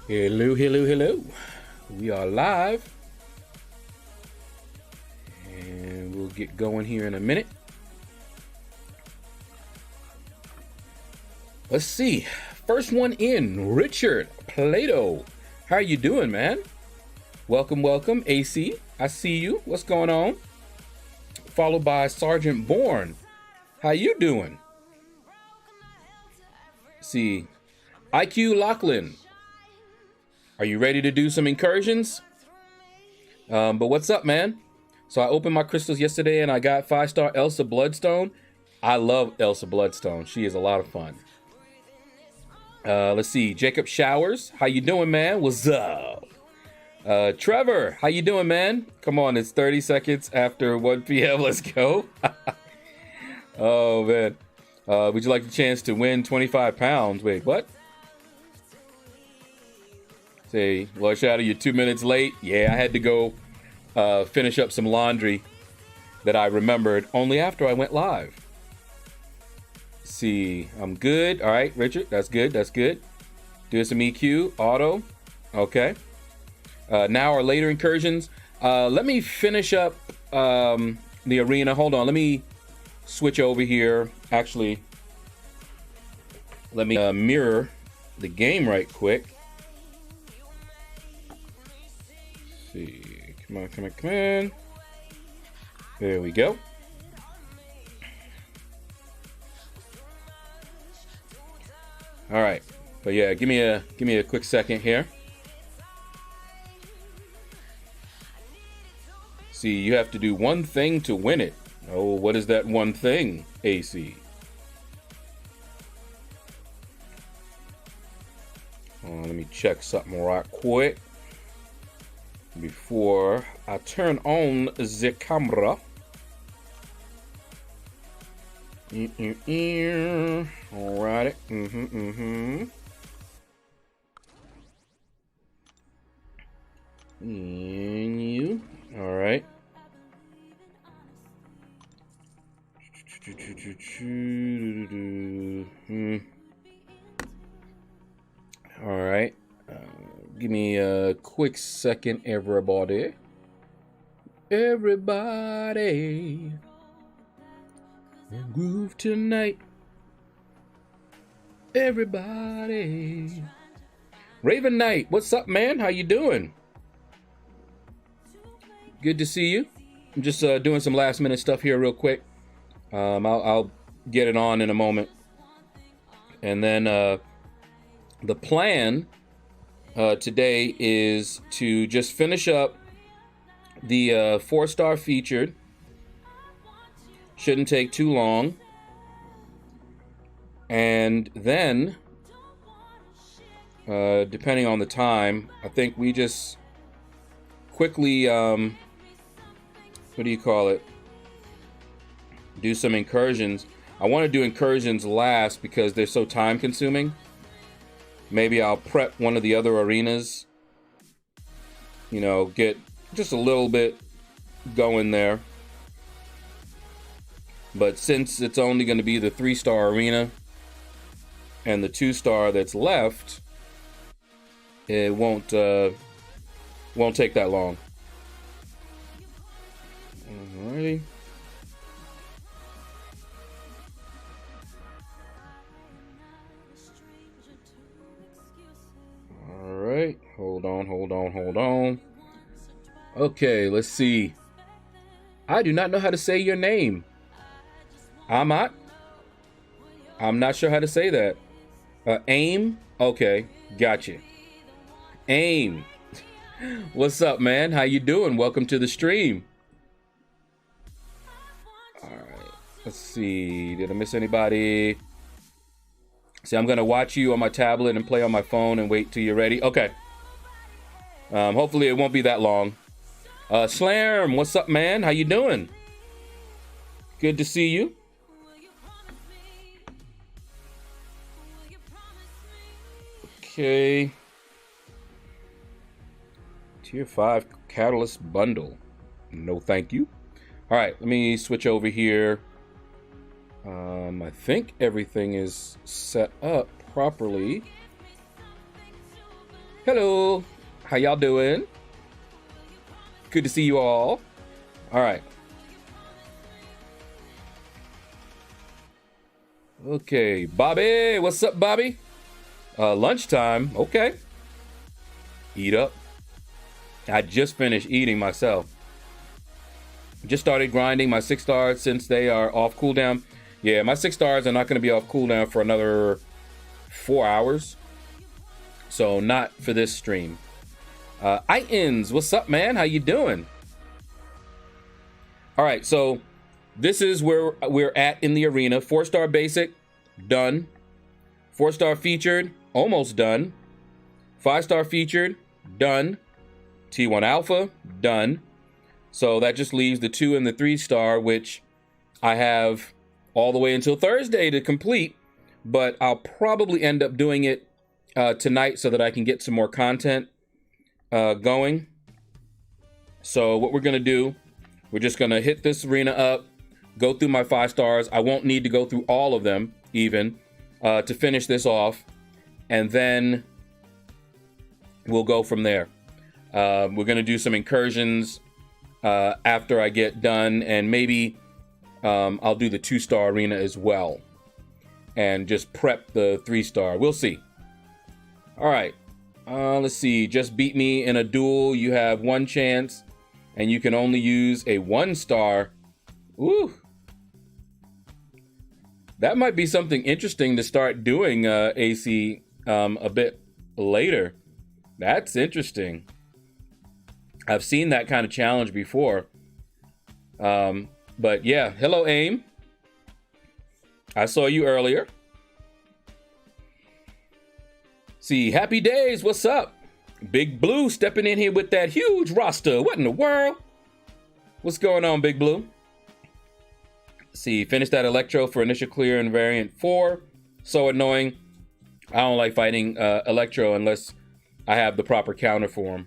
Hello, hello, hello. We are live. And we'll get going here in a minute. Let's see. First one in, Richard Plato. How you doing, man? Welcome, welcome. AC, I see you. What's going on? Followed by Sergeant Bourne. How you doing? See, IQ Lachlan. Are you ready to do some incursions? But what's up, man? So I opened my crystals yesterday and I got 5-star Elsa Bloodstone. I love Elsa Bloodstone. She is a lot of fun. Let's see. Jacob Showers. How you doing, man? What's up? Trevor. How you doing, man? Come on. It's 30 seconds after 1 p.m. Let's go. Oh, man. Would you like the chance to win 25 pounds? Wait, what? Say, LordShaedow, you're 2 minutes late. Yeah, I had to go finish up some laundry that I remembered only after I went live. Let's see, I'm good. All right, Richard, that's good. That's good. Do some EQ, auto. Okay. Now or later incursions. Let me finish up the arena. Hold on. Let me switch over here. Actually, let me mirror the game right quick. See, come on, come on, come on. There we go. All right, but yeah, give me a quick second here. See, you have to do one thing to win it. Oh, what is that one thing, AC? Let me check something right quick before I turn on the camera. Alrighty. And you. Alright. Alright. Give me a quick second, everybody. Everybody. Groove tonight. Everybody. Raven Knight, what's up, man? How you doing? Good to see you. I'm just doing some last minute stuff here real quick. I'll get it on in a moment. And then the plan today is to just finish up the 4-star featured. Shouldn't take too long. And then, depending on the time, I think we just quickly, what do you call it? Do some incursions. I want to do incursions last because they're so time consuming. Maybe I'll prep one of the other arenas. You know, get just a little bit going there. But since it's only going to be the 3-star arena and the 2-star that's left, it won't take that long. Alrighty. Alright, hold on. Okay, let's see. I do not know how to say your name. Amat? I'm not sure how to say that. Aim? Okay, gotcha. Aim. What's up, man? How you doing? Welcome to the stream. Alright, let's see. Did I miss anybody? See, I'm gonna watch you on my tablet and play on my phone and wait till you're ready. Okay. Hopefully it won't be that long. Slam, what's up, man? How you doing? Good to see you. Okay. Tier 5 Catalyst Bundle. No thank you. All right, let me switch over here. I think everything is set up properly. Hello. How y'all doing? Good to see you all. All right. Okay, Bobby. What's up, Bobby? Lunchtime. Okay. Eat up. I just finished eating myself. Just started grinding my 6 stars since they are off cooldown. Yeah, my 6 stars are not going to be off cooldown for another 4 hours. So not for this stream. Itins, what's up, man? How you doing? All right, so this is where we're at in the arena. 4-star basic, done. 4-star featured, almost done. 5-star featured, done. T1 alpha, done. So that just leaves the 2 and the 3-star, which I have all the way until Thursday to complete. But I'll probably end up doing it tonight so that I can get some more content going. So what we're going to do, we're just going to hit this arena up, go through my 5 stars. I won't need to go through all of them even to finish this off. And then we'll go from there. We're going to do some incursions after I get done. And maybe I'll do the 2-star arena as well. And just prep the 3-star. We'll see. All right. Let's see. Just beat me in a duel. You have 1 chance. And you can only use a 1-star. Ooh. That might be something interesting to start doing, AC, a bit later. That's interesting. I've seen that kind of challenge before. But yeah, hello, AIM. I saw you earlier. See, happy days, what's up? Big Blue stepping in here with that huge roster. What in the world? What's going on, Big Blue? See, finish that Electro for initial clear in variant 4. So annoying. I don't like fighting Electro unless I have the proper counter for him.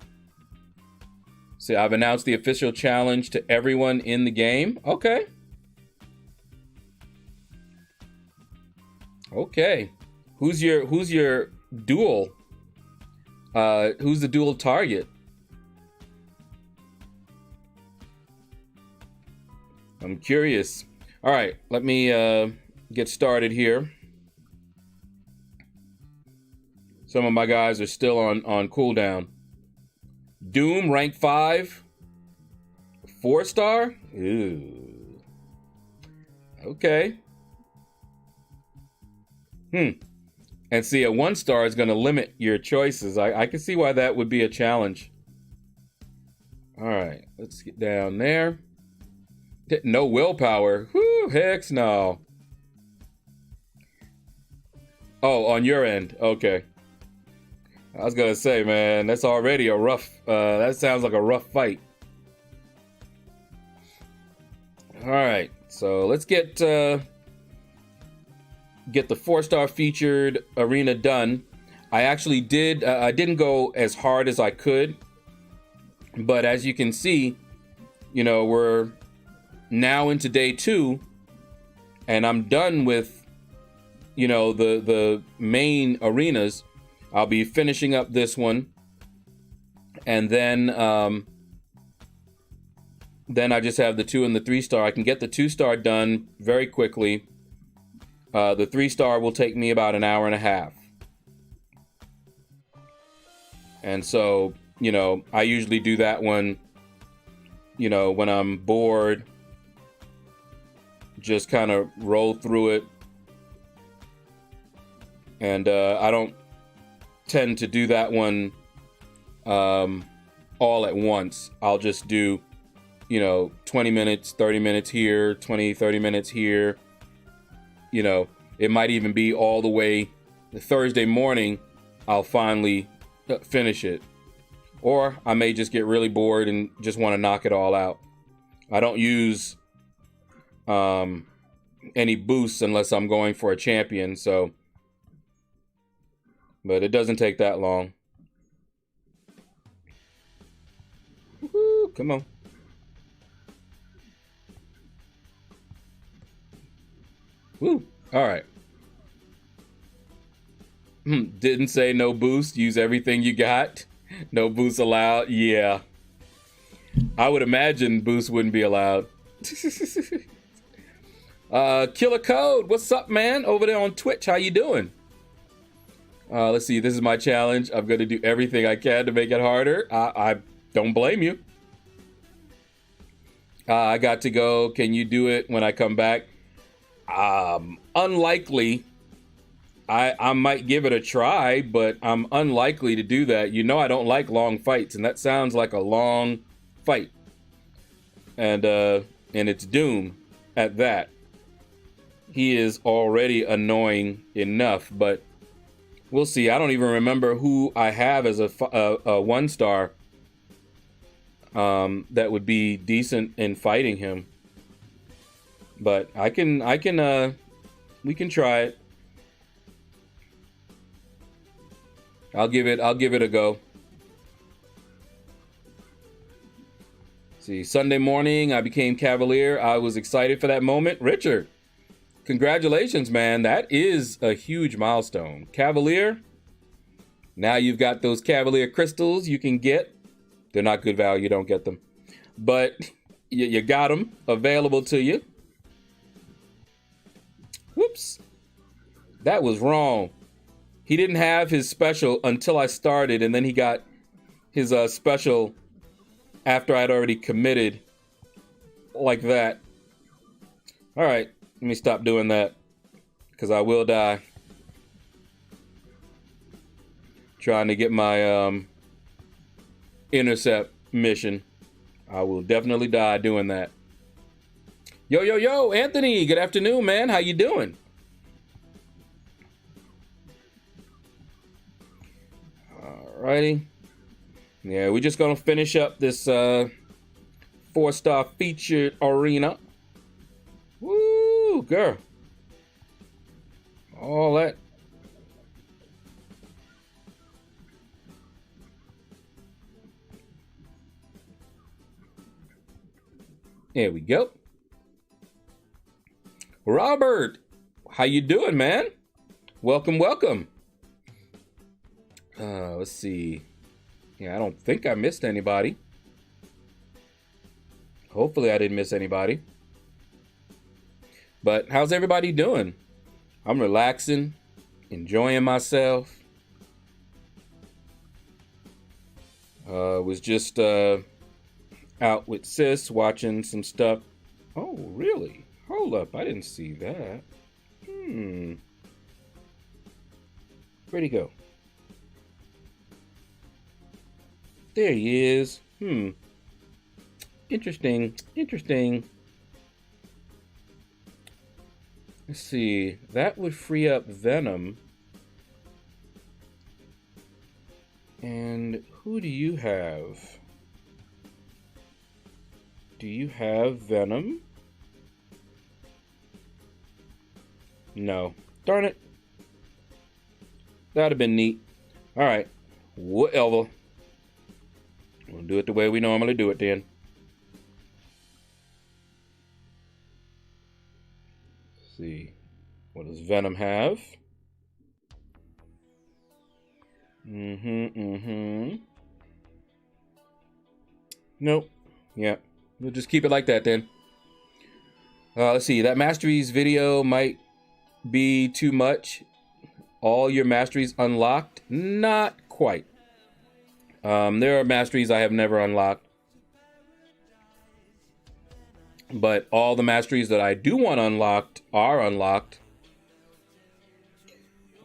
See, I've announced the official challenge to everyone in the game. Okay. Okay. Who's your duel? Who's the dual target? I'm curious. All right, let me get started here. Some of my guys are still on cooldown. Doom, rank 5. 4-star? Ew. Okay. And see, a 1-star is going to limit your choices. I can see why that would be a challenge. All right, let's get down there. No willpower. Whoo, hex no. Oh, on your end. Okay. I was going to say, man, that's already a rough, that sounds like a rough fight. All right, so let's get the 4-star featured arena done. I actually did, I didn't go as hard as I could, but as you can see, you know, we're now into day 2 and I'm done with, you know, the main arenas. I'll be finishing up this one. And then I just have the 2 and the 3-star. I can get the 2-star done very quickly. The 3-star will take me about an hour and a half. And so, you know, I usually do that one, you know, when I'm bored. Just kind of roll through it. And I don't tend to do that one all at once. I'll just do, you know, 20 minutes, 30 minutes here, 20, 30 minutes here. You know, it might even be all the way Thursday morning, I'll finally finish it. Or I may just get really bored and just want to knock it all out. I don't use any boosts unless I'm going for a champion, so. But it doesn't take that long. Woo-hoo, come on. Woo, all right. Didn't say no boost. Use everything you got. No boost allowed. Yeah. I would imagine boost wouldn't be allowed. Killer Code, what's up, man? Over there on Twitch, how you doing? Let's see. This is my challenge. I'm going to do everything I can to make it harder. I don't blame you. I got to go. Can you do it when I come back? Unlikely. I might give it a try, but I'm unlikely to do that. You know I don't like long fights, and that sounds like a long fight. And it's Doom at that. He is already annoying enough, but we'll see. I don't even remember who I have as a 1-star that would be decent in fighting him. But we can try it. I'll give it a go. See, Sunday morning, I became Cavalier. I was excited for that moment. Richard, congratulations, man. That is a huge milestone. Cavalier, now you've got those Cavalier crystals you can get. They're not good value, you don't get them. But you got them available to you. Whoops. That was wrong. He didn't have his special until I started, and then he got his special after I'd already committed like that. All right, let me stop doing that because I will die. Trying to get my intercept mission. I will definitely die doing that. Yo, Anthony, good afternoon, man. How you doing? Alrighty. Yeah, we're just gonna finish up this 4-star featured arena. Woo, girl. All that. There we go. Robert, how you doing, man? Welcome. Let's see. Yeah, I don't think I missed anybody. Hopefully I didn't miss anybody. But how's everybody doing? I'm relaxing, enjoying myself. Was just out with sis watching some stuff. Oh, really? Hold up, I didn't see that. Where'd he go? There he is. Interesting. Let's see. That would free up Venom. And who do you have? Do you have Venom? No. Darn it. That'd have been neat. All right. Whatever. We'll do it the way we normally do it then. Let's see. What does Venom have? Nope. Yeah. We'll just keep it like that then. Let's see. That masteries video might be too much. All your masteries unlocked? Not quite. There are masteries I have never unlocked. But all the masteries that I do want unlocked are unlocked.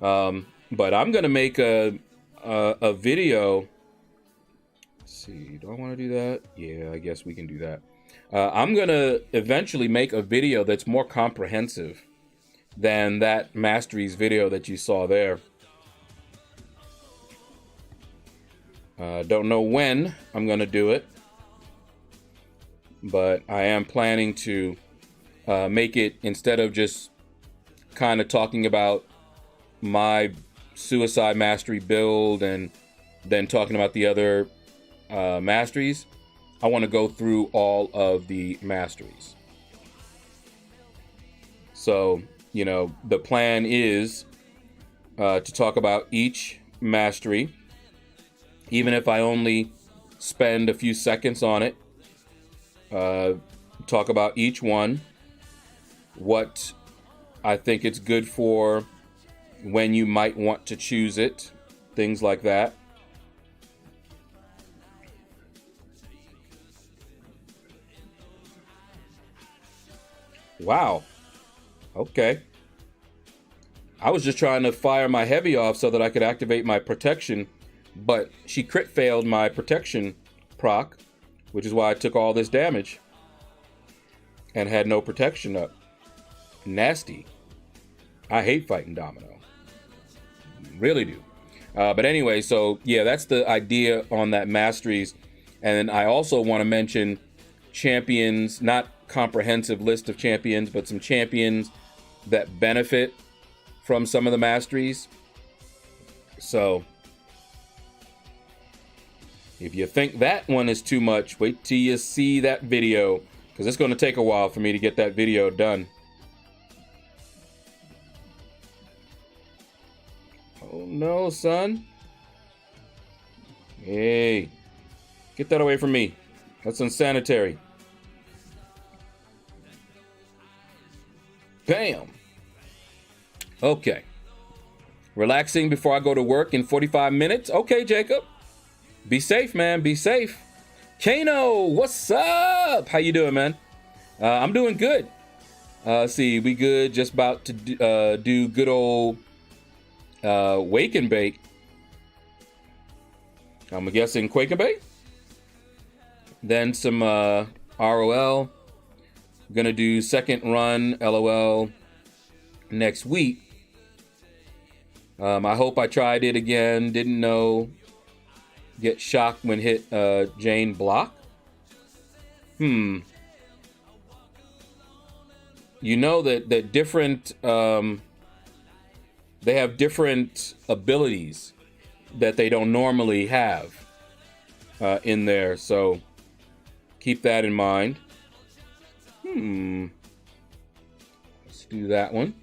But I'm going to make a video. Let's see. Do I want to do that? Yeah, I guess we can do that. I'm going to eventually make a video that's more comprehensive than that masteries video that you saw there. Don't know when I'm going to do it, but I am planning to make it, instead of just kind of talking about my suicide mastery build and then talking about the other masteries, I want to go through all of the masteries. So, you know, the plan is to talk about each mastery, even if I only spend a few seconds on it. Talk about each one, what I think it's good for, when you might want to choose it, things like that. Wow. Okay. I was just trying to fire my heavy off so that I could activate my protection, but she crit failed my protection proc, which is why I took all this damage and had no protection up. Nasty. I hate fighting Domino. Really do. But anyway, so yeah, that's the idea on that masteries. And I also want to mention champions, not comprehensive list of champions, but some champions that benefit from some of the masteries. So if you think that one is too much, wait till you see that video, because it's going to take a while for me to get that video done. Oh no, son. Hey, get that away from me. That's unsanitary. Bam. Okay. Relaxing before I go to work in 45 minutes. Okay, Jacob. Be safe, man. Be safe. Kano, what's up? How you doing, man? I'm doing good. See, we good. Just about to do good old wake and bake. I'm guessing quake and bake. Then some ROL. Gonna do second run LOL next week. I hope I tried it again. Didn't know. Get shocked when hit Jane block. You know that different they have different abilities that they don't normally have in there, so keep that in mind. Let's do that one.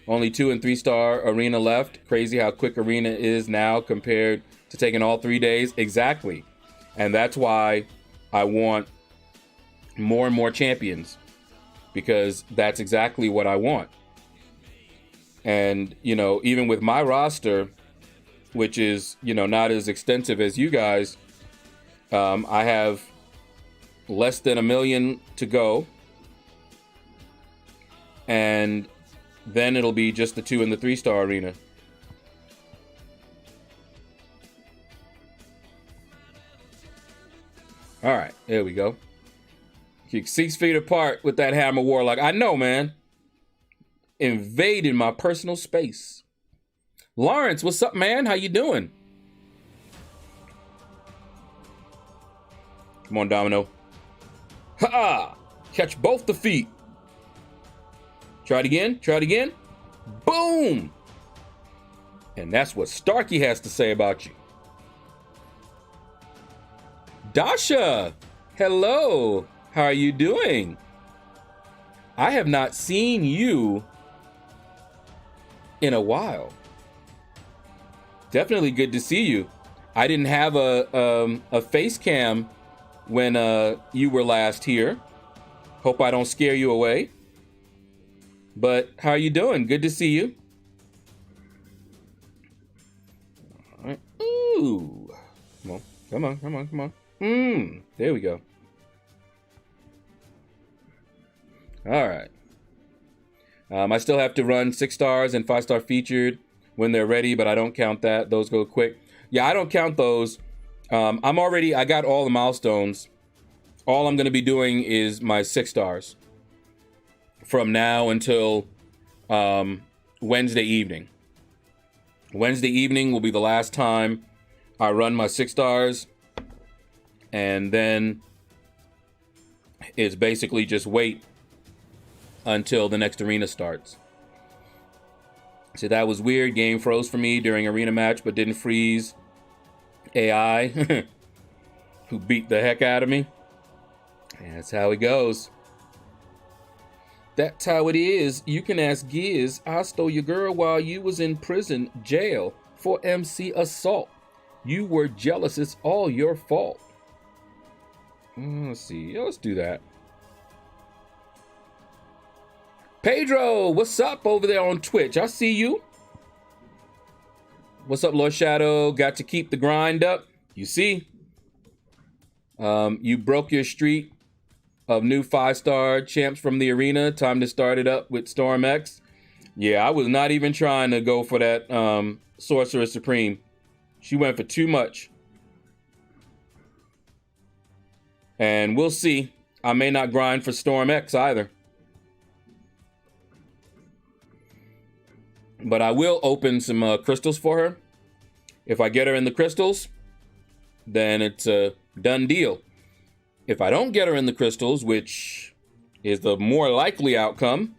Only 2 and 3 star arena left. Crazy how quick arena is now compared to taking all 3 days. Exactly. And that's why I want more and more champions, because that's exactly what I want. And, you know, even with my roster, which is, you know, not as extensive as you guys, I have less than 1 million to go. And then it'll be just the 2 and the 3 star arena. All right, there we go. Kick 6 feet apart with that hammer warlock. I know, man. Invading my personal space. Lawrence, what's up, man? How you doing? Come on, Domino. Ha! Catch both the feet. Try it again. Try it again. Boom! And that's what Starkey has to say about you. Dasha! Hello! How are you doing? I have not seen you in a while. Definitely good to see you. I didn't have a face cam when you were last here. Hope I don't scare you away. But how are you doing? Good to see you. All right. Ooh. Come on. Come on. Come on. Come on. There we go. All right. I still have to run 6 stars and 5 star featured when they're ready, but I don't count that. Those go quick. Yeah, I don't count those. I got all the milestones. All I'm going to be doing is my 6 stars from now until Wednesday evening. Wednesday evening will be the last time I run my 6 stars. And then it's basically just wait until the next arena starts. So that was weird. Game froze for me during arena match, but didn't freeze AI, who beat the heck out of me. And that's how it goes. That's how it is. You can ask Giz. I stole your girl while you was in prison jail for MC assault. You were jealous. It's all your fault. Let's see. Let's do that. Pedro, what's up over there on Twitch? I see you. What's up, LordShaedow? Got to keep the grind up. You see? You broke your streak of new 5-star champs from the arena. Time to start it up with Storm X. Yeah, I was not even trying to go for that Sorcerer Supreme. She went for too much. And we'll see. I may not grind for Storm X either. But I will open some crystals for her. If I get her in the crystals, then it's a done deal. If I don't get her in the crystals, which is the more likely outcome,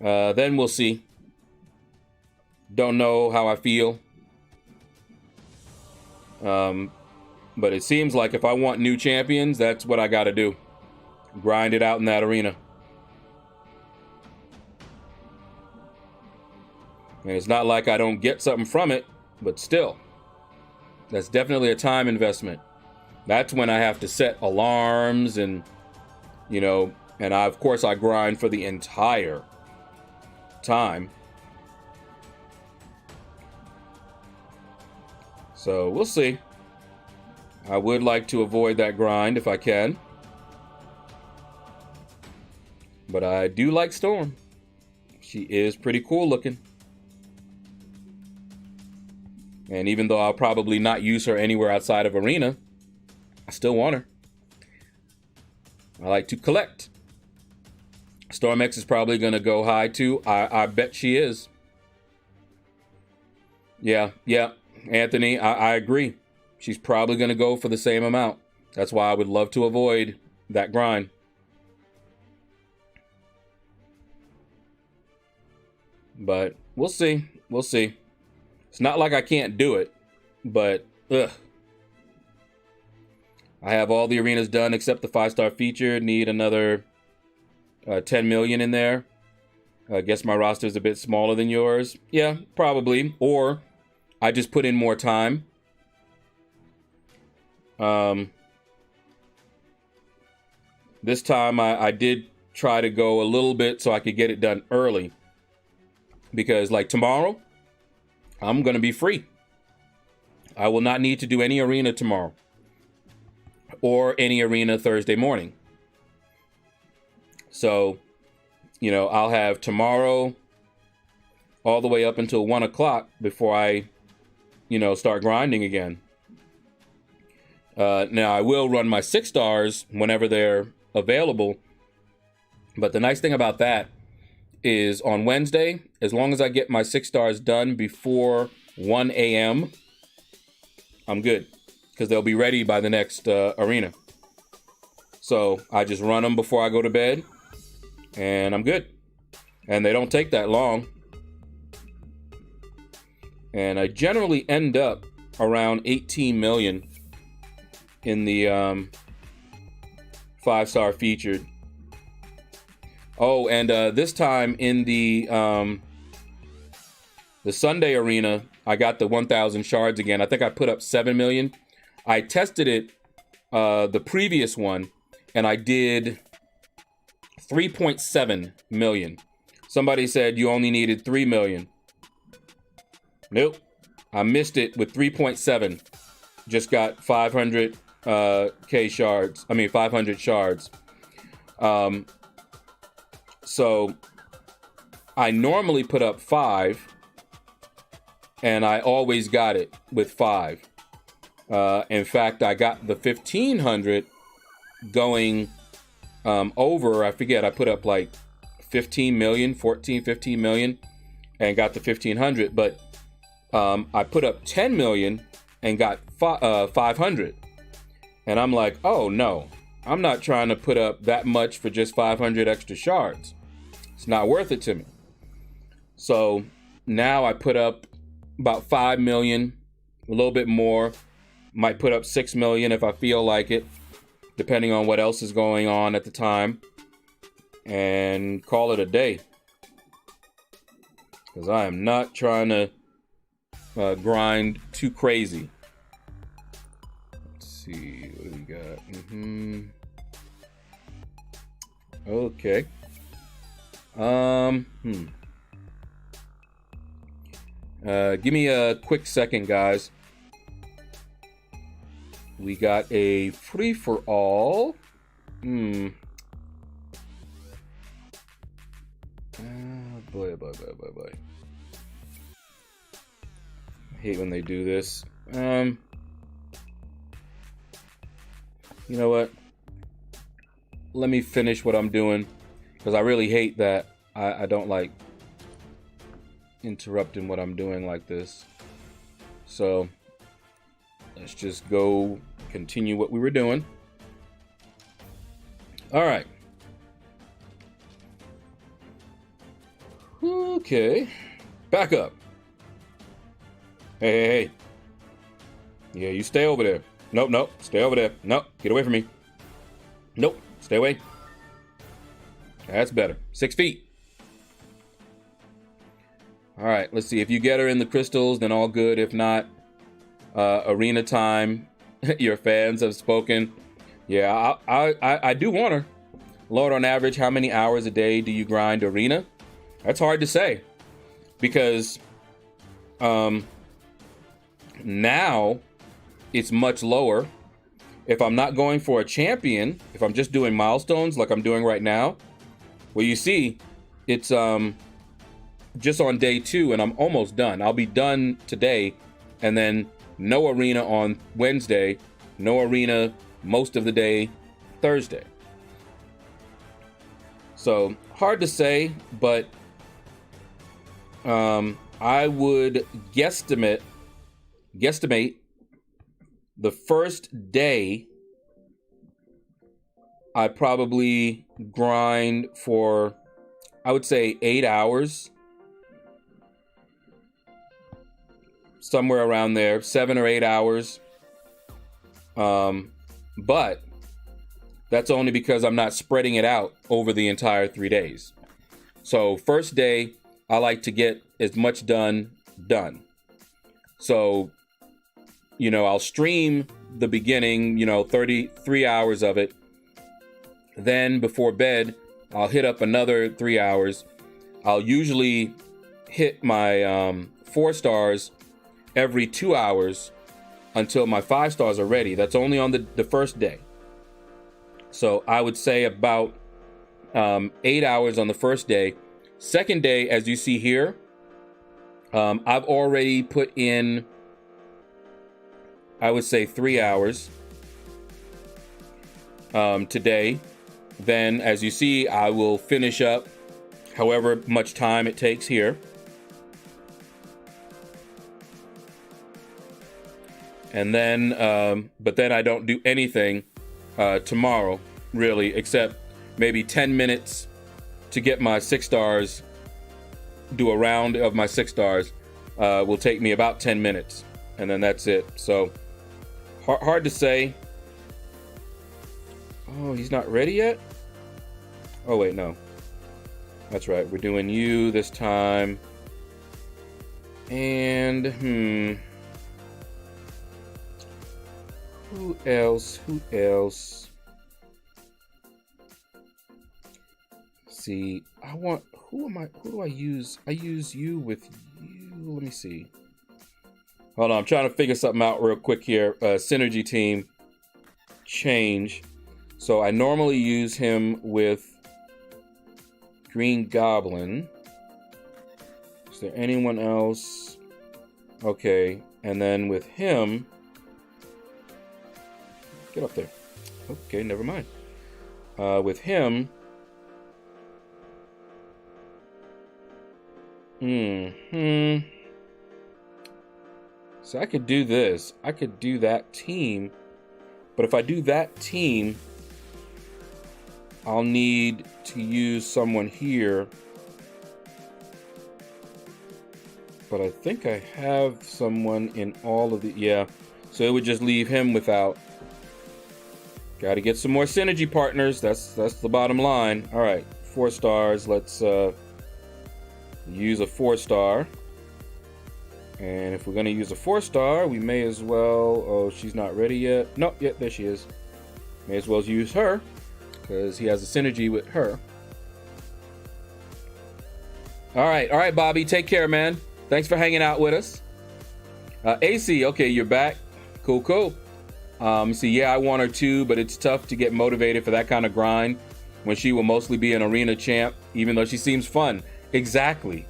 then we'll see. Don't know how I feel. But it seems like if I want new champions, that's what I got to do. Grind it out in that arena. And it's not like I don't get something from it, but still, that's definitely a time investment. That's when I have to set alarms and, you know, and of course I grind for the entire time. So we'll see. I would like to avoid that grind if I can. But I do like Storm. She is pretty cool looking. And even though I'll probably not use her anywhere outside of Arena, I still want her. I like to collect. Storm X is probably going to go high too. I bet she is. Yeah. Anthony, I agree. She's probably going to go for the same amount. That's why I would love to avoid that grind. But we'll see. We'll see. It's not like I can't do it, but ugh. I have all the arenas done except the 5-star feature. Need another 10 million in there. I guess my roster is a bit smaller than yours. Yeah, probably. Or I just put in more time. This time I did try to go a little bit so I could get it done early. Because like tomorrow, I'm going to be free. I will not need to do any arena tomorrow. Or any arena Thursday morning. So, you know, I'll have tomorrow all the way up until 1 o'clock before I, you know, start grinding again. Now, I will run my 6 stars whenever they're available. But the nice thing about that is on Wednesday, as long as I get my 6 stars done before 1 a.m., I'm good. Because they'll be ready by the next arena. So I just run them before I go to bed. And I'm good. And they don't take that long. And I generally end up around 18 million in the 5-star featured. Oh, and this time in the Sunday arena, I got the 1,000 shards again. I think I put up 7 million. I tested it, the previous one, and I did 3.7 million. Somebody said you only needed 3 million. Nope. I missed it with 3.7. Just got 500 shards. I mean, 500 shards. So I normally put up 5, and I always got it with 5. In fact, I got the 1,500 going over. I forget, I put up like 15 million, 14, 15 million, and got the 1,500. But I put up 10 million and got 500. And I'm like, oh no, I'm not trying to put up that much for just 500 extra shards. It's not worth it to me. So now I put up about 5 million, a little bit more. Might put up 6 million if I feel like it, depending on what else is going on at the time. and call it a day. Because I am not trying to grind too crazy. Let's see, what do we got? Okay. Give me a quick second, guys. We got a free-for-all. Boy. I hate when they do this. You know what? Let me finish what I'm doing, because I really hate that I don't like interrupting what I'm doing like this. So let's just go continue what we were doing. All right. Okay. Back up. Hey. Yeah, you stay over there. Nope. Stay over there. Nope. Get away from me. Nope. Stay away. That's better. 6 feet. All right. Let's see. If you get her in the crystals, then all good. If not, arena time. Your fans have spoken. Yeah, I do want her. Lord, on average, how many hours a day do you grind arena? That's hard to say, because now it's much lower. If I'm not going for a champion, if I'm just doing milestones like I'm doing right now, well, you see, it's just on day 2 and I'm almost done. I'll be done today, and then no arena on Wednesday, no arena most of the day Thursday. So hard to say, but I would guesstimate the first day I probably grind for, I would say, 8 hours. Somewhere around there, 7 or 8 hours. But that's only because I'm not spreading it out over the entire 3 days. So first day, I like to get as much done. So, I'll stream the beginning, 33 hours of it. Then before bed, I'll hit up another 3 hours. I'll usually hit my 4 stars every 2 hours until my 5 stars are ready. That's only on the first day. So I would say about 8 hours on the first day. Second day, as you see here, I've already put in, I would say, 3 hours today. Then, as you see, I will finish up however much time it takes here. And then, but then I don't do anything tomorrow, really, except maybe 10 minutes to get my 6 stars, do a round of my 6 stars, will take me about 10 minutes, and then that's it. So, hard to say. Oh, he's not ready yet? Oh, wait, no. That's right, we're doing you this time. And, Who else? See, who do I use? I use you with you. Let me see. Hold on, I'm trying to figure something out real quick here. Synergy team change. So I normally use him with Green Goblin. Is there anyone else? Okay, and then with him, get up there. Okay, never mind. With him, so I could do this. I could do that team. But if I do that team, I'll need to use someone here. But I think I have someone in all of the... Yeah. So it would just leave him without. Got to get some more synergy partners. That's the bottom line. All right. 4 stars. Let's use a 4-star. And if we're going to use a 4-star, we may as well... Oh, she's not ready yet. Nope, yep, there she is. May as well use her, because he has a synergy with her. All right, Bobby. Take care, man. Thanks for hanging out with us. AC, okay, you're back. Cool. See, yeah, I want her too, but it's tough to get motivated for that kind of grind when she will mostly be an arena champ, even though she seems fun. Exactly.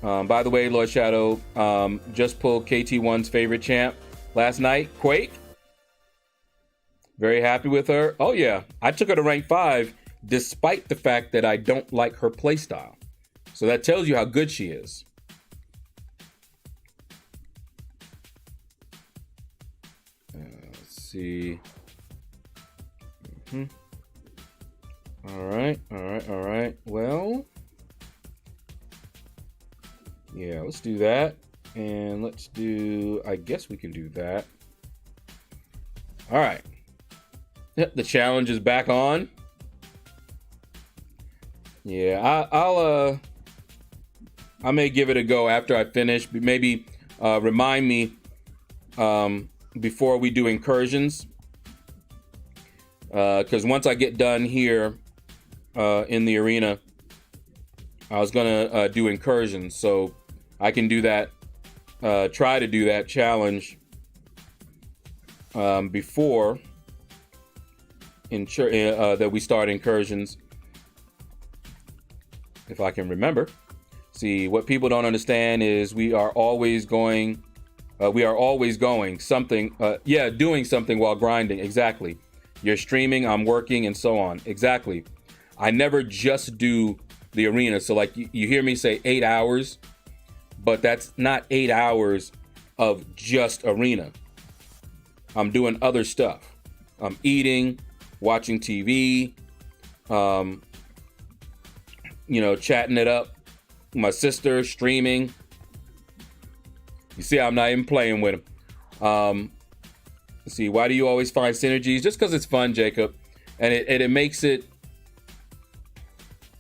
By the way, LordShaedow just pulled KT1's favorite champ last night, Quake. Very happy with her. Oh yeah, I took her to rank 5 despite the fact that I don't like her playstyle. So that tells you how good she is. Let's see. All right. Well, yeah, let's do that. And let's do, I guess we can do that. All right. Yep, the challenge is back on. Yeah, I may give it a go after I finish. Maybe remind me before we do incursions. Because once I get done here in the arena, I was gonna do incursions, so I can do that. Try to do that challenge before that we start incursions, if I can remember. See, what people don't understand is we are always going something. Doing something while grinding. Exactly. You're streaming, I'm working, and so on. Exactly. I never just do the arena. So like you hear me say 8 hours, but that's not 8 hours of just arena. I'm doing other stuff. I'm eating, watching TV, chatting it up with my sister, streaming. You see, I'm not even playing with them. Let's see, why do you always find synergies? Just because it's fun, Jacob. And it makes it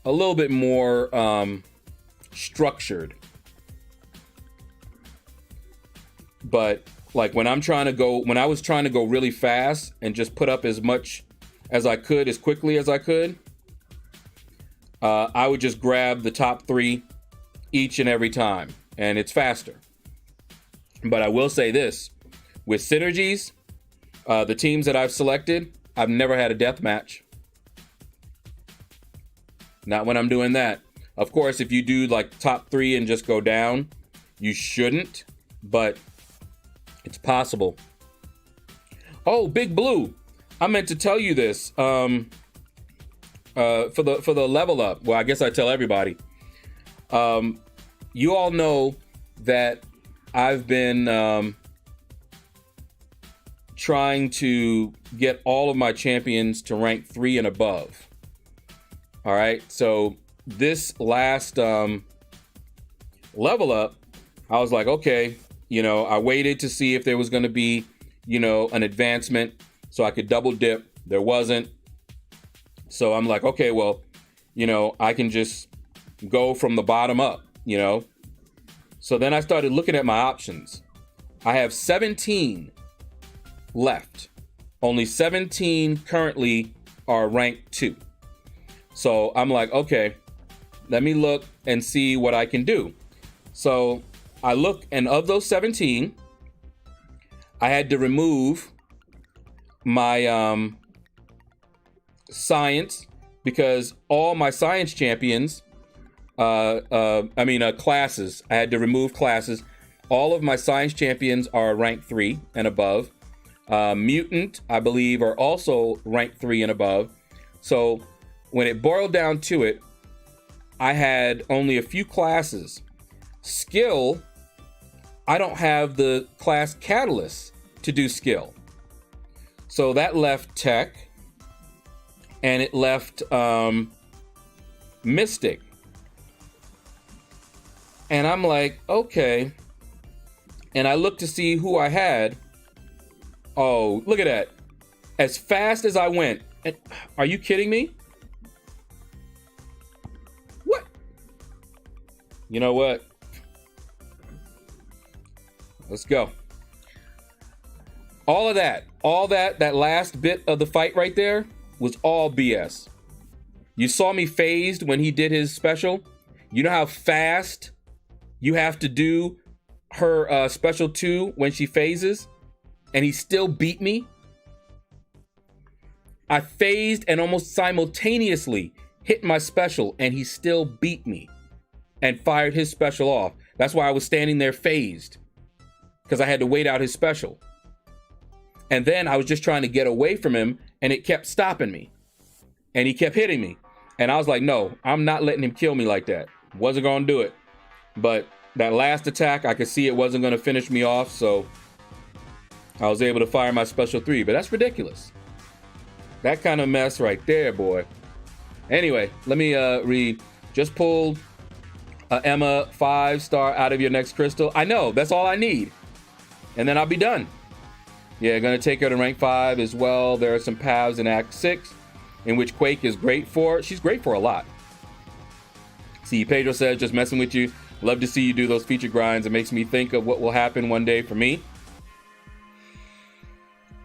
a little bit more structured. But like when I was trying to go really fast and just put up as much as I could, as quickly as I could, I would just grab the top 3 each and every time, and it's faster. But I will say this, with synergies, the teams that I've selected, I've never had a death match. Not when I'm doing that. Of course, if you do like top 3 and just go down, you shouldn't, but it's possible. Oh, Big Blue, I meant to tell you this. For the level up, well, I guess I tell everybody. You all know that I've been trying to get all of my champions to rank 3 and above. All right, so this last level up, I was like, okay, I waited to see if there was going to be, an advancement so I could double dip. There wasn't. So I'm like, okay, well, I can just go from the bottom up, So then I started looking at my options. I have 17 left. Only 17 currently are ranked 2. So I'm like, okay, let me look and see what I can do. So I look, and of those 17, I had to remove my science, because all my science champions, classes, I had to remove classes. All of my science champions are ranked 3 and above. Mutant, I believe, are also ranked 3 and above. So when it boiled down to it, I had only a few classes. Skill, I don't have the class catalyst to do skill. So that left tech, and it left mystic. And I'm like, okay. And I looked to see who I had. Oh, look at that. As fast as I went, Are you kidding me? What? You know what? Let's go. All that last bit of the fight right there was all BS. You saw me phased when he did his special. You know how fast you have to do her special 2 when she phases? And he still beat me? I phased and almost simultaneously hit my special, and he still beat me and fired his special off. That's why I was standing there phased, because I had to wait out his special. And then I was just trying to get away from him, and it kept stopping me. And he kept hitting me. And I was like, no, I'm not letting him kill me like that. Wasn't going to do it. But that last attack, I could see it wasn't going to finish me off, so I was able to fire my special 3. But that's ridiculous. That kind of mess right there, boy. Anyway, let me read. Just pulled Emma 5-star out of your next crystal. I know, that's all I need. And then I'll be done. Yeah, gonna take her to rank 5 as well. There are some paths in Act 6 in which Quake is great for. She's great for a lot. See, Pedro says, just messing with you. Love to see you do those feature grinds. It makes me think of what will happen one day for me.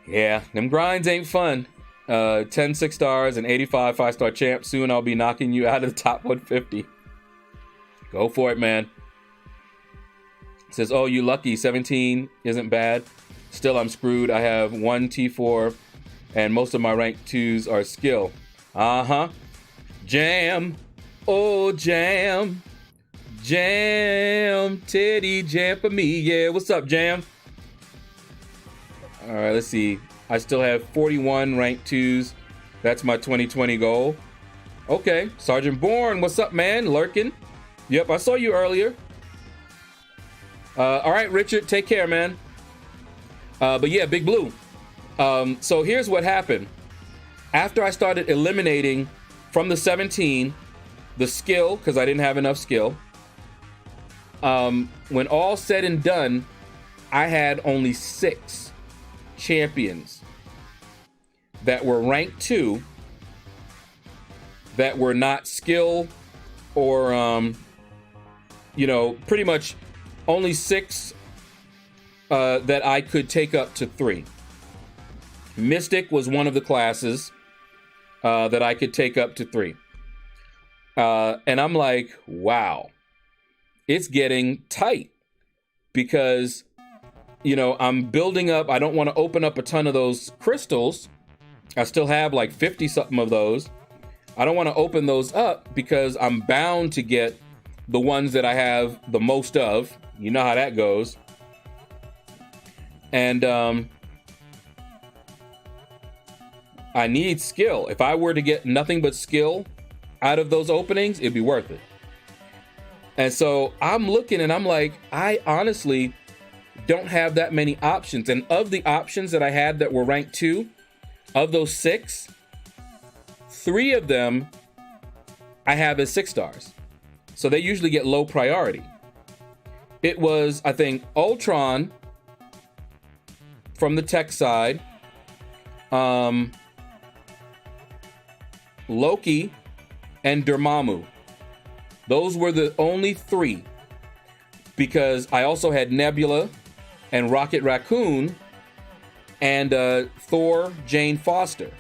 Yeah, them grinds ain't fun. 10 6-stars and 85 5-star champ. Soon I'll be knocking you out of the top 150. Go for it, man. It says, oh, you lucky. 17 isn't bad. Still, I'm screwed. I have 1 T4 and most of my rank 2s are skill. Uh-huh. Jam. Oh, jam. Jam. Teddy, jam for me. Yeah, what's up, Jam? All right, let's see. I still have 41 rank 2s. That's my 2020 goal. Okay. Sergeant Bourne, what's up, man? Lurking. Yep, I saw you earlier. All right, Richard, take care, man. But yeah, Big Blue. So here's what happened. After I started eliminating from the 17 the skill, because I didn't have enough skill, when all said and done, I had only 6 champions that were rank 2 that were not skill or, pretty much only 6 that I could take up to 3. Mystic was one of the classes that I could take up to 3. And I'm like, wow, it's getting tight because, I'm building up. I don't want to open up a ton of those crystals. I still have like 50 something of those. I don't want to open those up because I'm bound to get the ones that I have the most of. You know how that goes. And I need skill. If I were to get nothing but skill out of those openings, it'd be worth it. And so I'm looking and I'm like, I honestly don't have that many options. And of the options that I had that were ranked 2, of those 6, 3 of them I have as 6 stars. So they usually get low priority. It was, I think, Ultron from the tech side, Loki, and Dormammu. Those were the only 3, because I also had Nebula and Rocket Raccoon and Thor, Jane Foster.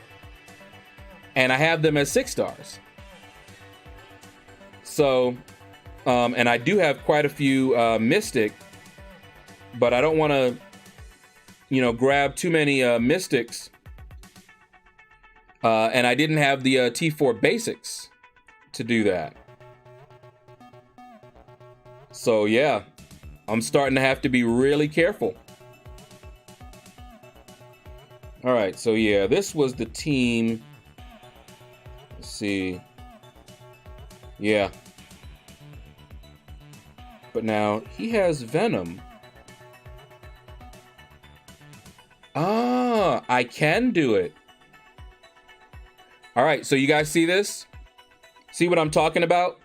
And I have them as 6 stars. So, and I do have quite a few Mystic, but I don't want to, grab too many Mystics. And I didn't have the T4 basics to do that. So yeah, I'm starting to have to be really careful. All right, so yeah, this was the team. Let's see. Yeah. But now he has Venom. Ah, I can do it. All right, so you guys see this? See what I'm talking about?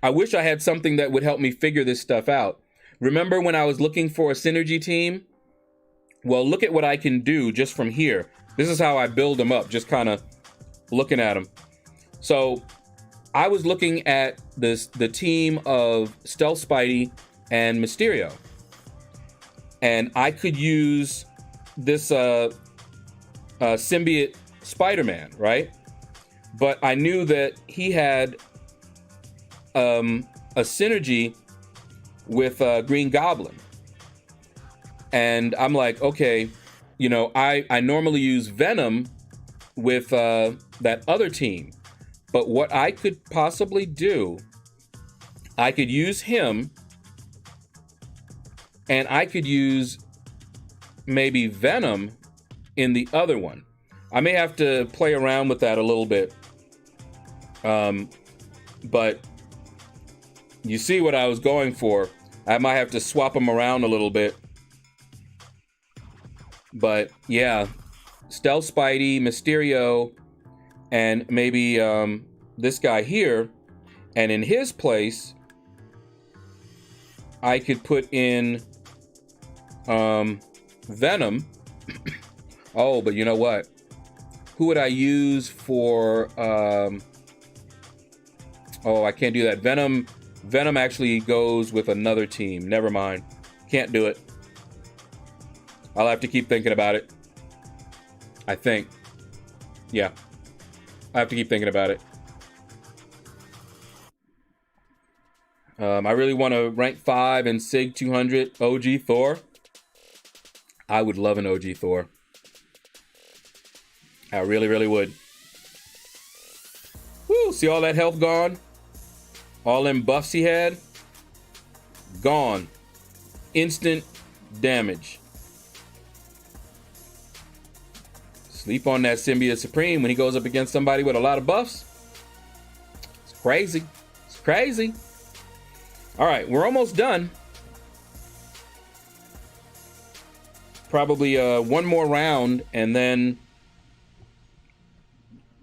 I wish I had something that would help me figure this stuff out. Remember when I was looking for a synergy team? Well, look at what I can do just from here. This is how I build them up, just kind of looking at them. So I was looking at the team of Stealth Spidey and Mysterio, and I could use this symbiote Spider-Man, right? But I knew that he had a synergy with Green Goblin, and I'm like, okay, you know, I normally use Venom with that other team, but what I could possibly do, I could use him, and I could use maybe Venom in the other one. I may have to play around with that a little bit, but you see what I was going for. I might have to swap them around a little bit. But yeah, Stealth Spidey, Mysterio, and maybe this guy here. And in his place, I could put in Venom. Oh, but you know what? Who would I use for... oh, I can't do that. Venom actually goes with another team. Never mind. Can't do it. I'll have to keep thinking about it. I think. Yeah. I have to keep thinking about it. I really want to rank 5 in Sig 200 OG Thor. I would love an OG Thor. I really, really would. Woo! See all that health gone? All them buffs he had? Gone. Instant damage. Sleep on that Symbiote Supreme when he goes up against somebody with a lot of buffs. It's crazy. It's crazy. All right, we're almost done. Probably one more round, and then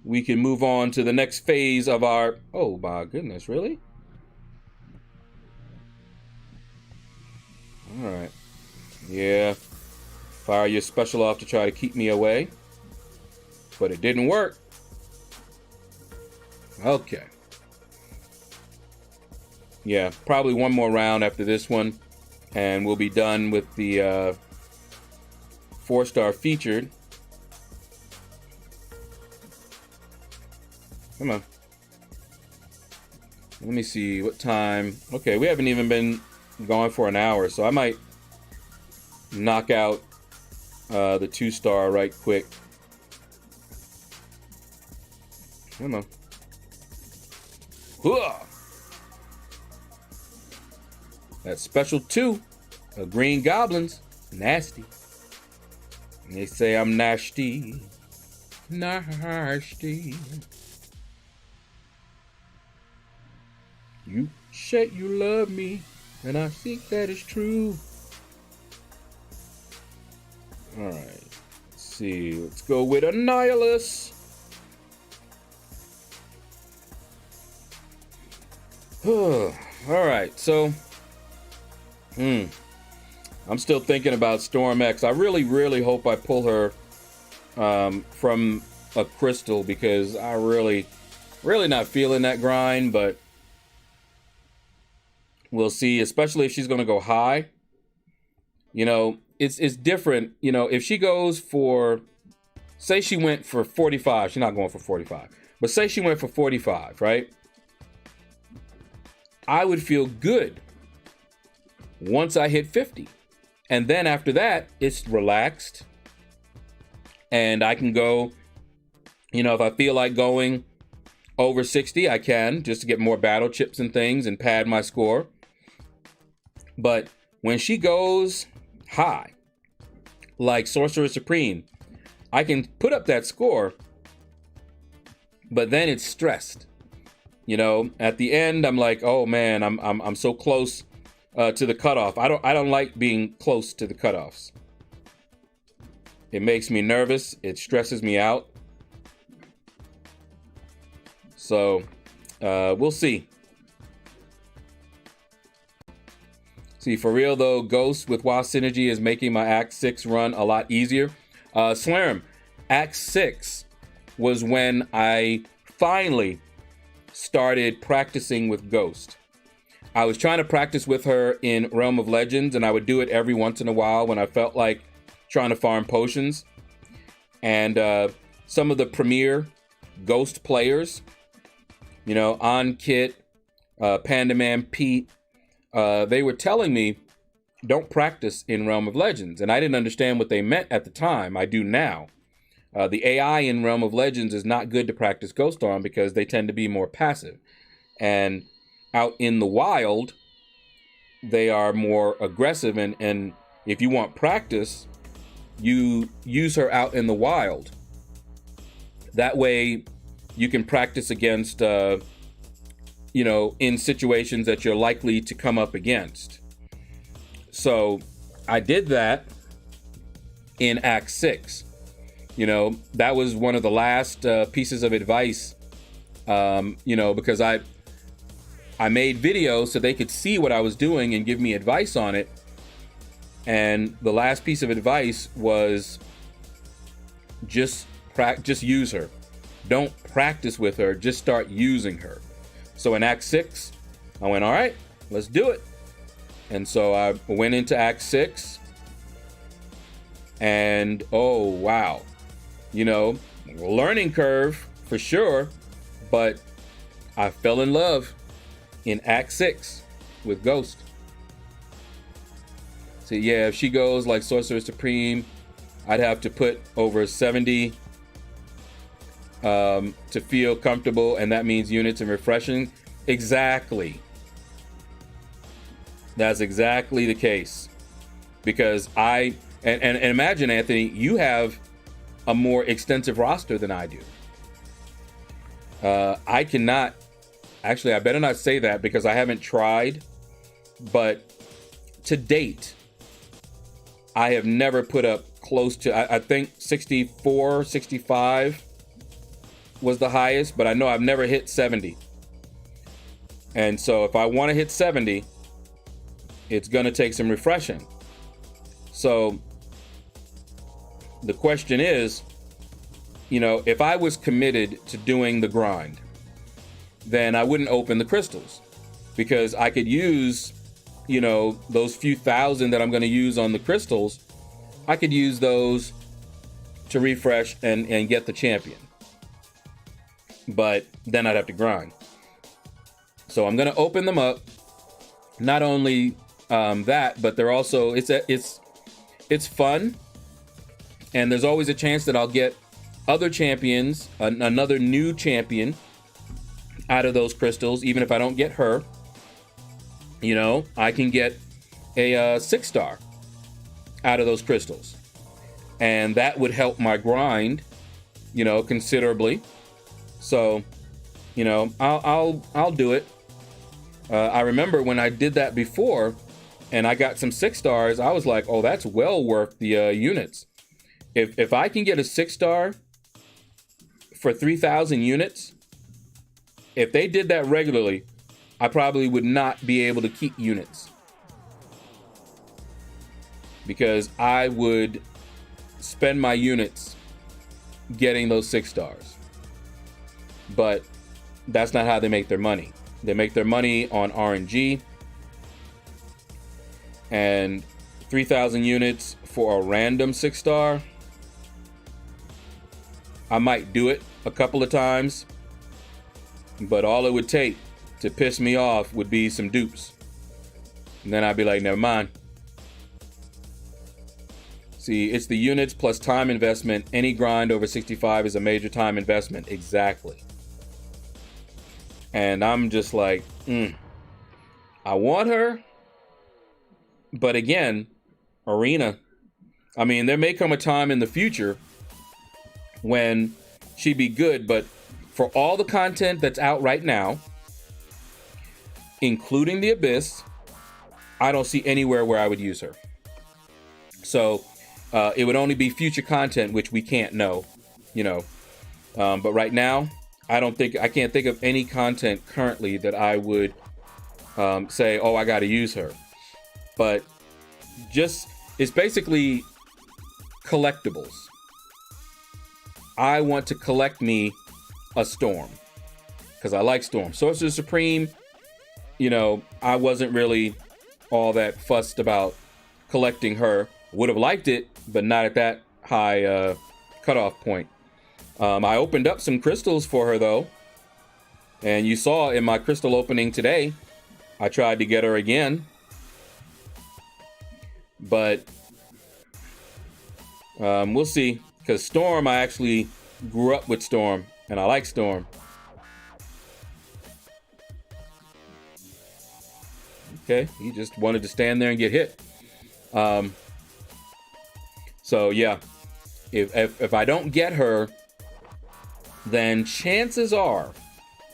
we can move on to the next phase of our... Oh, my goodness, really? All right. Yeah. Fire your special off to try to keep me away. But it didn't work. Okay. Yeah, probably one more round after this one, and we'll be done with the 4-star featured. Come on. Let me see what time. Okay, we haven't even been going for an hour, so I might knock out the 2-star right quick. Come on. Hooah! That special 2 of Green Goblins. Nasty. And they say I'm nasty. Nasty. You said you love me, and I think that is true. Alright. Let's see. Let's go with Annihilus. Alright, so I'm still thinking about Storm X. I really, really hope I pull her from a crystal, because I really not feeling that grind, but we'll see, especially if she's going to go high. You know, it's different. You know, if she goes for, say she went for 45, she's not going for 45, but say she went for 45, right? I would feel good once I hit 50. And then after that, it's relaxed. And I can go, you know, if I feel like going over 60, I can, just to get more battle chips and things and pad my score. But when she goes high, like Sorcerer Supreme, I can put up that score, but then it's stressed. You know, at the end, I'm like, oh man, I'm so close to the cutoff. I don't like being close to the cutoffs. It makes me nervous. It stresses me out. So we'll see. See, for real though, Ghost with WoW Synergy is making my Act 6 run a lot easier. Slarum, Act 6 was when I finally started practicing with Ghost. I was trying to practice with her in Realm of Legends, and I would do it every once in a while when I felt like trying to farm potions. And some of the premier Ghost players, you know, Kit, Panda Man Pete, they were telling me, don't practice in Realm of Legends. And I didn't understand what they meant at the time. I do now. The AI in Realm of Legends is not good to practice Ghost on because they tend to be more passive. And out in the wild, they are more aggressive. And if you want practice, you use her out in the wild. That way you can practice against, you know, in situations that you're likely to come up against. So I did that in Act 6. You know, that was one of the last pieces of advice, you know, because I made videos so they could see what I was doing and give me advice on it. And the last piece of advice was just use her. Don't practice with her, just start using her. So in Act 6, I went, all right, let's do it. And so I went into Act 6 and oh, wow. You know, learning curve for sure, but I fell in love in Act 6 with Ghost. So yeah, if she goes like Sorcerer Supreme, I'd have to put over 70 to feel comfortable, and that means units and refreshing. Exactly. That's exactly the case. Because and imagine, Anthony, you have a more extensive roster than I do. I cannot, actually, I better not say that because I haven't tried, but to date, I have never put up close to, I think 64, 65 was the highest, but I know I've never hit 70. And so if I want to hit 70, it's going to take some refreshing. So the question is, you know, if I was committed to doing the grind, then I wouldn't open the crystals because I could use, you know, those few thousand that I'm going to use on the crystals. I could use those to refresh and get the champion. But then I'd have to grind. So I'm going to open them up. Not only that, but they're also, it's fun. And there's always a chance that I'll get other champions, another new champion out of those crystals. Even if I don't get her, you know, I can get a 6-star out of those crystals. And that would help my grind, you know, considerably. So, you know, I'll do it. I remember when I did that before and I got some 6-stars, I was like, oh, that's well worth the units. If I can get a 6-star for 3,000 units, if they did that regularly, I probably would not be able to keep units. Because I would spend my units getting those 6-stars. But that's not how they make their money. They make their money on RNG. And 3,000 units for a random 6-star, I might do it a couple of times, but all it would take to piss me off would be some dupes. And then I'd be like, never mind. See, it's the units plus time investment. Any grind over 65 is a major time investment. Exactly. And I'm just like, I want her. But again, arena. I mean, there may come a time in the future when she'd be good, but for all the content that's out right now, including the Abyss, I don't see anywhere where I would use her. So it would only be future content, which we can't know, you know. But right now, I can't think of any content currently that I would say, oh, I got to use her. But it's basically collectibles. I want to collect me a Storm because I like Storm. Sorcerer Supreme, I wasn't really all that fussed about collecting her. Would have liked it, but not at that high cutoff point. I opened up some crystals for her though, and you saw in my crystal opening today, I tried to get her again, but we'll see. Because Storm, I actually grew up with Storm, and I like Storm. Okay, he just wanted to stand there and get hit. So yeah, if I don't get her, then chances are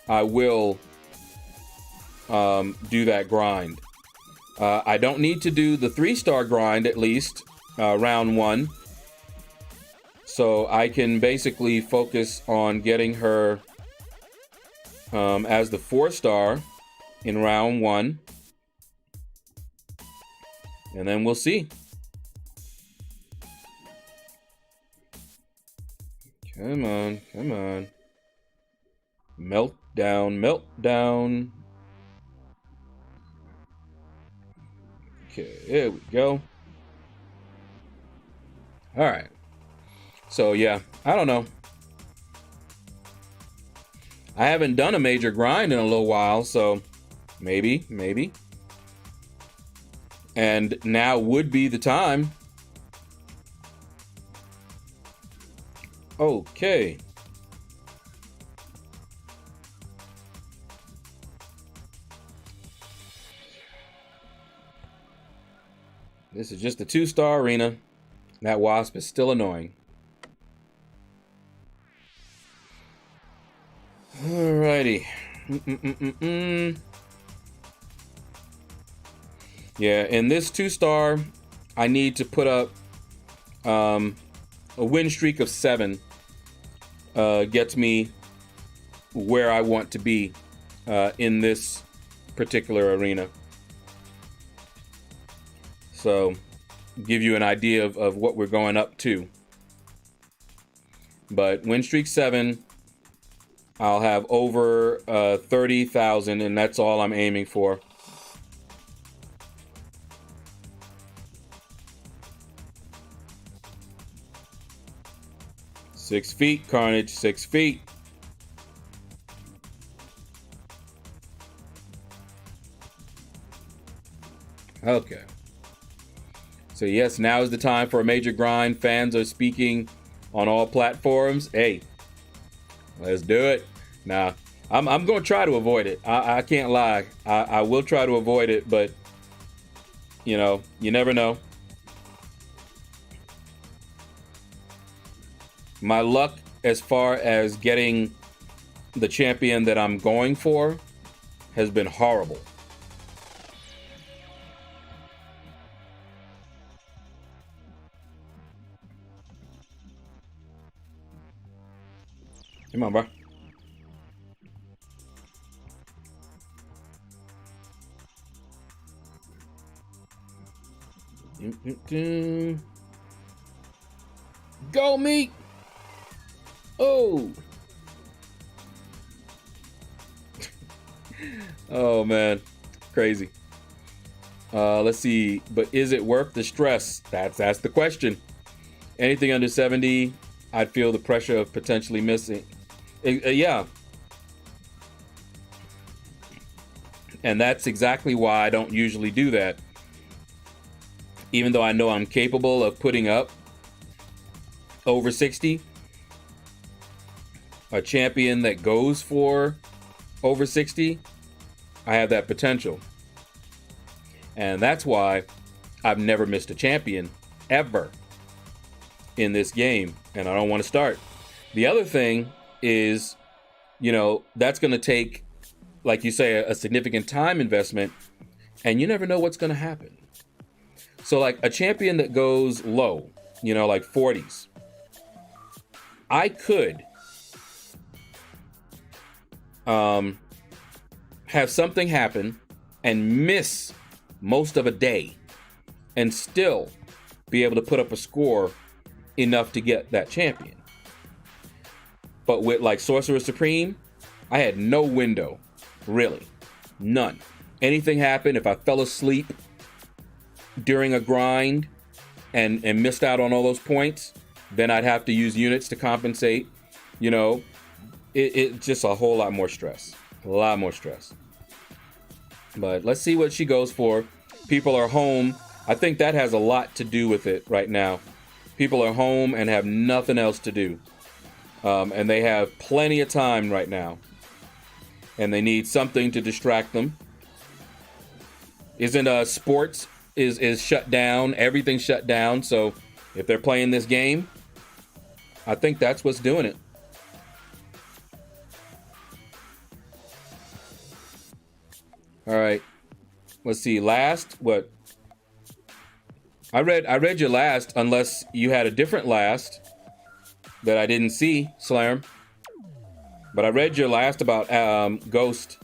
I will do that grind. I don't need to do the 3-star grind at least round 1. So I can basically focus on getting her as the 4-star in round 1. And then we'll see. Come on, come on. Meltdown, meltdown. Okay, there we go. All right. So yeah, I don't know. I haven't done a major grind in a little while, so maybe. And now would be the time. Okay. This is just a 2-star arena. That wasp is still annoying. Alrighty. Yeah, in this 2-star, I need to put up a win streak of 7. Gets me where I want to be in this particular arena. So, give you an idea of what we're going up to. But win streak 7, I'll have over 30,000, and that's all I'm aiming for. Six feet, Carnage, 6 feet. Okay. So yes, now is the time for a major grind. Fans are speaking on all platforms. Hey, let's do it. Now, I'm going to try to avoid it. I can't lie. I will try to avoid it, but, you never know. My luck as far as getting the champion that I'm going for has been horrible. Come on, bro. Go, Meek. Oh. Oh, man. Crazy. Let's see. But is it worth the stress? That's the question. Anything under 70, I'd feel the pressure of potentially missing. Yeah. And that's exactly why I don't usually do that. Even though I know I'm capable of putting up over 60, a champion that goes for over 60, I have that potential. And that's why I've never missed a champion ever in this game, and I don't want to start. The other thing is, that's going to take, like you say, a significant time investment, and you never know what's going to happen. So like a champion that goes low, like 40s, I could have something happen and miss most of a day and still be able to put up a score enough to get that champion. But with like Sorcerer Supreme, I had no window, really, none. Anything happened, if I fell asleep during a grind and missed out on all those points, then I'd have to use units to compensate. You know, it just a whole lot more stress, a lot more stress. But let's see what she goes for. People are home. I think that has a lot to do with it right now. People are home and have nothing else to do. And they have plenty of time right now. And they need something to distract them. Isn't sports is shut down? Everything's shut down. So if they're playing this game, I think that's what's doing it. All right. Let's see. Last, what? I read your last, unless you had a different last that I didn't see, Slarm. But I read your last about Ghost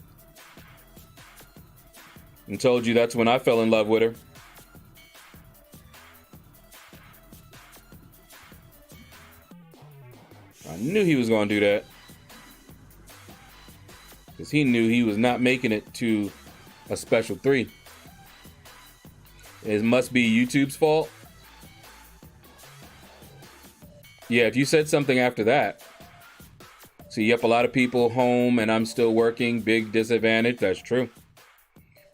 and told you that's when I fell in love with her. I knew he was going to do that. Because he knew he was not making it to a special 3. It must be YouTube's fault. Yeah, if you said something after that. See, yep, a lot of people home and I'm still working. Big disadvantage. That's true.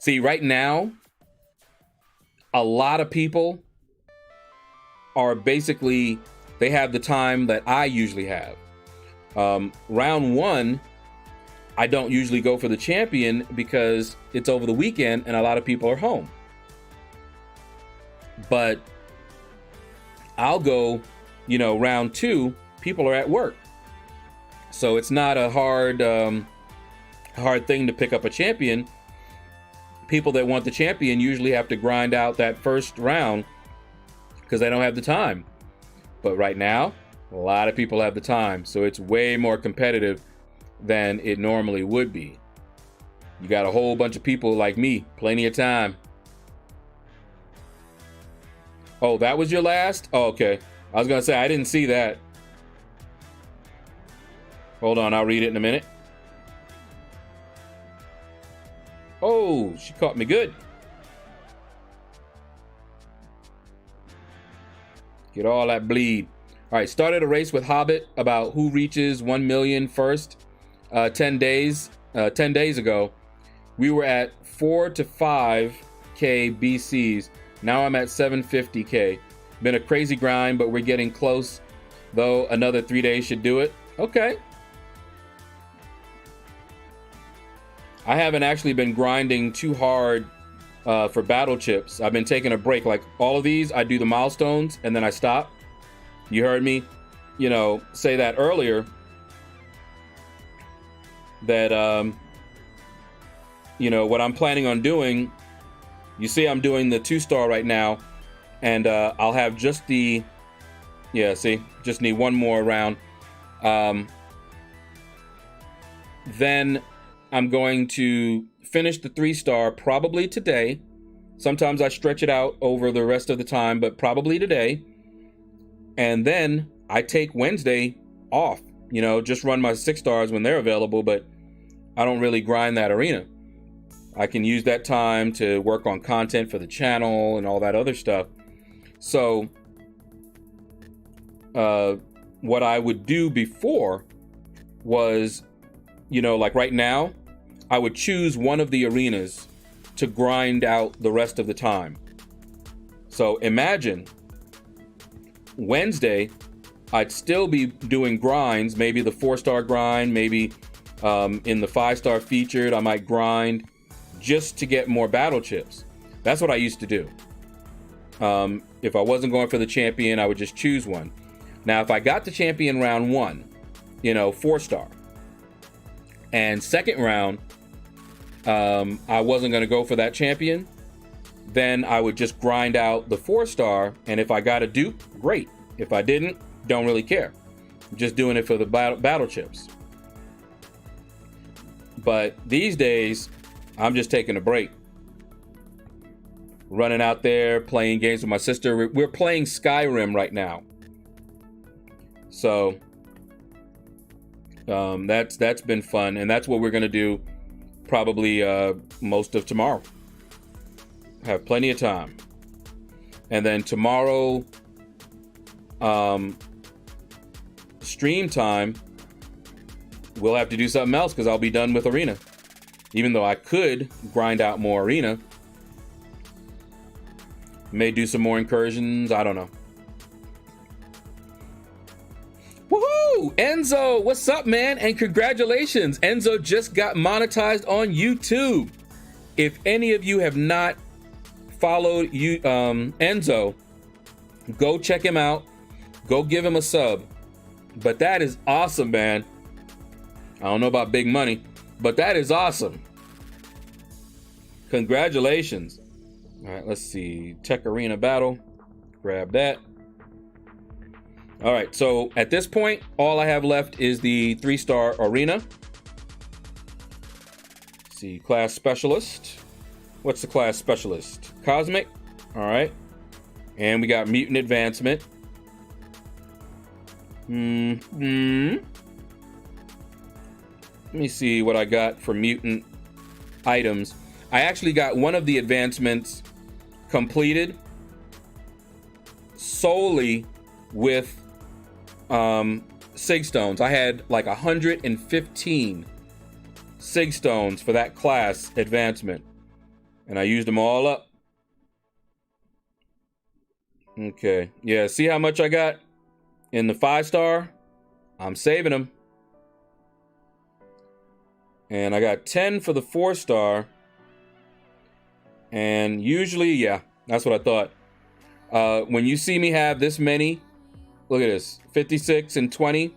See, right now, a lot of people are basically, they have the time that I usually have. Round 1, I don't usually go for the champion because it's over the weekend and a lot of people are home. But I'll go, round 2, people are at work. So it's not a hard thing to pick up a champion. People that want the champion usually have to grind out that first round because they don't have the time. But right now, a lot of people have the time. So it's way more competitive than it normally would be. You got a whole bunch of people like me, plenty of time. Oh, that was your last? Oh, okay. I was going to say, I didn't see that. Hold on, I'll read it in a minute. Oh, she caught me good. Get all that bleed. All right, started a race with Hobbit about who reaches 1 million first. 10 days ago. We were at 4 to 5K BCs. Now I'm at 750K. Been a crazy grind, but we're getting close. Though another 3 days should do it. Okay. I haven't actually been grinding too hard for battle chips. I've been taking a break. Like all of these, I do the milestones and then I stop. You heard me, say that earlier. That, what I'm planning on doing, you see I'm doing the 2-star right now. And I'll have just just need one more round. Then I'm going to finish the 3-star probably today. Sometimes I stretch it out over the rest of the time, but probably today. And then I take Wednesday off, just run my 6-stars when they're available, but I don't really grind that arena. I can use that time to work on content for the channel and all that other stuff. So what I would do before was, like right now, I would choose one of the arenas to grind out the rest of the time. So imagine Wednesday, I'd still be doing grinds, maybe the 4-star grind, maybe in the 5-star featured, I might grind just to get more battle chips. That's what I used to do. If I wasn't going for the champion, I would just choose one. Now, if I got the champion round 1, 4-star, and second round, I wasn't going to go for that champion, then I would just grind out the 4-star, and if I got a dupe, great. If I didn't, don't really care. I'm just doing it for the battle chips. But these days, I'm just taking a break. Running out there, playing games with my sister. We're playing Skyrim right now. So, That's been fun, and that's what we're gonna do probably most of tomorrow. Have plenty of time. And then tomorrow, stream time, we'll have to do something else because I'll be done with Arena. Even though I could grind out more Arena. May do some more Incursions, I don't know. Woohoo! Enzo, what's up, man? And congratulations, Enzo just got monetized on YouTube. If any of you have not followed you, Enzo, go check him out. Go give him a sub. But that is awesome, man. I don't know about big money, but that is awesome. Congratulations. All right, let's see. Tech Arena Battle. Grab that. All right, so at this point, all I have left is the 3-star Arena. Let's see, Class Specialist. What's the Class Specialist? Cosmic. All right. And we got Mutant Advancement. Let me see what I got for mutant items. I actually got one of the advancements completed solely with Sig Stones. I had like 115 Sig Stones for that class advancement, and I used them all up. Okay, yeah, see how much I got in the 5-star? I'm saving them. And I got 10 for the 4-star. And usually, yeah, that's what I thought. When you see me have this many, look at this, 56 and 20,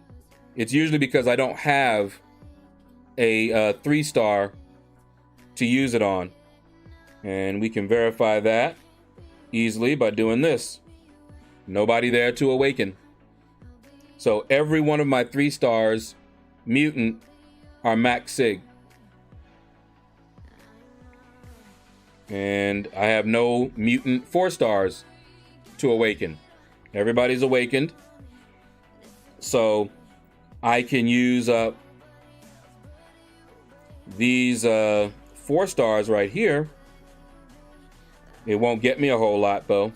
it's usually because I don't have a 3-star to use it on. And we can verify that easily by doing this. Nobody there to awaken. So every one of my 3-stars mutant are max Sig. And I have no mutant 4-stars to awaken. Everybody's awakened. So I can use these 4-stars right here. It won't get me a whole lot though.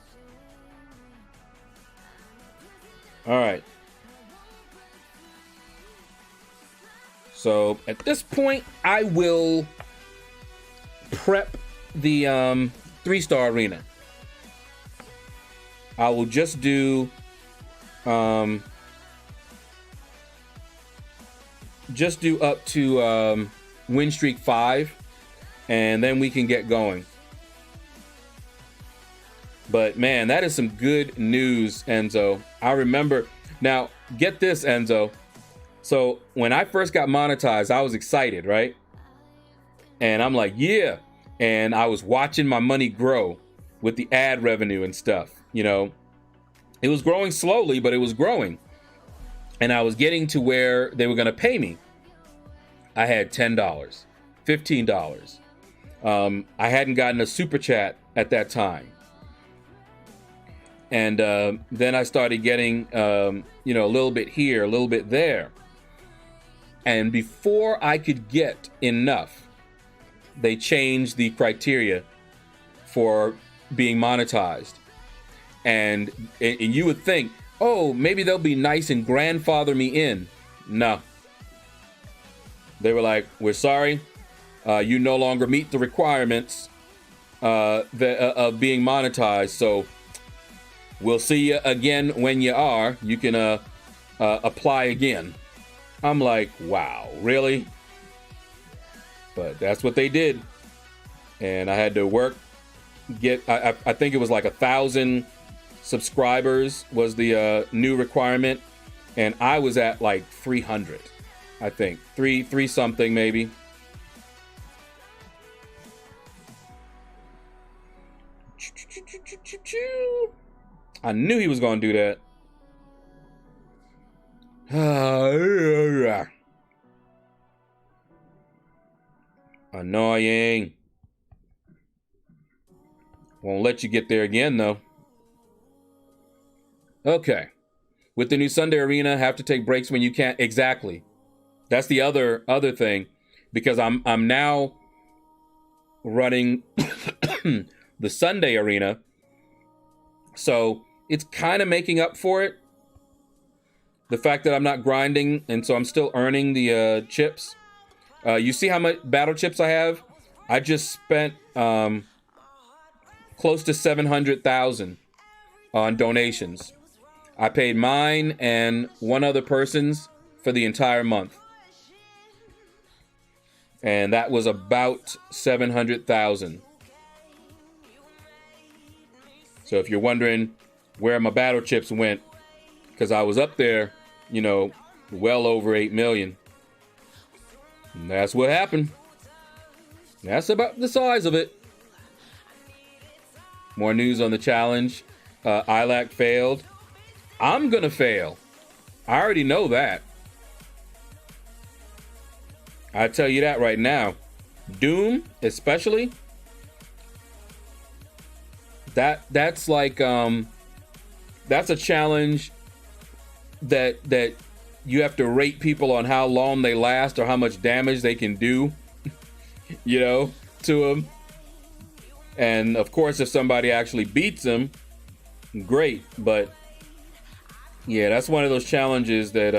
All right. So at this point, I will prep the 3-star arena. I will just do up to win streak 5, and then we can get going. But man, that is some good news, Enzo. I remember. Now, get this, Enzo. So when I first got monetized, I was excited, right? And I'm like, yeah. And I was watching my money grow with the ad revenue and stuff. You know, it was growing slowly, but it was growing. And I was getting to where they were going to pay me. I had $10, $15. I hadn't gotten a super chat at that time. And then I started getting, a little bit here, a little bit there. And before I could get enough, they changed the criteria for being monetized. And you would think, oh, maybe they'll be nice and grandfather me in. No. They were like, we're sorry. You no longer meet the requirements of being monetized. So we'll see you again when you are. You can apply again. I'm like, wow, really? But that's what they did. And I had to work, I think it was like 1,000 subscribers was the new requirement. And I was at like 300, I think. Three something maybe. I knew he was going to do that. Annoying. Won't let you get there again, though. Okay. With the new Sunday Arena, have to take breaks when you can't. Exactly. That's the other thing, because I'm now running the Sunday arena, so it's kind of making up for it. The fact that I'm not grinding, and so I'm still earning the chips. You see how much battle chips I have? I just spent close to 700,000 on donations. I paid mine and one other person's for the entire month. And that was about 700,000. So if you're wondering where my battle chips went, because I was up there, you know, well over 8 million. And that's what happened. That's about the size of it. More news on the challenge. ILAC failed. I'm gonna fail. I already know that. I tell you that right now. Doom, especially. That's like that's a challenge that you have to rate people on how long they last or how much damage they can do, you know, to them. And of course, if somebody actually beats them, great. But yeah, that's one of those challenges that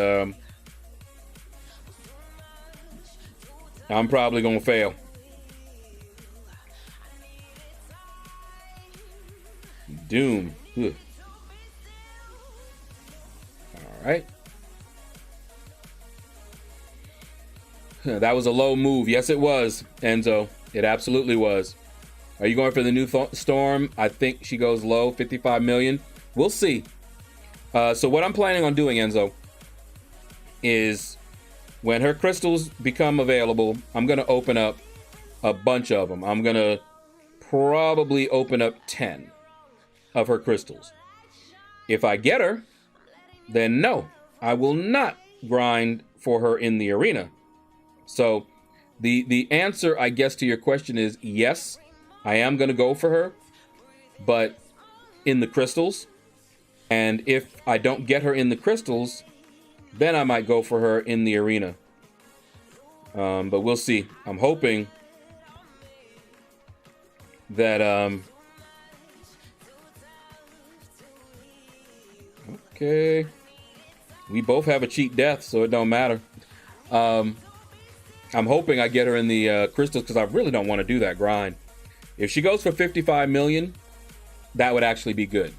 I'm probably gonna fail. Doom. Ugh. All right. That was a low move. Yes, it was, Enzo. It absolutely was. Are you going for the new Storm? I think she goes low, 55 million. We'll see. So what I'm planning on doing, Enzo, is when her crystals become available, I'm going to open up a bunch of them. I'm going to probably open up 10 of her crystals. If I get her, then no, I will not grind for her in the arena. So the answer, I guess, to your question is yes, I am going to go for her, but in the crystals. And if I don't get her in the crystals, then I might go for her in the arena. But we'll see. I'm hoping that okay, we both have a cheat death, so it don't matter. I'm hoping I get her in the crystals, because I really don't want to do that grind. If she goes for 55 million, that would actually be good.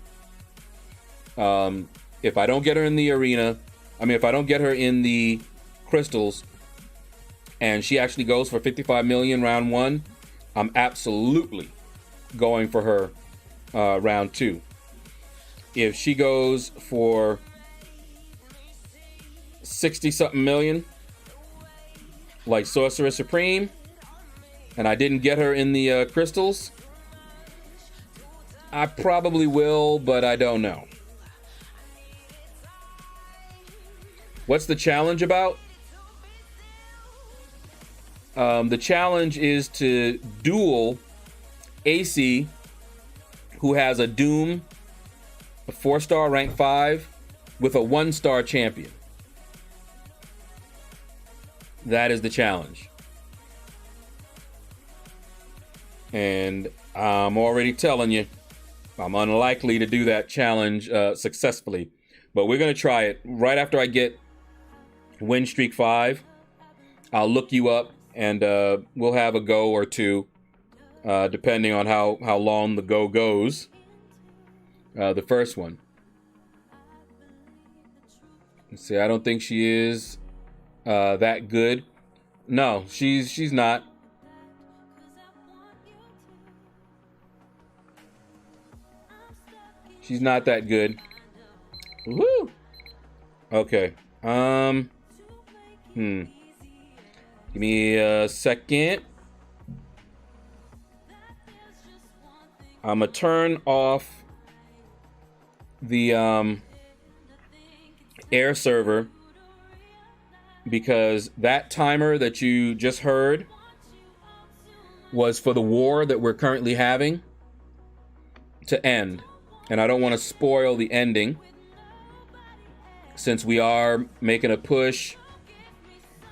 If I don't get her in the arena, if I don't get her in the crystals, and she actually goes for 55 million round one, I'm absolutely going for her round two. If she goes for 60-something million, like Sorcerer Supreme, and I didn't get her in the crystals, I probably will, but I don't know. What's the challenge about? The challenge is to duel AC, who has a Doom, a 4-star rank 5, with a 1-star champion. That is the challenge. And I'm already telling you, I'm unlikely to do that challenge successfully. But we're going to try it. Right after I get Win Streak 5, I'll look you up, and we'll have a go or two, depending on how long the go goes. The first one. Let's see, I don't think she is that good. No, she's not. She's not that good. Woo! Okay. Give me a second. I'm gonna turn off the air server, because that timer that you just heard was for the war that we're currently having to end. And I don't want to spoil the ending, since we are making a push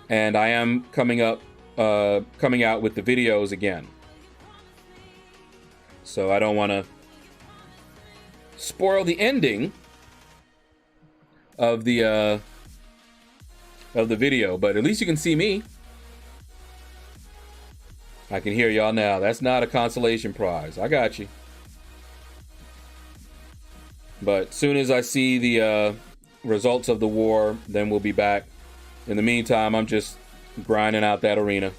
And I am coming out with the videos again. So I don't want to spoil the ending of the video, but at least you can see me. I can hear y'all now. That's not a consolation prize. I got you. But soon as I see the results of the war, then we'll be back. In the meantime, I'm just grinding out that arena.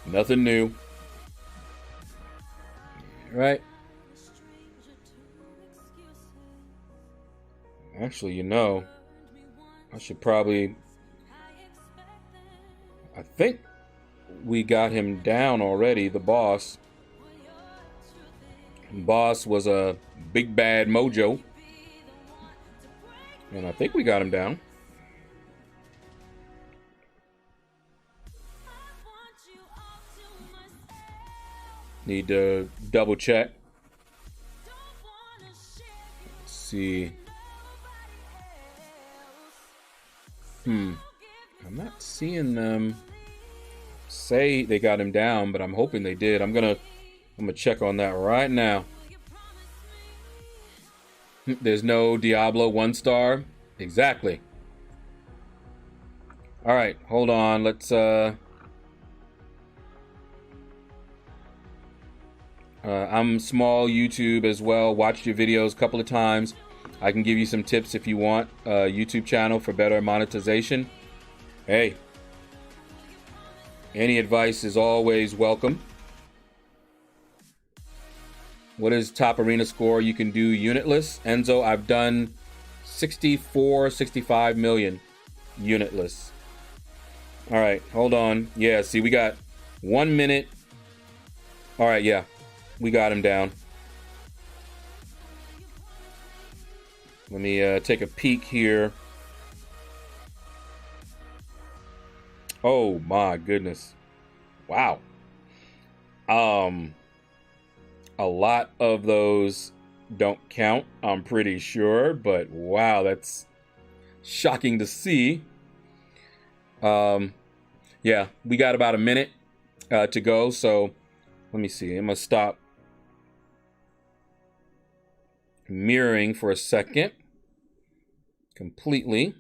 Nothing new. Right? Actually, you know, I should probably... I think we got him down already, the boss. Boss was a big bad mojo. And I think we got him down. Need to double check. Let's see. I'm not seeing them say they got him down, but I'm hoping they did. I'm gonna check on that right now. There's no Diablo 1-star. Exactly. All right, hold on. Let's I'm small YouTube as well. Watched your videos a couple of times. I can give you some tips if you want. YouTube channel for better monetization. Hey, any advice is always welcome. What is top arena score you can do unitless? Enzo, I've done 65 million unitless. All right, hold on. Yeah, see, we got 1 minute. All right, yeah, we got him down. Let me take a peek here. Oh my goodness. Wow. A lot of those don't count, I'm pretty sure, but wow, that's shocking to see. Yeah, we got about a minute to go, so let me see. I'm gonna stop mirroring for a second completely,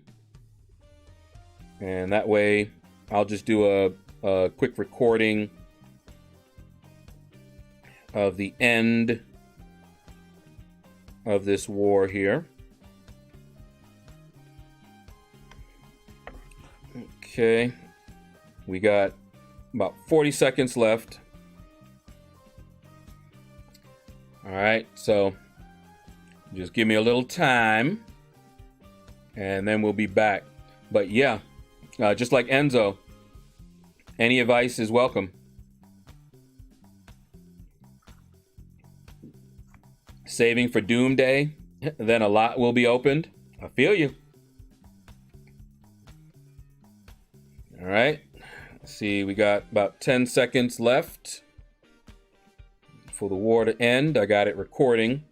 and that way I'll just do a quick recording of the end of this war here. Okay, we got about 40 seconds left. All right, so just give me a little time and then we'll be back. But yeah, just like Enzo, any advice is welcome. Saving for Doomsday, then a lot will be opened. I feel you. All right, let's see, we got about 10 seconds left for the war to end. I got it recording.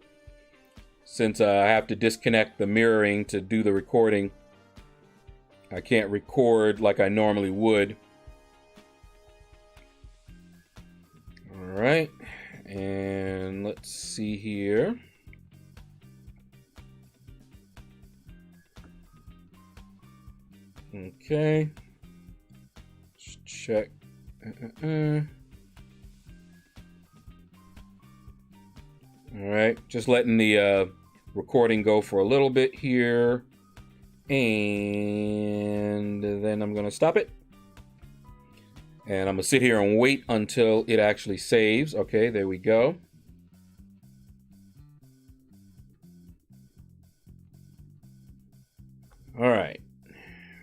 Since I have to disconnect the mirroring to do the recording, I can't record like I normally would. All right, and let's see here. Okay, let's check. All right, just letting the recording go for a little bit here, and then I'm gonna stop it, and I'm gonna sit here and wait until it actually saves. Okay, there we go. All right,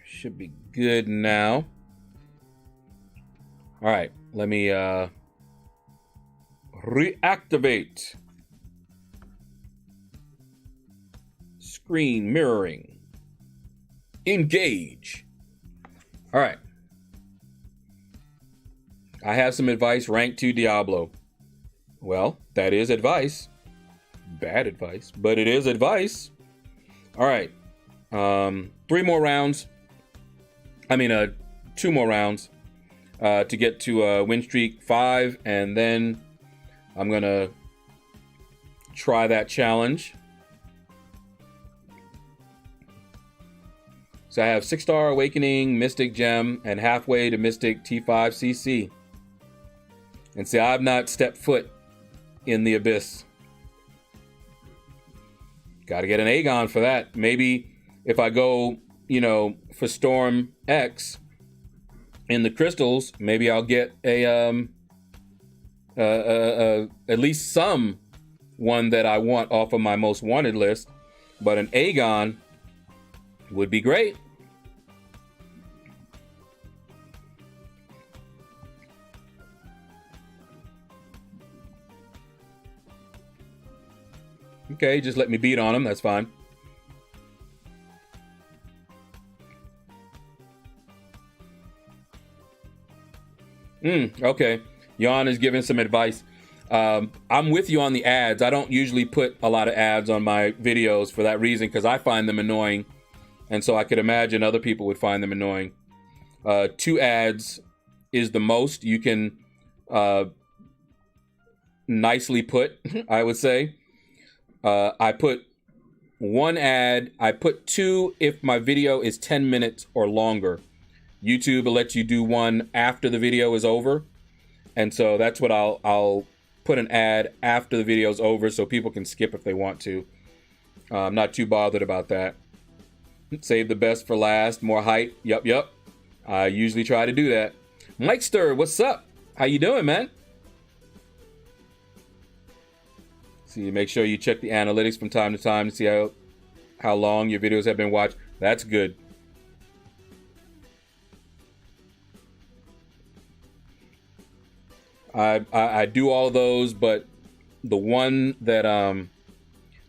should be good now. All right, let me reactivate screen mirroring. Engage. All right. I have some advice. Rank 2 Diablo. Well, that is advice. Bad advice, but it is advice. All right. 3 more rounds. I mean, 2 more rounds to get to win streak 5, and then I'm gonna try that challenge. So I have 6-star Awakening, Mystic Gem, and halfway to Mystic T5 CC. And see, I've not stepped foot in the Abyss. Got to get an Aegon for that. Maybe if I go, you know, for Storm X in the crystals, maybe I'll get a at least some one that I want off of my most wanted list. But an Aegon would be great. Okay, just let me beat on him. That's fine. Okay. Jan is giving some advice. I'm with you on the ads. I don't usually put a lot of ads on my videos for that reason, because I find them annoying. And so I could imagine other people would find them annoying. 2 ads is the most you can nicely put, I would say. I put 1 ad. I put 2 if my video is 10 minutes or longer. YouTube will let you do 1 after the video is over. And so that's what I'll put an ad after the video is over so people can skip if they want to. I'm not too bothered about that. Save the best for last. More hype. Yep. I usually try to do that. Mike Stir, what's up? How you doing, man? See, make sure you check the analytics from time to time to see how long your videos have been watched. That's good. I do all of those, but the one that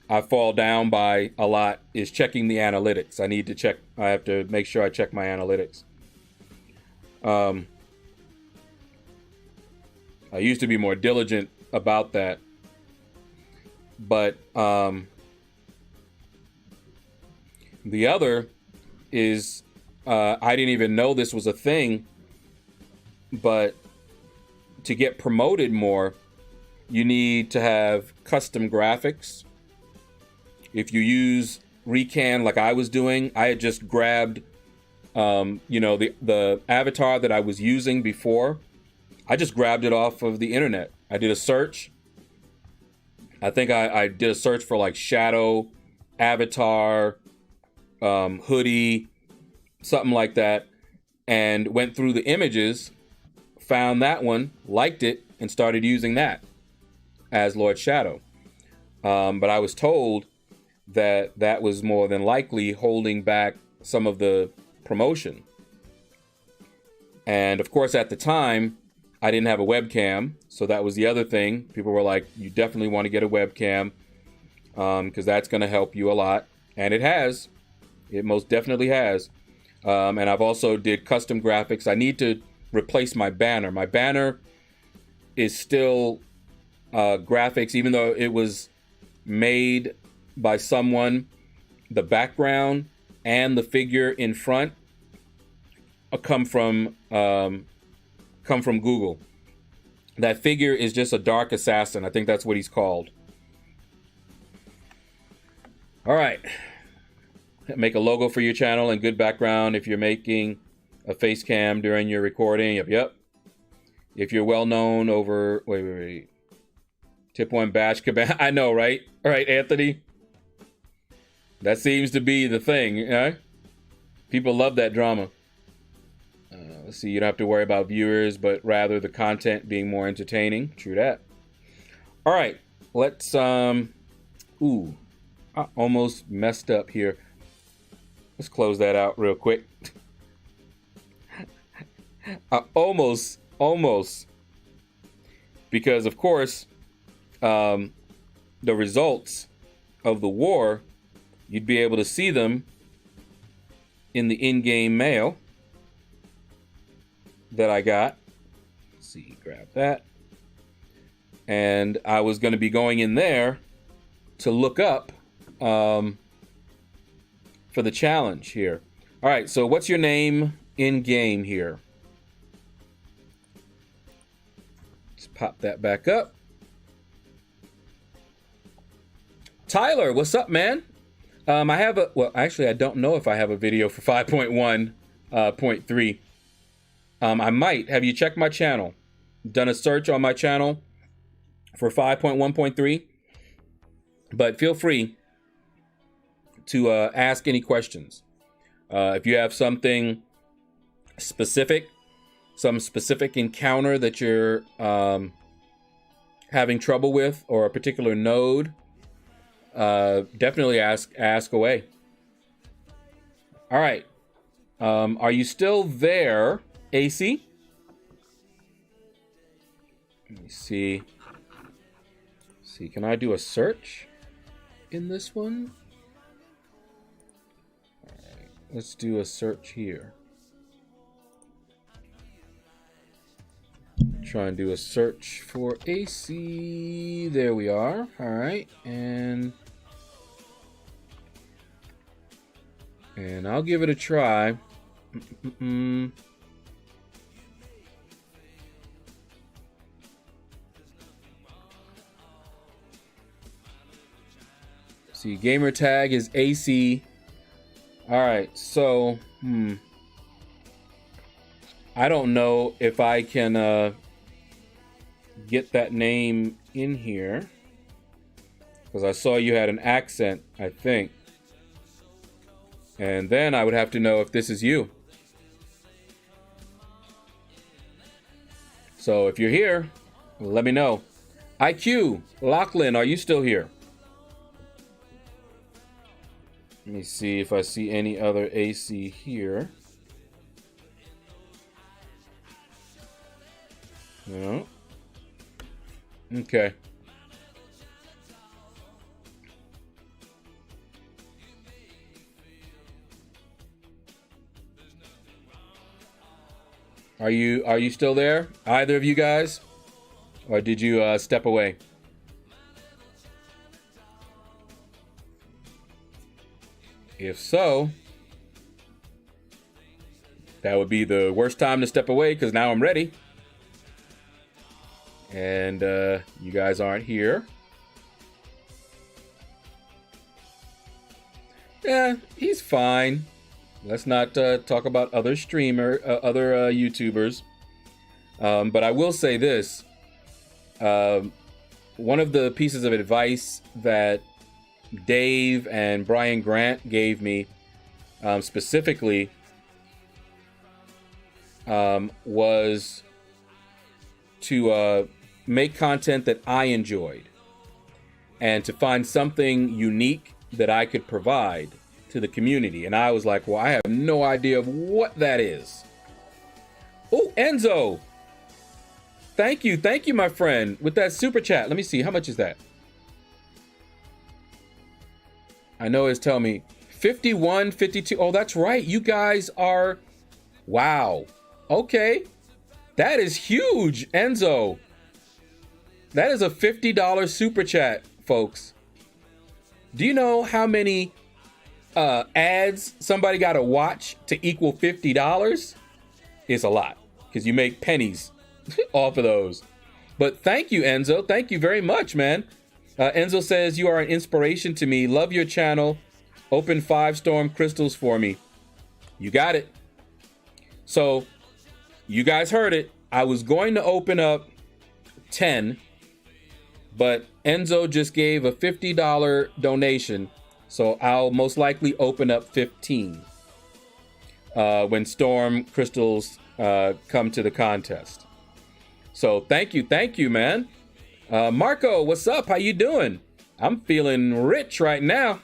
I fall down by a lot is checking the analytics. I have to make sure I check my analytics. I used to be more diligent about that, but the other is I didn't even know this was a thing, but to get promoted more, you need to have custom graphics. If you use Recan like I was doing, I had just grabbed, the avatar that I was using before. I just grabbed it off of the internet. I did a search. I think I did a search for like shadow, avatar, hoodie, something like that, and went through the images, found that one, liked it, and started using that as LordShaedow. But I was told that was more than likely holding back some of the promotion. And of course, at the time, I didn't have a webcam, so that was the other thing. People were like, you definitely want to get a webcam, because that's going to help you a lot. And it has. It most definitely has. And I've also did custom graphics. I need to replace my banner. My banner is still graphics, even though it was made by someone. The background and the figure in front come from Google. That figure is just a dark assassin. I think that's what he's called. All right. Make a logo for your channel and good background if you're making a face cam during your recording. Yep. If you're well known over... Wait. Tip 1 batch cabana. I know, right? All right, Anthony. That seems to be the thing, right? People love that drama. Let's see, you don't have to worry about viewers, but rather the content being more entertaining. True that. All right, let's... I almost messed up here. Let's close that out real quick. Almost. Because, of course, the results of the war, you'd be able to see them in the in-game mail that I got. Let's see, grab that. And I was going to be going in there to look up for the challenge here. All right, so what's your name in game here. Let's pop that back up. Tyler, what's up, man? I have a, well, actually, I don't know if I have a video for 5.1.3. I might. Have you checked my channel? Done a search on my channel for 5.1.3? But feel free to ask any questions. If you have something specific, some specific encounter that you're having trouble with, or a particular node, definitely ask away. All right. Are you still there, AC? Let me see. Can I do a search in this one? All right. Let's do a search here. Try and do a search for AC. There we are. All right. And I'll give it a try. See, gamer tag is AC. All right. So, I don't know if I can get that name in here, because I saw you had an accent, I think. And then I would have to know if this is you. So if you're here, let me know. IQ, Lachlan, are you still here? Let me see if I see any other AC here. No. Okay. Are you still there? Either of you guys? Or did you step away? If so, that would be the worst time to step away, because now I'm ready. And you guys aren't here. Yeah, he's fine. Let's not talk about other YouTubers. But I will say this. One of the pieces of advice that Dave and Brian Grant gave me specifically was to make content that I enjoyed, and to find something unique that I could provide to the community. And I was like, well, I have no idea of what that is. Oh, Enzo. Thank you, my friend, with that super chat. Let me see, how much is that? I know it's telling me 51, 52. Oh, that's right. You guys are, wow. Okay. That is huge, Enzo. That is a $50 super chat, folks. Do you know how many ads somebody got to watch to equal $50? It's a lot, because you make pennies off of those. But thank you, Enzo. Thank you very much, man. Enzo says, you are an inspiration to me. Love your channel. Open 5 storm crystals for me. You got it. So you guys heard it. I was going to open up 10, but Enzo just gave a $50 donation. So I'll most likely open up 15 when storm crystals come to the contest. So thank you, man. Marco, what's up? How you doing? I'm feeling rich right now.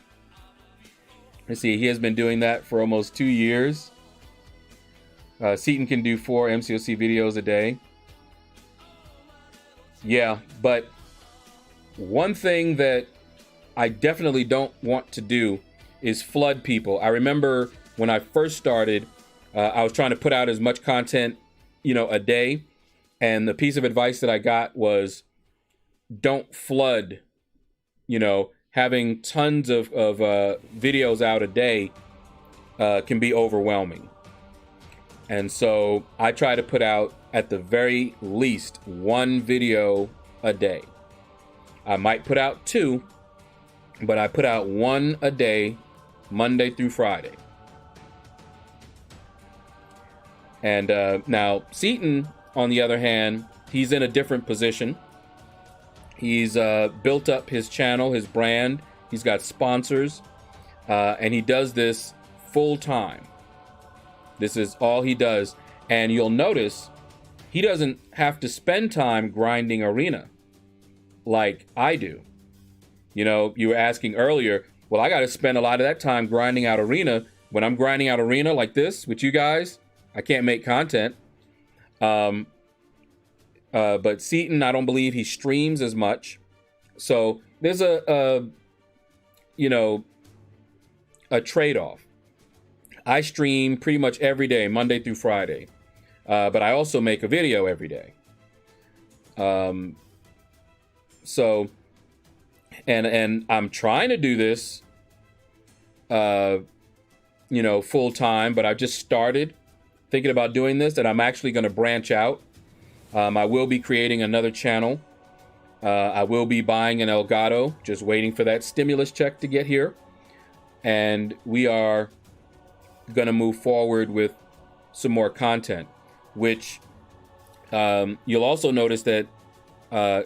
Let's see, he has been doing that for almost 2 years. Seaton can do 4 MCOC videos a day. Yeah, but one thing that I definitely don't want to do is flood people. I remember when I first started, I was trying to put out as much content, a day. And the piece of advice that I got was, don't flood. Having tons of videos out a day can be overwhelming. And so I try to put out at the very least one video a day. I might put out two, but I put out one a day, Monday through Friday. And now Seaton, on the other hand, he's in a different position. He's built up his channel, his brand. He's got sponsors, and he does this full time. This is all he does. And you'll notice he doesn't have to spend time grinding arena like I do. You know, you were asking earlier, well, I got to spend a lot of that time grinding out arena. When I'm grinding out arena like this with you guys, I can't make content. But Seaton, I don't believe he streams as much. So there's a trade-off. I stream pretty much every day, Monday through Friday. But I also make a video every day. So, and I'm trying to do this, full time, but I've just started thinking about doing this, and I'm actually going to branch out. I will be creating another channel. I will be buying an Elgato, just waiting for that stimulus check to get here. And we are going to move forward with some more content, which you'll also notice that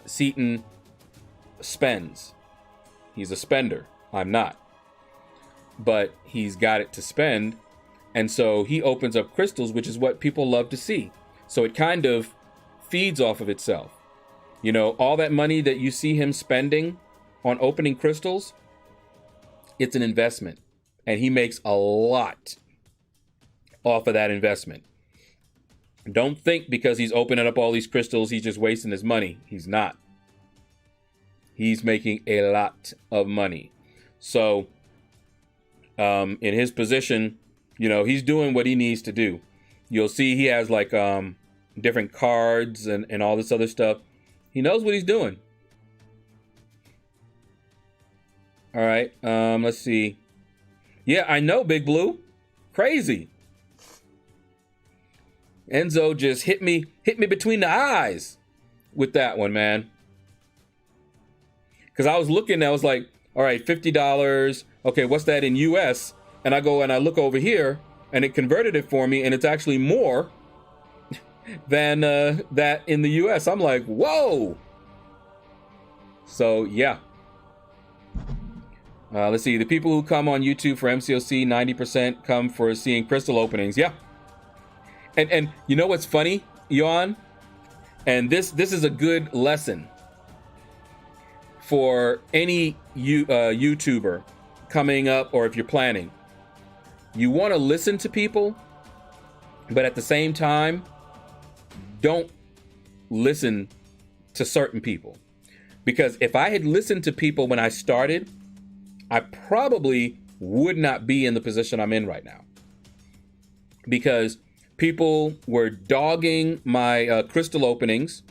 Seaton spends. He's a spender. I'm not. But he's got it to spend. And so he opens up crystals, which is what people love to see. So it kind of feeds off of itself. You know, all that money that you see him spending on opening crystals, it's an investment. And he makes a lot off of that investment. Don't think because he's opening up all these crystals, he's just wasting his money. He's not. He's making a lot of money. So, in his position, he's doing what he needs to do. You'll see he has like different cards and all this other stuff. He knows what he's doing. All right, let's see. Yeah, I know, Big Blue. Crazy. Enzo just hit me between the eyes with that one, man. Because I was looking, I was like, all right, $50. Okay, what's that in US? And I go and I look over here, and it converted it for me, and it's actually more than that in the US. I'm like, whoa. So, yeah. Let's see. The people who come on YouTube for MCOC, 90% come for seeing crystal openings. Yeah. And you know what's funny, Jan? And this is a good lesson for any YouTuber coming up, or if you're planning. You want to listen to people, but at the same time, don't listen to certain people. Because if I had listened to people when I started, I probably would not be in the position I'm in right now. Because people were dogging my crystal openings.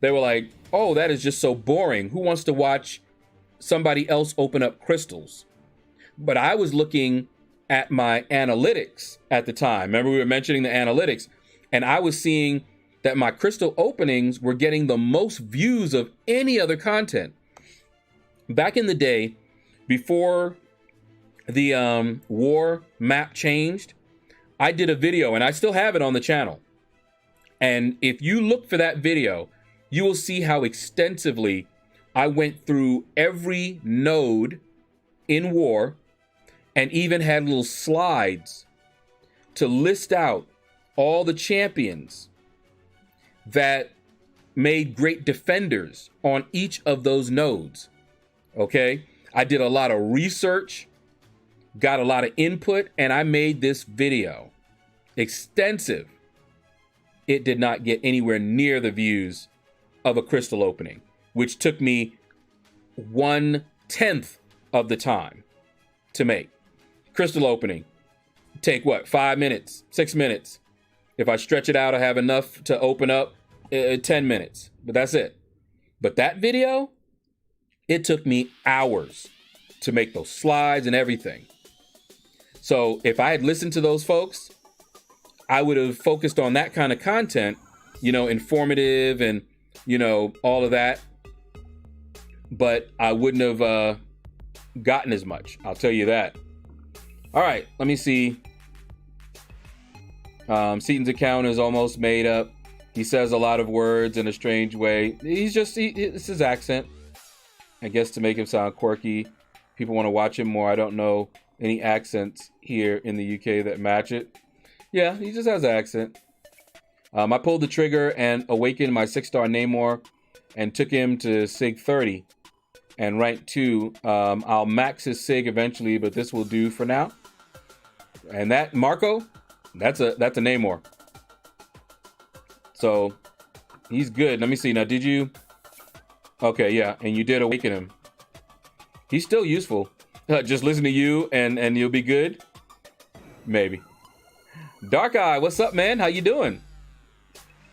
They were like, oh, that is just so boring. Who wants to watch somebody else open up crystals? But I was looking at my analytics at the time. Remember, we were mentioning the analytics, and I was seeing that my crystal openings were getting the most views of any other content. Back in the day, before the war map changed, I did a video, and I still have it on the channel. And if you look for that video, you will see how extensively I went through every node in war, and even had little slides to list out all the champions that made great defenders on each of those nodes. Okay? I did a lot of research, got a lot of input, and I made this video extensive. It did not get anywhere near the views of a crystal opening, which took me 1/10 of the time to make. Crystal opening take 5 minutes, 6 minutes. If I stretch it out, I have enough to open up 10 minutes, but that's it. But that video, it took me hours to make those slides and everything. So if I had listened to those folks, I would have focused on that kind of content, informative and, all of that. But I wouldn't have gotten as much. I'll tell you that. All right, let me see. Seaton's account is almost made up. He says a lot of words in a strange way. It's his accent, I guess, to make him sound quirky. People want to watch him more. I don't know any accents here in the UK that match it. Yeah, he just has an accent. I pulled the trigger and awakened my 6-star Namor and took him to Sig 30 and rank 2. I'll max his Sig eventually, but this will do for now. And that Marco, that's a Namor. So he's good. Let me see. Now, did you? Okay, yeah. And you did awaken him. He's still useful. Just listen to you and you'll be good. Maybe. Dark Eye, what's up, man? How you doing?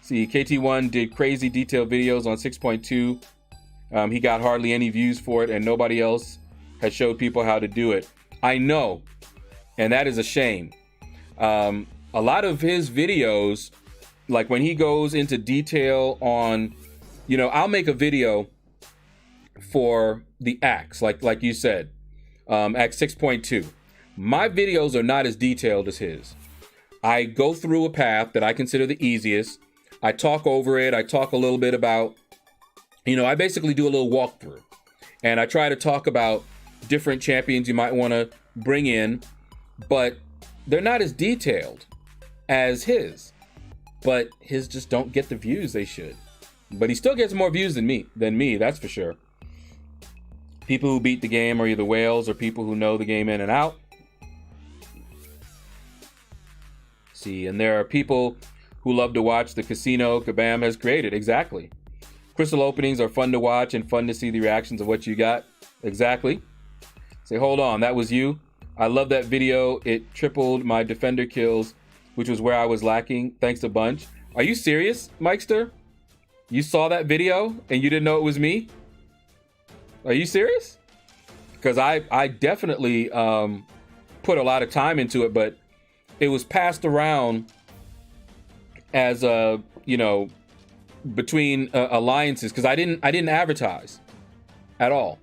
See, KT1 did crazy detailed videos on 6.2. He got hardly any views for it, and nobody else has showed people how to do it. I know, and that is a shame. A lot of his videos, like when he goes into detail on, I'll make a video for the axe, like you said, axe 6.2. My videos are not as detailed as his. I go through a path that I consider the easiest. I talk over it. I talk a little bit about, I basically do a little walkthrough. And I try to talk about different champions you might want to bring in, but they're not as detailed as his. But his just don't get the views they should. But he still gets more views than me, that's for sure. People who beat the game are either whales or people who know the game in and out. See, and there are people who love to watch the casino Kabam has created. Exactly. Crystal openings are fun to watch and fun to see the reactions of what you got. Exactly. Say, hold on, that was you? I love that video. It tripled my defender kills, which was where I was lacking. Thanks a bunch. Are you serious, Mikester? You saw that video and you didn't know it was me? Are you serious? Because I definitely put a lot of time into it, but it was passed around as between alliances, because I didn't advertise at all.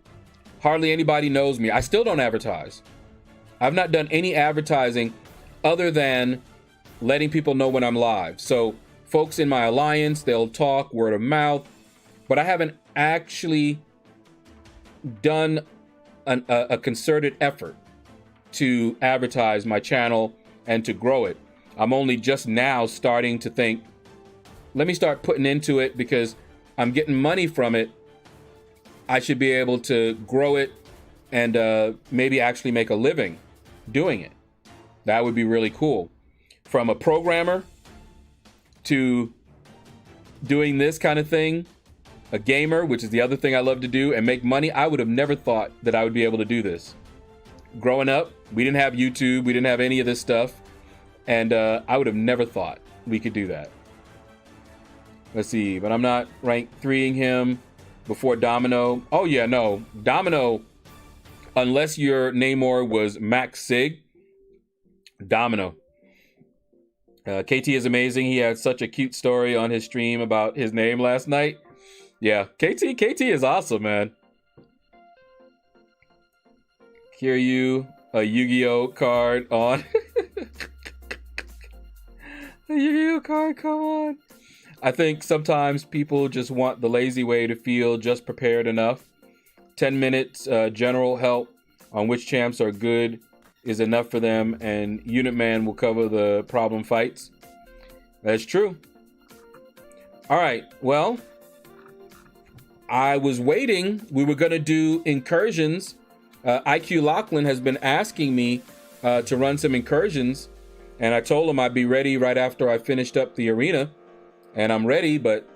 Hardly anybody knows me. I still don't advertise. I've not done any advertising other than letting people know when I'm live. So folks in my alliance, they'll talk word of mouth, but I haven't actually done a concerted effort to advertise my channel and to grow it. I'm only just now starting to think, let me start putting into it because I'm getting money from it. I should be able to grow it and maybe actually make a living doing it. That would be really cool. From a programmer to doing this kind of thing, a gamer, which is the other thing I love to do, and make money, I would have never thought that I would be able to do this. Growing up, we didn't have YouTube, we didn't have any of this stuff, and I would have never thought we could do that. Let's see, but I'm not rank 3ing him before Domino. Oh yeah, no, Domino, unless your Namor was Max Sig, Domino. KT is amazing. He had such a cute story on his stream about his name last night. Yeah, KT is awesome, man. Here you a Yu-Gi-Oh card on. A Yu-Gi-Oh card, come on. I think sometimes people just want the lazy way to feel just prepared enough. 10 minutes general help on which champs are good is enough for them, and Unit Man will cover the problem fights. That's true. All right, well, I was waiting. We were going to do incursions. IQ Lachlan has been asking me to run some incursions, and I told him I'd be ready right after I finished up the arena. And I'm ready, but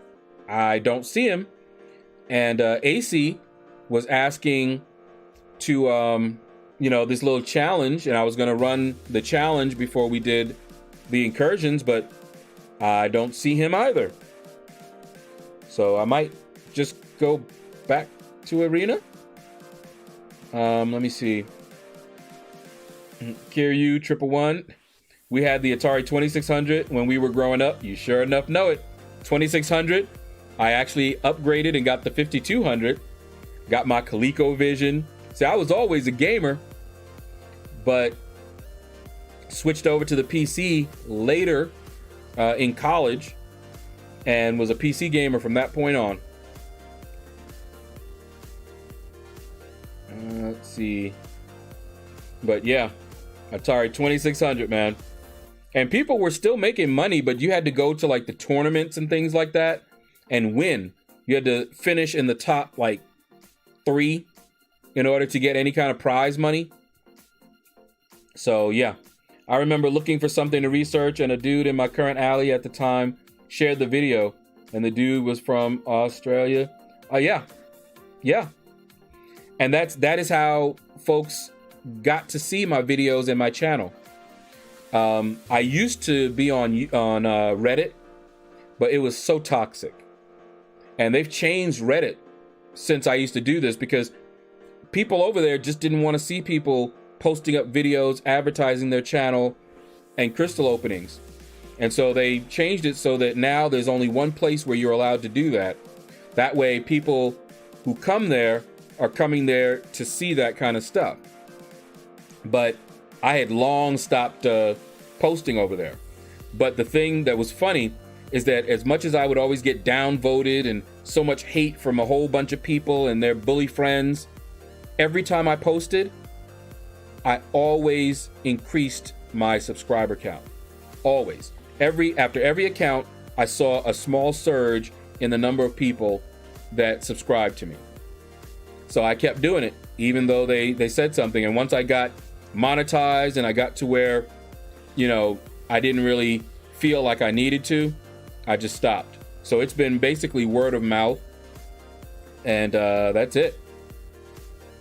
I don't see him. And AC was asking to, this little challenge, and I was going to run the challenge before we did the incursions, but I don't see him either. So I might just go back to arena. Let me see. Kiryu, 111. We had the Atari 2600 when we were growing up. You sure enough know it. 2600. I actually upgraded and got the 5200. Got my ColecoVision. See, I was always a gamer, but switched over to the PC later in college and was a PC gamer from that point on. Let's see. But yeah, Atari 2600, man. And people were still making money, but you had to go to like the tournaments and things like that and win. You had to finish in the top like 3 in order to get any kind of prize money. So yeah, I remember looking for something to research, and a dude in my current alley at the time shared the video, and the dude was from Australia. Yeah. And that is how folks got to see my videos and my channel. I used to be on Reddit, but it was so toxic. And they've changed Reddit since I used to do this, because people over there just didn't want to see people posting up videos, advertising their channel, and crystal openings. And so they changed it so that now there's only one place where you're allowed to do that. That way, people who come there are coming there to see that kind of stuff. But I had long stopped posting over there. But the thing that was funny is that as much as I would always get downvoted and so much hate from a whole bunch of people and their bully friends, every time I posted, I always increased my subscriber count. Always. After every account, I saw a small surge in the number of people that subscribed to me. So I kept doing it, even though they said something. And once I got monetized and I got to where, I didn't really feel like I needed to, I just stopped. So it's been basically word of mouth, and that's it.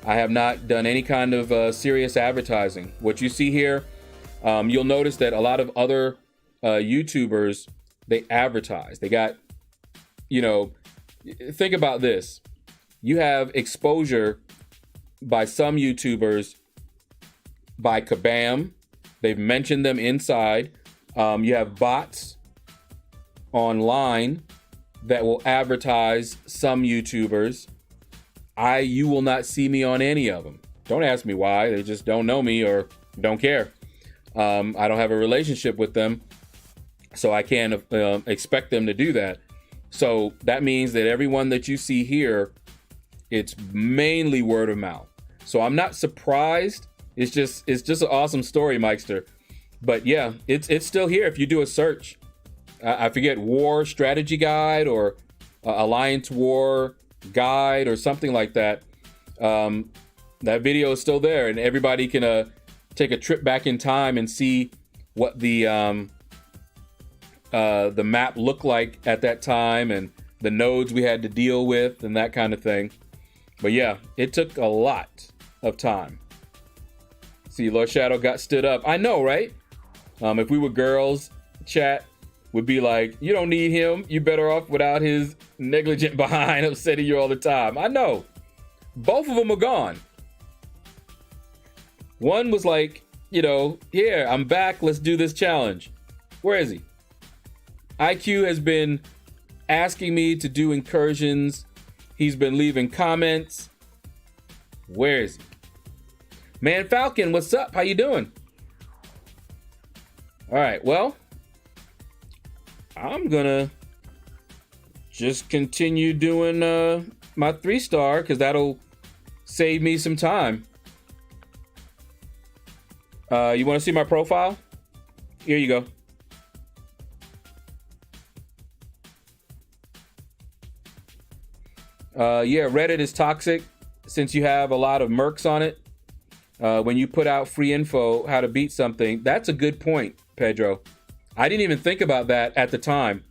I have not done any kind of serious advertising. What you see here, you'll notice that a lot of other YouTubers, they advertise. They got, think about this. You have exposure by some YouTubers, by Kabam. They've mentioned them inside. You have bots online that will advertise some YouTubers. You will not see me on any of them. Don't ask me why. They just don't know me or don't care. I don't have a relationship with them, so I can't expect them to do that. So that means that everyone that you see here, it's mainly word of mouth. So I'm not surprised. It's just an awesome story, Mikester. But yeah, it's still here if you do a search. I forget, War Strategy Guide or Alliance War Guide or something like that. That video is still there, and everybody can take a trip back in time and see what the map looked like at that time and the nodes we had to deal with and that kind of thing. But yeah, it took a lot of time. See, LordShaedow got stood up. I know, right? If we were girls, chat would be like, you don't need him. You better off without his negligent behind upsetting you all the time. I know. Both of them are gone. One was like, here, I'm back. Let's do this challenge. Where is he? IQ has been asking me to do incursions. He's been leaving comments. Where is he? Man Falcon, what's up? How you doing? All right, well, I'm gonna just continue doing my 3-star because that'll save me some time. You want to see my profile? Here you go. Yeah, Reddit is toxic since you have a lot of mercs on it. When you put out free info, how to beat something, that's a good point, Pedro. I didn't even think about that at the time.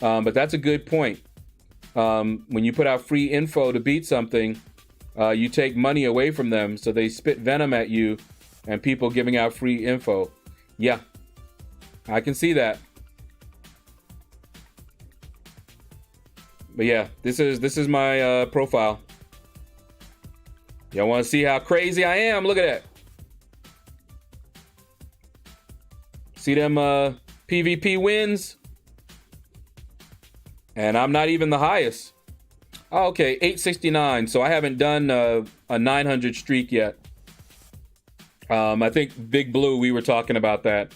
But that's a good point. When you put out free info to beat something, you take money away from them, so they spit venom at you and people giving out free info. Yeah, I can see that. But yeah, this is my profile. Y'all want to see how crazy I am? Look at that. See them PvP wins? And I'm not even the highest. Oh, okay, 869. So I haven't done a 900 streak yet. I think Big Blue, we were talking about that.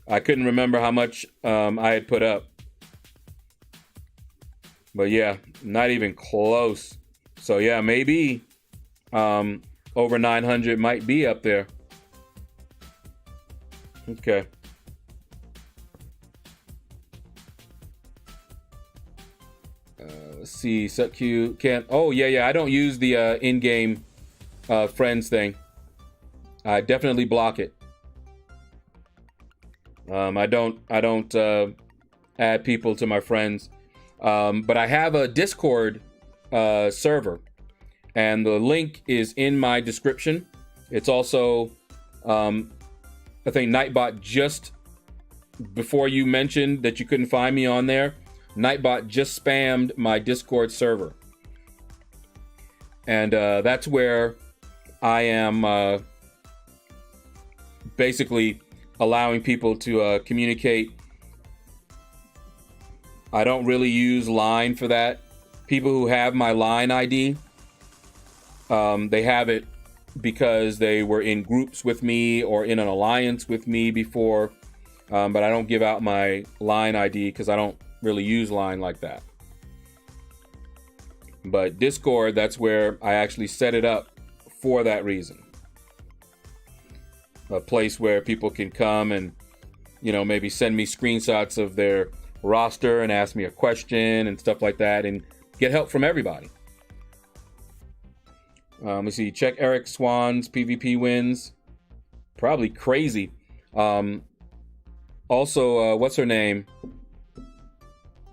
I couldn't remember how much I had put up. But yeah, not even close. So yeah, maybe over 900 might be up there. Okay. Let's see, SetQ can't. Oh yeah, I don't use the in-game friends thing. I definitely block it. I don't add people to my friends. But I have a Discord server, and the link is in my description. It's also, I think Nightbot, just before you mentioned that you couldn't find me on there, Nightbot just spammed my Discord server. And that's where I am basically allowing people to communicate. I don't really use Line for that. People who have my Line ID, they have it because they were in groups with me or in an alliance with me before. But I don't give out my Line ID because I don't really use Line like that. But Discord, that's where I actually set it up for that reason. A place where people can come and, you know, maybe send me screenshots of their roster and ask me a question and stuff like that, and get help from everybody. Let me see. Check Eric Swan's PvP wins. Probably crazy. Also, what's her name?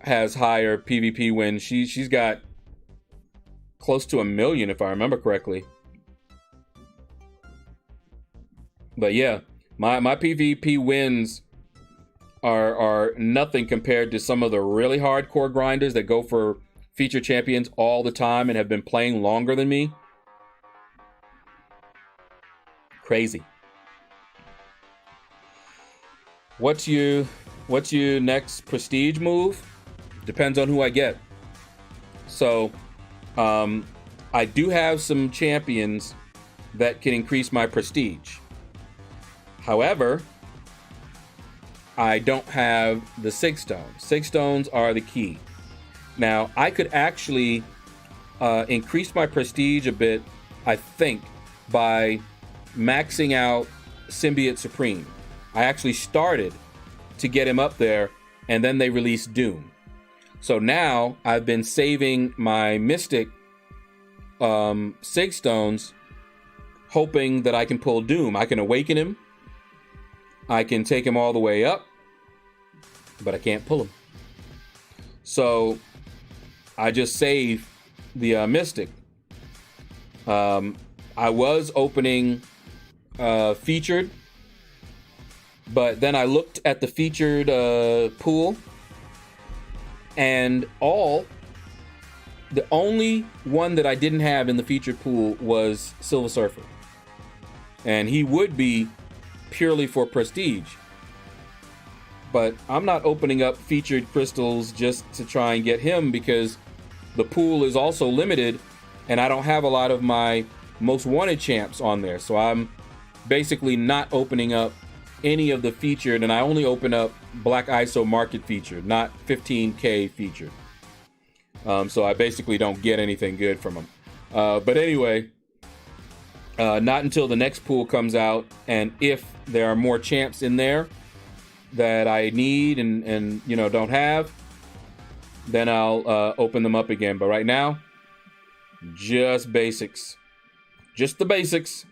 Has higher PvP wins. She's got close to 1 million, if I remember correctly. But yeah, my PvP wins are nothing compared to some of the really hardcore grinders that go for feature champions all the time and have been playing longer than me. Crazy. What's your next prestige move? Depends on who I get. So, I do have some champions that can increase my prestige. However, I don't have the 6 stones. 6 stones are the key. Now, I could actually increase my prestige a bit, I think, by maxing out Symbiote Supreme. I actually started to get him up there, and then they released Doom. So now I've been saving my Mystic 6 stones, hoping that I can pull Doom. I can awaken him. I can take him all the way up, but I can't pull him. So I just save the Mystic. I was opening featured, but then I looked at the featured pool, and the only one that I didn't have in the featured pool was Silver Surfer. And he would be purely for prestige. But I'm not opening up featured crystals just to try and get him, because the pool is also limited and I don't have a lot of my most wanted champs on there. So I'm basically not opening up any of the featured, and I only open up Black ISO market featured, not 15K featured. So I basically don't get anything good from them. But anyway, not until the next pool comes out, and if there are more champs in there that I need and you know don't have, then I'll open them up again. But right now, just basics. Just the basics.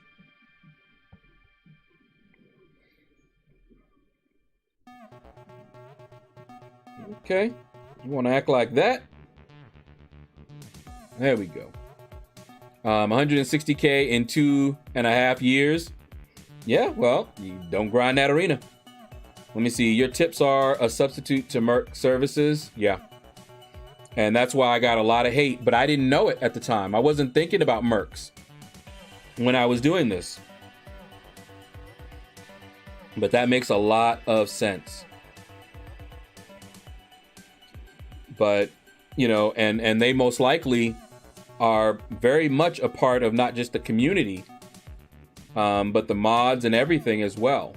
Okay, you want to act like that? There we go. 160K in 2.5 years. Yeah, well, you don't grind that arena. Let me see. Your tips are a substitute to Merc services. Yeah. And that's why I got a lot of hate, but I didn't know it at the time. I wasn't thinking about Mercs when I was doing this. But that makes a lot of sense. But, you know, and they most likely are very much a part of not just the community, but the mods and everything as well.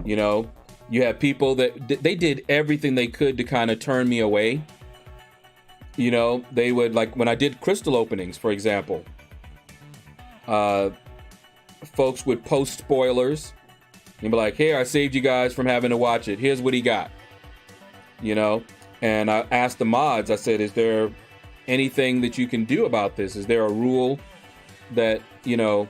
You know, you have people that they did everything they could to kind of turn me away. You know, they would, like when I did crystal openings, for example, folks would post spoilers and be like, hey, I saved you guys from having to watch it. Here's what he got, you know? And I asked the mods, I said, is there anything that you can do about this? Is there a rule that, you know,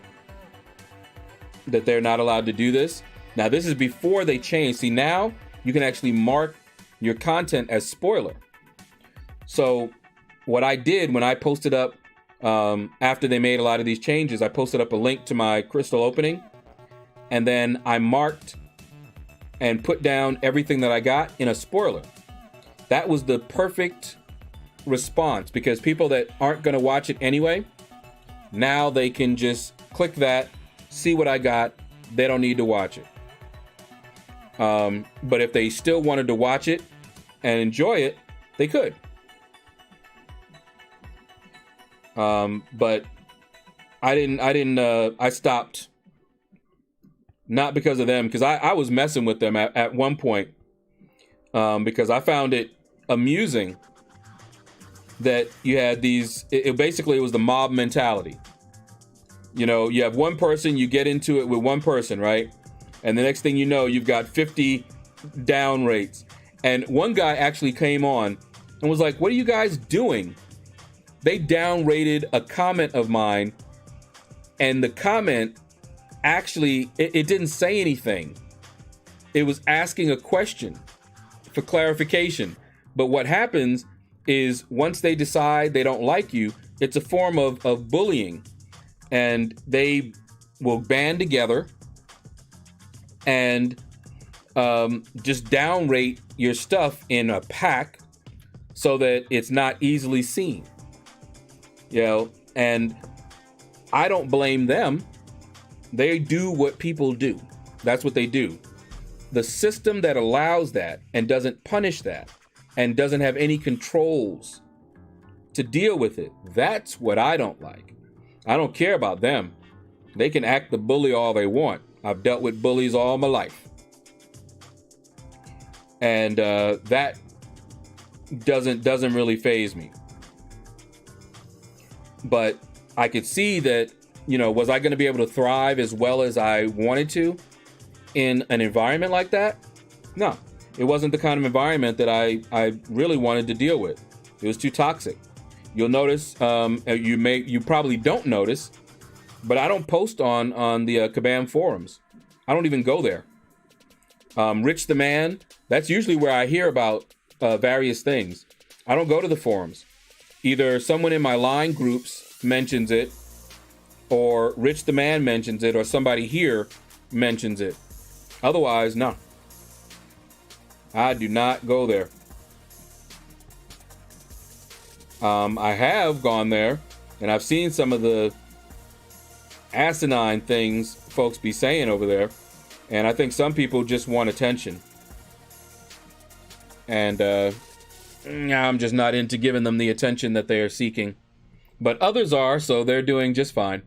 that they're not allowed to do this? Now, this is before they changed. See, now you can actually mark your content as spoiler. So what I did when I posted up, after they made a lot of these changes, I posted up a link to my crystal opening, and then I marked and put down everything that I got in a spoiler. That was the perfect response, because people that aren't going to watch it anyway, now they can just click that, see what I got. They don't need to watch it. But if they still wanted to watch it and enjoy it, they could. But I stopped, not because of them, because I was messing with them at one point, because I found it amusing that you had these, it basically was the mob mentality. You know, you have one person, you get into it with one person, right? And the next thing you know, you've got 50 down rates. And one guy actually came on and was like, what are you guys doing? They downrated a comment of mine, and the comment actually, it didn't say anything. It was asking a question for clarification. But what happens is once they decide they don't like you, it's a form of bullying. And they will band together and just downrate your stuff in a pack so that it's not easily seen. You know, and I don't blame them. They do what people do. That's what they do. The system that allows that and doesn't punish that and doesn't have any controls to deal with it, that's what I don't like. I don't care about them. They can act the bully all they want. I've dealt with bullies all my life. And that doesn't really faze me. But I could see that, you know, was I going to be able to thrive as well as I wanted to in an environment like that? No, it wasn't the kind of environment that I really wanted to deal with. It was too toxic. You'll notice, you probably don't notice, but I don't post on the Kabam forums. I don't even go there. Rich the Man, that's usually where I hear about various things. I don't go to the forums. Either someone in my line groups mentions it, or Rich the Man mentions it, or somebody here mentions it. Otherwise, no. I do not go there. I have gone there, and I've seen some of the asinine things folks be saying over there, and I think some people just want attention. And I'm just not into giving them the attention that they are seeking. But others are, so they're doing just fine.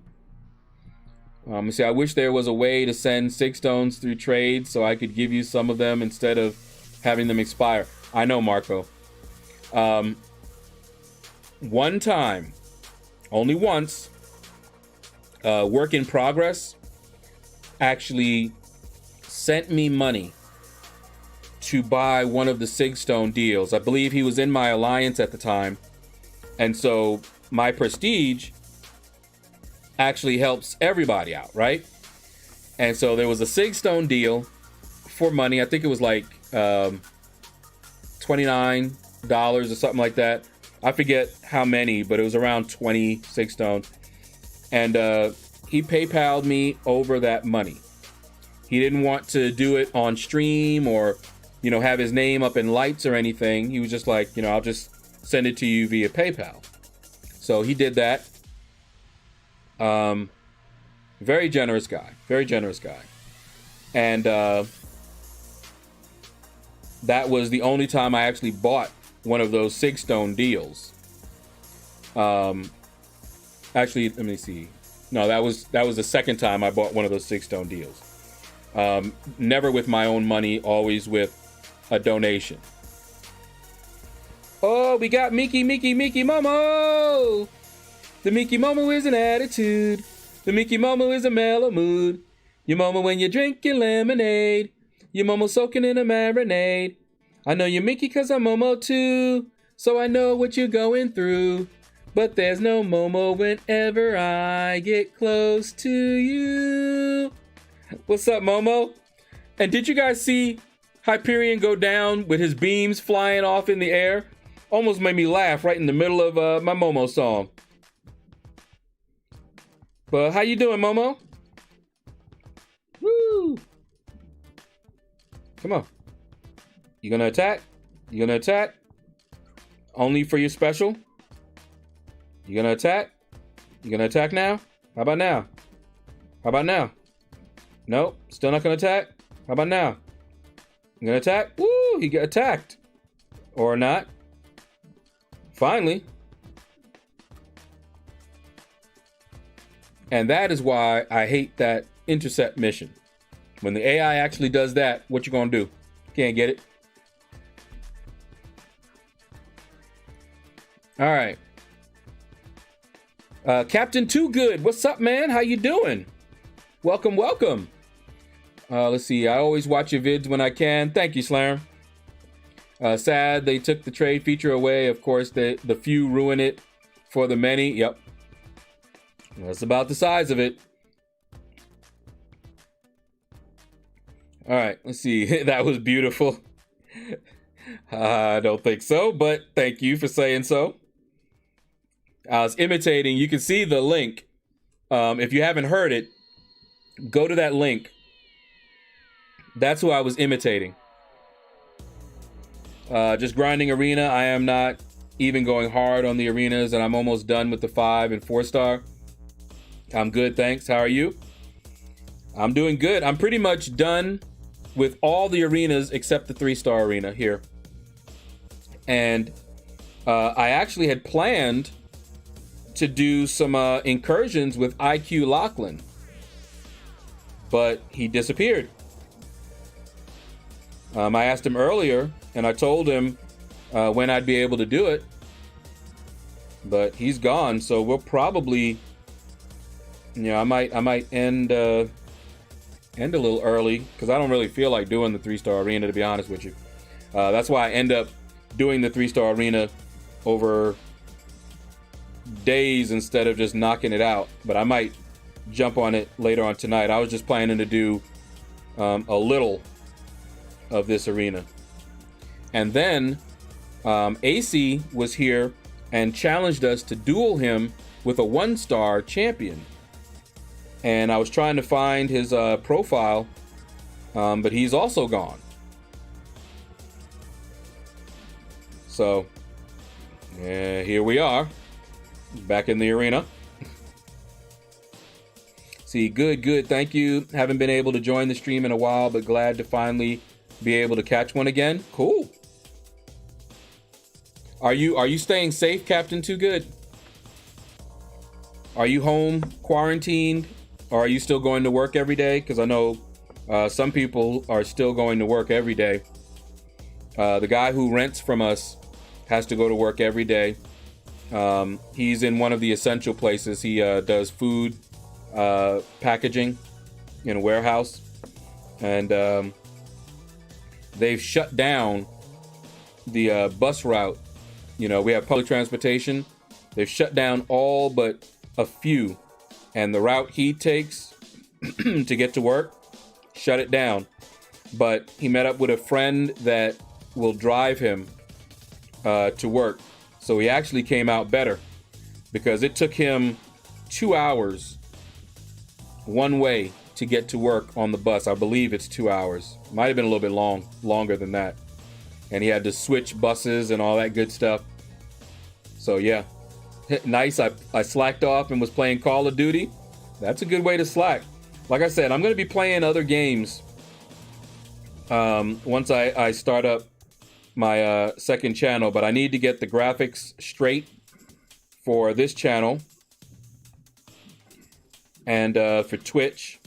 See, I wish there was a way to send 6 stones through trades so I could give you some of them instead of having them expire. I know, Marco. One time, only once, Work in Progress actually sent me money to buy one of the Sigstone deals. I believe he was in my alliance at the time. And so my prestige actually helps everybody out, right? And so there was a Sigstone deal for money. I think it was like $29 or something like that. I forget how many, but it was around 20 Sigstone. And he PayPal'd me over that money. He didn't want to do it on stream or, you know, have his name up in lights or anything. He was just like, you know, I'll just send it to you via PayPal. So he did that. Very generous guy. Very generous guy. And that was the only time I actually bought one of those Sig Stone deals. Actually, let me see. No, that was the second time I bought one of those Sig Stone deals. Never with my own money, always with a donation. Oh, we got Mickey Momo. The Mickey Momo is an attitude. The Mickey Momo is a mellow mood. Your Momo when you're drinking lemonade. Your Momo soaking in a marinade. I know you're Mickey cause I'm Momo too. So I know what you're going through. But there's no Momo whenever I get close to you. What's up, Momo? And did you guys see Hyperion go down with his beams flying off in the air? Almost made me laugh right in the middle of my Momo song. But how you doing, Momo? Woo! Come on. You gonna attack? You gonna attack? Only for your special? You gonna attack? You gonna attack now? How about now? How about now? Nope, still not gonna attack? How about now? You gonna attack? Woo! He got attacked. Or not. Finally. And that is why I hate that intercept mission. When the AI actually does that, what you gonna do? Can't get it. All right. Captain Too Good, what's up, man? How you doing? Welcome, welcome. Let's see. I always watch your vids when I can. Thank you, Slam. Sad they took the trade feature away. Of course, the few ruin it for the many. Yep. That's about the size of it. All right, let's see. That was beautiful. I don't think so, but thank you for saying so. I was imitating. You can see the link. If you haven't heard it, go to that link. That's who I was imitating. Just grinding arena. I am not even going hard on the arenas, and I'm almost done with the 5 and 4 star. I'm good, thanks. How are you? I'm doing good. I'm pretty much done with all the arenas except the 3-star arena here. And I actually had planned to do some incursions with IQ Lachlan, but he disappeared. I asked him earlier, and I told him when I'd be able to do it, but he's gone. So we'll probably, I might end a little early because I don't really feel like doing the 3-star arena, to be honest with you. That's why I end up doing the 3-star arena over days instead of just knocking it out. But I might jump on it later on tonight. I was just planning to do a little of this arena. And then AC was here and challenged us to duel him with a 1-star champion. And I was trying to find his profile, but he's also gone. So, here we are, back in the arena. See, good, thank you. Haven't been able to join the stream in a while, but glad to finally be able to catch one again. Cool. Are you staying safe, Captain Too Good? Are you home quarantined? Or are you still going to work every day? Because I know some people are still going to work every day. The guy who rents from us has to go to work every day. He's in one of the essential places. He does food packaging in a warehouse. And they've shut down the bus route. We have public transportation. They've shut down all but a few. And the route he takes to get to work, shut it down. But he met up with a friend that will drive him to work. So he actually came out better because it took him 2 hours one way to get to work on the bus. I believe it's 2 hours. Might have been a little bit longer than that. And he had to switch buses and all that good stuff. So yeah. Nice. I slacked off and was playing Call of Duty. That's a good way to slack. Like I said, I'm going to be playing other games once I start up my second channel, but I need to get the graphics straight for this channel and for Twitch,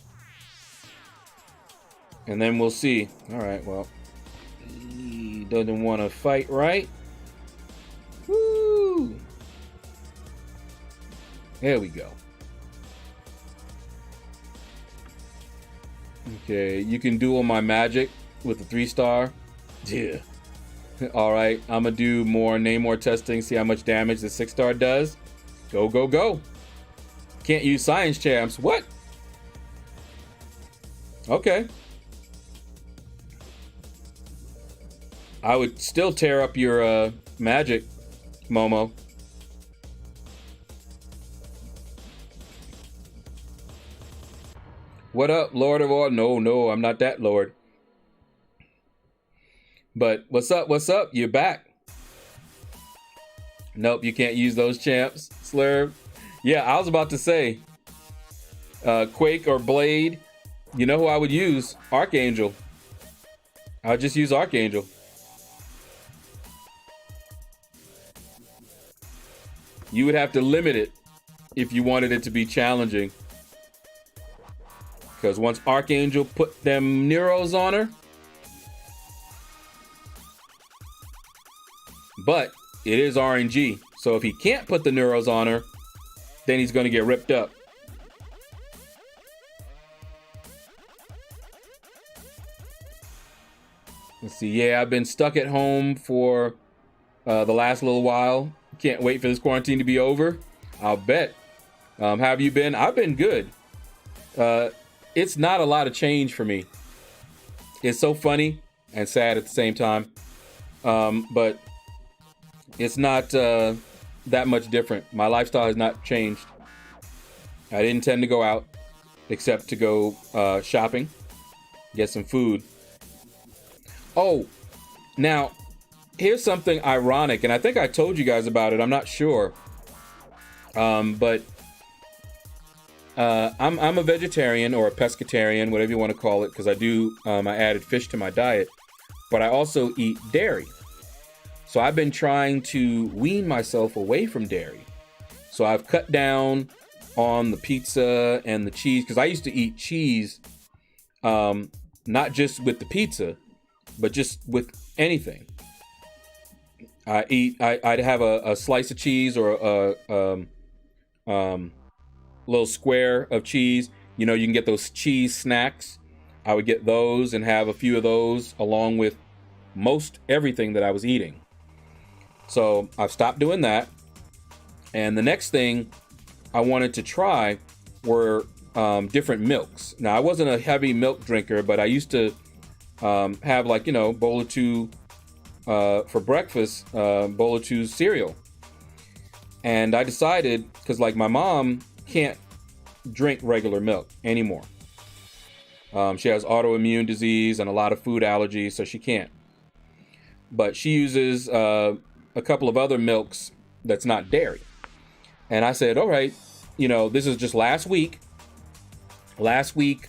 and then we'll see. All right, well, he doesn't want to fight, right? Woo! There we go. Okay, you can duel my magic with a 3-star. Yeah. All right, I'm gonna do more name more testing, see how much damage the 6-star does. Go, go, go. Can't use science champs. What? Okay. I would still tear up your magic, Momo. What up, Lord of All? No, I'm not that Lord. But what's up? What's up? You're back. Nope, you can't use those champs, Slurb. Yeah, I was about to say, Quake or Blade. You know who I would use? Archangel. I would just use Archangel. You would have to limit it if you wanted it to be challenging. Because once Archangel put them Neros on her, but it is RNG. So if he can't put the Neros on her, then he's going to get ripped up. Let's see. Yeah, I've been stuck at home for the last little while. Can't wait for this quarantine to be over. I'll bet. How have you been? I've been good. It's not a lot of change for me. It's so funny and sad at the same time. But it's not that much different. My lifestyle has not changed. I didn't tend to go out except to go shopping, get some food. Oh, now here's something ironic, and I think I told you guys about it. I'm not sure. But I'm a vegetarian or a pescatarian, whatever you want to call it, because I added fish to my diet, but I also eat dairy. So I've been trying to wean myself away from dairy. So I've cut down on the pizza and the cheese, because I used to eat cheese, not just with the pizza, but just with anything. I'd have a slice of cheese or a little square of cheese. You know, you can get those cheese snacks. I would get those and have a few of those along with most everything that I was eating. So I've stopped doing that. And the next thing I wanted to try were different milks. Now, I wasn't a heavy milk drinker, but I used to have, like, you know, bowl of two for breakfast, bowl of two cereal. And I decided, because like my mom can't drink regular milk anymore. She has autoimmune disease and a lot of food allergies, so she can't. But she uses a couple of other milks that's not dairy. And I said, all right, you know, this is just last week. Last week,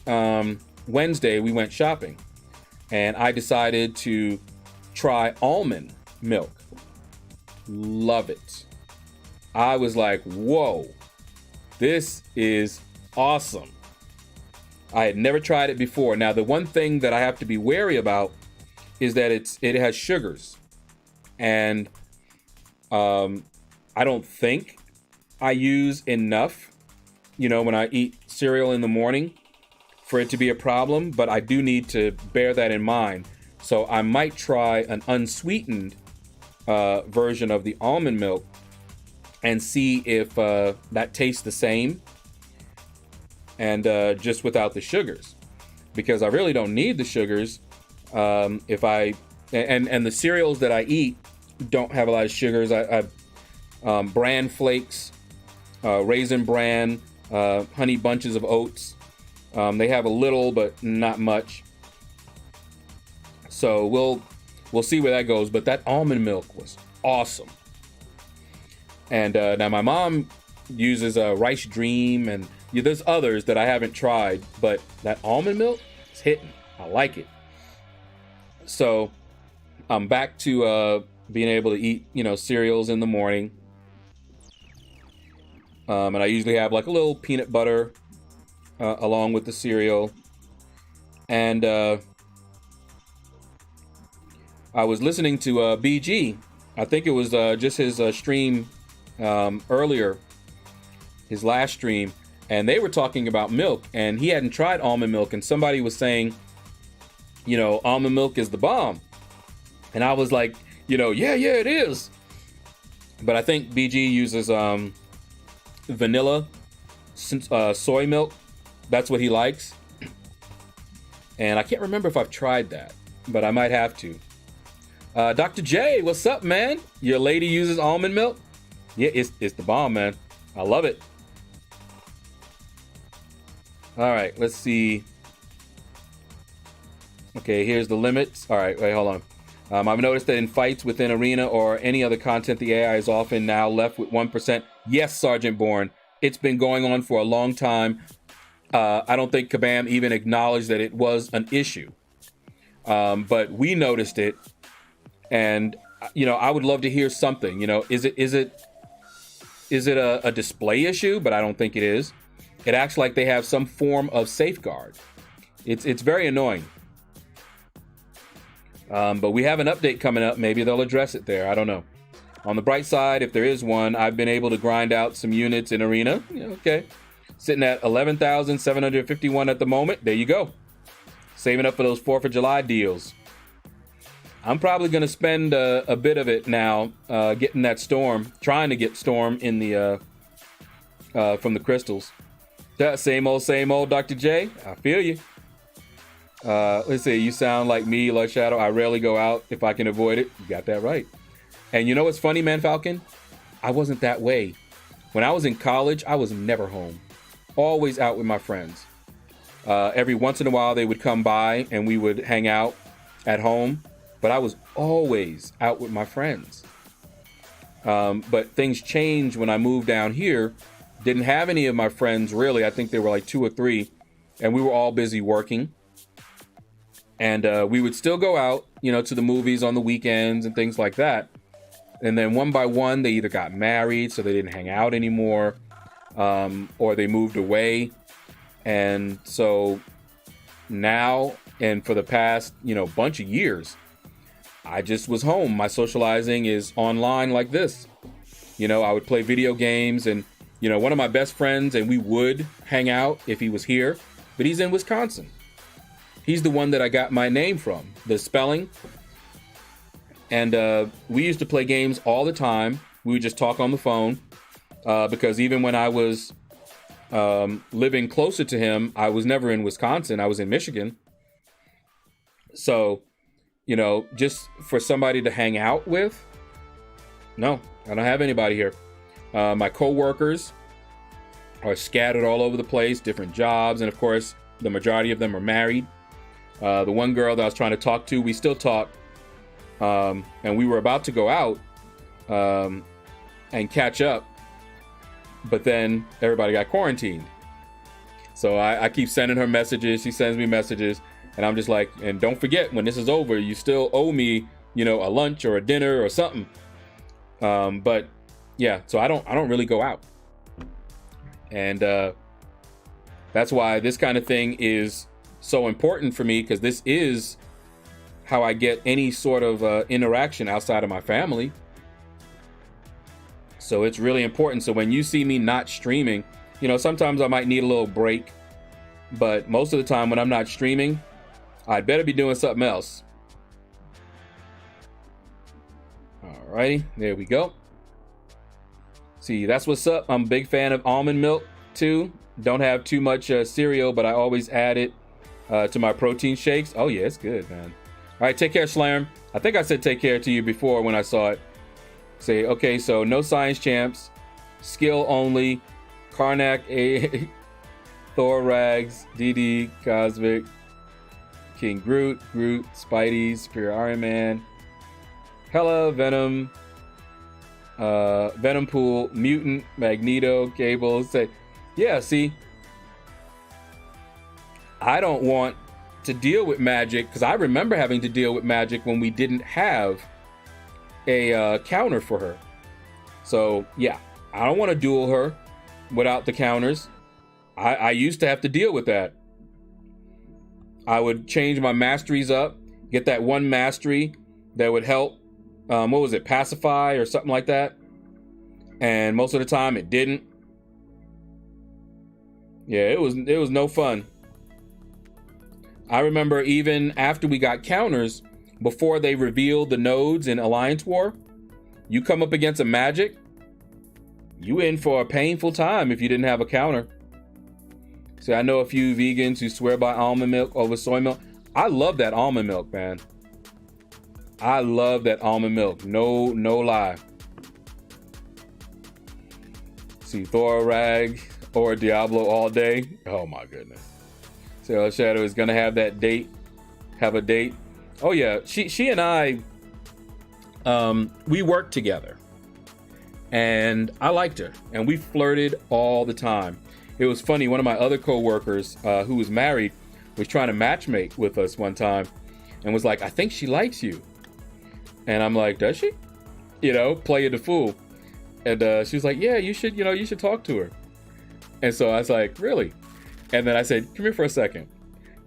Wednesday, we went shopping. And I decided to try almond milk. Love it. I was like, whoa, this is awesome. I had never tried it before. Now, the one thing that I have to be wary about is that it has sugars. And I don't think I use enough, you know, when I eat cereal in the morning for it to be a problem, but I do need to bear that in mind. So I might try an unsweetened version of the almond milk and see if that tastes the same, and just without the sugars, because I really don't need the sugars. If I and the cereals that I eat don't have a lot of sugars. I bran flakes, raisin bran, honey bunches of oats. They have a little, but not much. So we'll see where that goes. But that almond milk was awesome. And now my mom uses Rice Dream, and there's others that I haven't tried, but that almond milk is hitting. I like it. So I'm back to being able to eat, cereals in the morning. And I usually have like a little peanut butter along with the cereal. And I was listening to BG. I think it was just his stream earlier, his last stream. And they were talking about milk. And he hadn't tried almond milk. And somebody was saying, almond milk is the bomb. And I was like, yeah, it is. But I think BG uses vanilla soy milk. That's what he likes. And I can't remember if I've tried that, but I might have to. Dr. J, what's up, man? Your lady uses almond milk? Yeah, it's the bomb, man. I love it. All right, let's see. Okay, here's the limits. All right, wait, hold on. I've noticed that in fights within Arena or any other content, the AI is often now left with 1%. Yes, Sergeant Bourne. It's been going on for a long time. I don't think Kabam even acknowledged that it was an issue. But we noticed it. And, I would love to hear something. Is it a display issue? But I don't think it is. It acts like they have some form of safeguard. It's very annoying. But we have an update coming up. Maybe they'll address it there. I don't know. On the bright side, if there is one, I've been able to grind out some units in Arena. Okay. Sitting at 11,751 at the moment. There you go. Saving up for those 4th of July deals. I'm probably going to spend a bit of it now getting that Storm. Trying to get Storm in the from the crystals. That same old, Dr. J. I feel you. Let's see. You sound like me, LordShaedow. I rarely go out if I can avoid it. You got that right. And you know what's funny, man, Falcon? I wasn't that way. When I was in college, I was never home. Always out with my friends. Every once in a while, they would come by and we would hang out at home. But I was always out with my friends. But things changed when I moved down here. Didn't have any of my friends, really. I think there were like 2 or 3. And we were all busy working. And we would still go out, to the movies on the weekends and things like that. And then one by one, they either got married, so they didn't hang out anymore, or they moved away. And so now, and for the past, bunch of years, I just was home. My socializing is online like this. I would play video games, and, one of my best friends, and we would hang out if he was here, but he's in Wisconsin. He's the one that I got my name from, the spelling. And we used to play games all the time. We would just talk on the phone because even when I was living closer to him, I was never in Wisconsin. I was in Michigan. So, just for somebody to hang out with, no, I don't have anybody here. My coworkers are scattered all over the place, different jobs. And of course, the majority of them are married. The one girl that I was trying to talk to, we still talk. And we were about to go out and catch up. But then everybody got quarantined. So I keep sending her messages. She sends me messages. And I'm just like, and don't forget, when this is over, you still owe me, a lunch or a dinner or something. But yeah, so I don't really go out. And that's why this kind of thing is so important for me, because this is how I get any sort of interaction outside of my family. So it's really important. So when you see me not streaming, sometimes I might need a little break, but most of the time when I'm not streaming, I'd better be doing something else. Alrighty, there we go. See, that's what's up. I'm a big fan of almond milk too. Don't have too much cereal, but I always add it to my protein shakes. Oh yeah, it's good, man. All right, take care, Slam. I think I said take care to you before when I saw it. Say, okay, so no science champs, skill only, Karnak, A, Thor, Rags, DD, Cosmic, King Groot, Spidey, Superior Iron Man, Hella, Venom, Venom Pool, Mutant, Magneto, Cable. Say, yeah, see, I don't want to deal with Magic, because I remember having to deal with Magic when we didn't have a counter for her. So yeah, I don't want to duel her without the counters. I used to have to deal with that. I would change my masteries up, get that one mastery that would help, what was it, pacify or something like that. And most of the time it didn't. Yeah, it was no fun. I remember even after we got counters, before they revealed the nodes in Alliance War, you come up against a Magic, you in for a painful time if you didn't have a counter. See, I know a few vegans who swear by almond milk over soy milk. I love that almond milk, man. I love that almond milk. No lie. See, Thorag or Diablo all day. Oh my goodness. So LordShaedow is gonna have that date. Have a date. Oh yeah, she and I, we worked together, and I liked her, and we flirted all the time. It was funny. One of my other coworkers, who was married, was trying to matchmake with us one time, and was like, "I think she likes you," and I'm like, "Does she?" Play the fool, and she was like, "Yeah, you should talk to her," and so I was like, "Really?" And then I said, "Come here for a second,"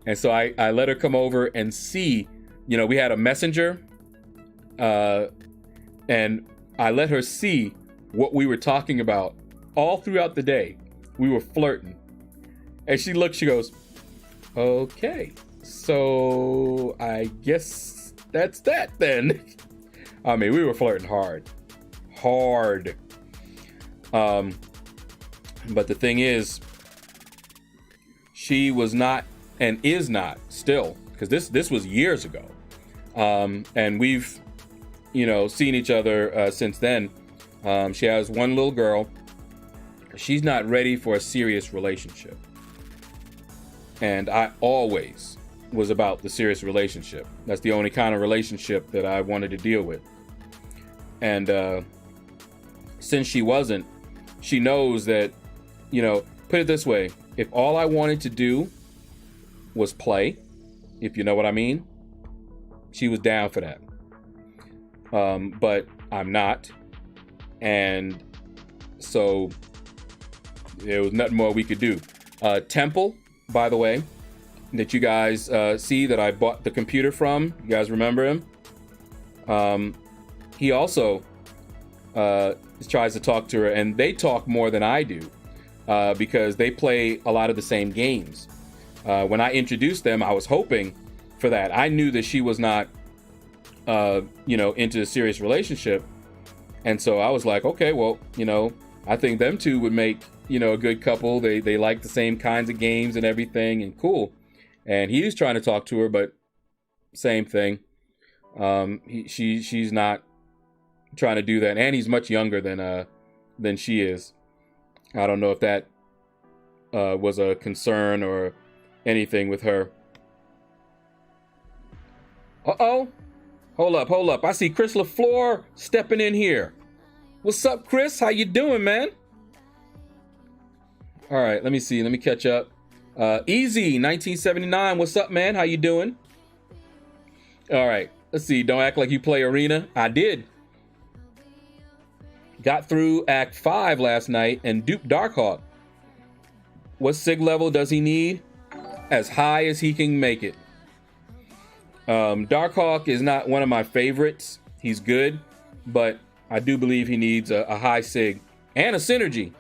and so I let her come over and see. We had a messenger, and I let her see what we were talking about all throughout the day. We were flirting. And she looked, she goes, "Okay, so I guess that's that then." I mean, we were flirting hard. But the thing is, she was not and is not still, because this was years ago. And we've, seen each other since then. She has one little girl. She's not ready for a serious relationship. And I always was about the serious relationship. That's the only kind of relationship that I wanted to deal with. And since she wasn't, she knows that, put it this way, if all I wanted to do was play, if you know what I mean, she was down for that. But I'm not. And so there was nothing more we could do. Temple, by the way, that you guys see that I bought the computer from. You guys remember him? He also tries to talk to her, and they talk more than I do because they play a lot of the same games. When I introduced them, I was hoping for that. I knew that she was not, into a serious relationship. And so I was like, okay, well, I think them two would make, a good couple. They like the same kinds of games and everything, and cool. And he was trying to talk to her, but same thing. She's not trying to do that. And he's much younger than she is. I don't know if that was a concern or anything with her. Uh-oh. Hold up. I see Chris LaFleur stepping in here. What's up, Chris? How you doing, man? All right, let me see. Let me catch up. Easy, 1979. What's up, man? How you doing? All right, let's see. Don't act like you play Arena. I did. Got through Act 5 last night and duped Darkhawk. What sig level does he need? As high as he can make it. Darkhawk is not one of my favorites. He's good, but I do believe he needs a high sig and a synergy.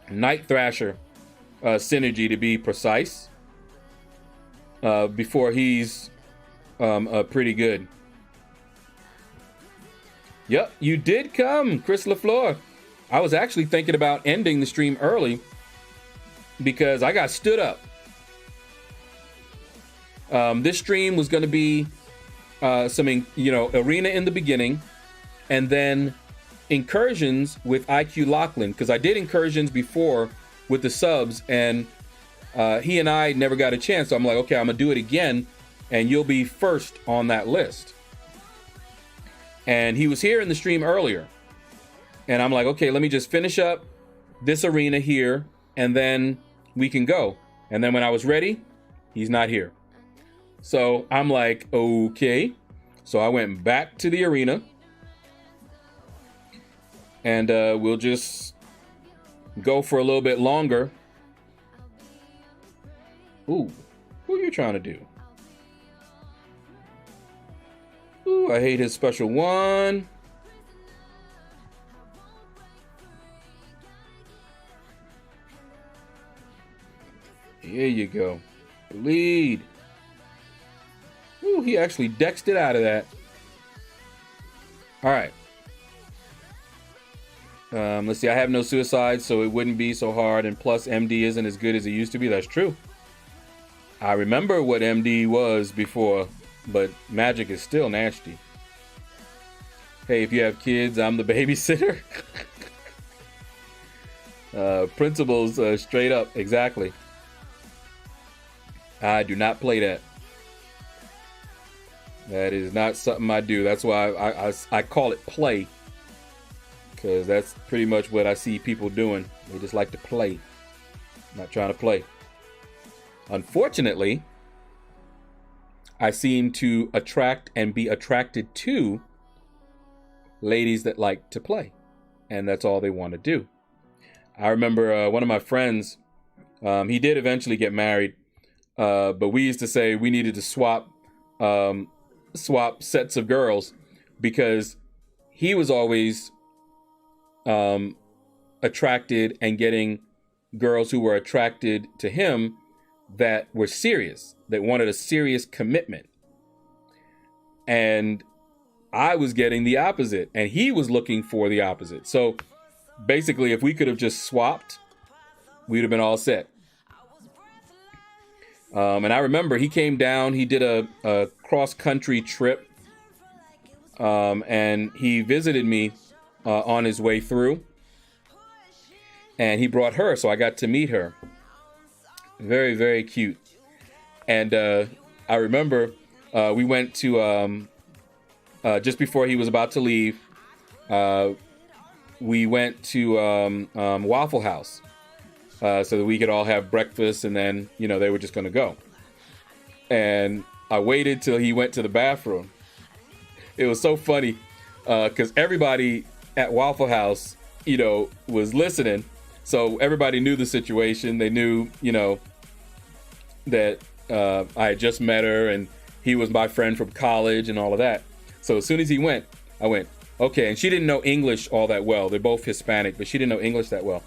Night Thrasher synergy, to be precise, before he's pretty good. Yep, you did come, Chris LaFleur. I was actually thinking about ending the stream early because I got stood up. This stream was going to be some, Arena in the beginning, and then Incursions with IQ Lachlan, because I did Incursions before with the subs, and he and I never got a chance. So I'm like, okay, I'm going to do it again, and you'll be first on that list. And he was here in the stream earlier, and I'm like, okay, let me just finish up this arena here, and then we can go. And then when I was ready, he's not here. So I'm like, okay. So I went back to the arena, and we'll just go for a little bit longer. Ooh, who are you trying to do? Ooh, I hate his special one. Here you go. Lead. Ooh, he actually dexed it out of that. All right. Let's see. I have no suicides, so it wouldn't be so hard. And plus, MD isn't as good as it used to be. That's true. I remember what MD was before, but Magic is still nasty. Hey, if you have kids, I'm the babysitter. Principles, straight up. Exactly. I do not play that. That is not something I do. That's why I call it play. Because that's pretty much what I see people doing. They just like to play. Not trying to play. Unfortunately, I seem to attract and be attracted to ladies that like to play. And that's all they want to do. I remember one of my friends, he did eventually get married. But we used to say we needed to swap sets of girls because he was always attracted and getting girls who were attracted to him that were serious, that wanted a serious commitment. And I was getting the opposite, and he was looking for the opposite. So basically, if we could have just swapped, we'd have been all set. And I remember he came down, he did a cross-country trip, and he visited me on his way through, and he brought her, so I got to meet her. Very, very cute. And I remember we went to, just before he was about to leave, we went to Waffle House. So that we could all have breakfast, and then, you know, they were just going to go. And I waited till he went to the bathroom. It was so funny because everybody at Waffle House, you know, was listening. So everybody knew the situation. They knew, you know, that I had just met her and he was my friend from college and all of that. So as soon as he went, I went, okay. And she didn't know English all that well. They're both Hispanic, but she didn't know English that well.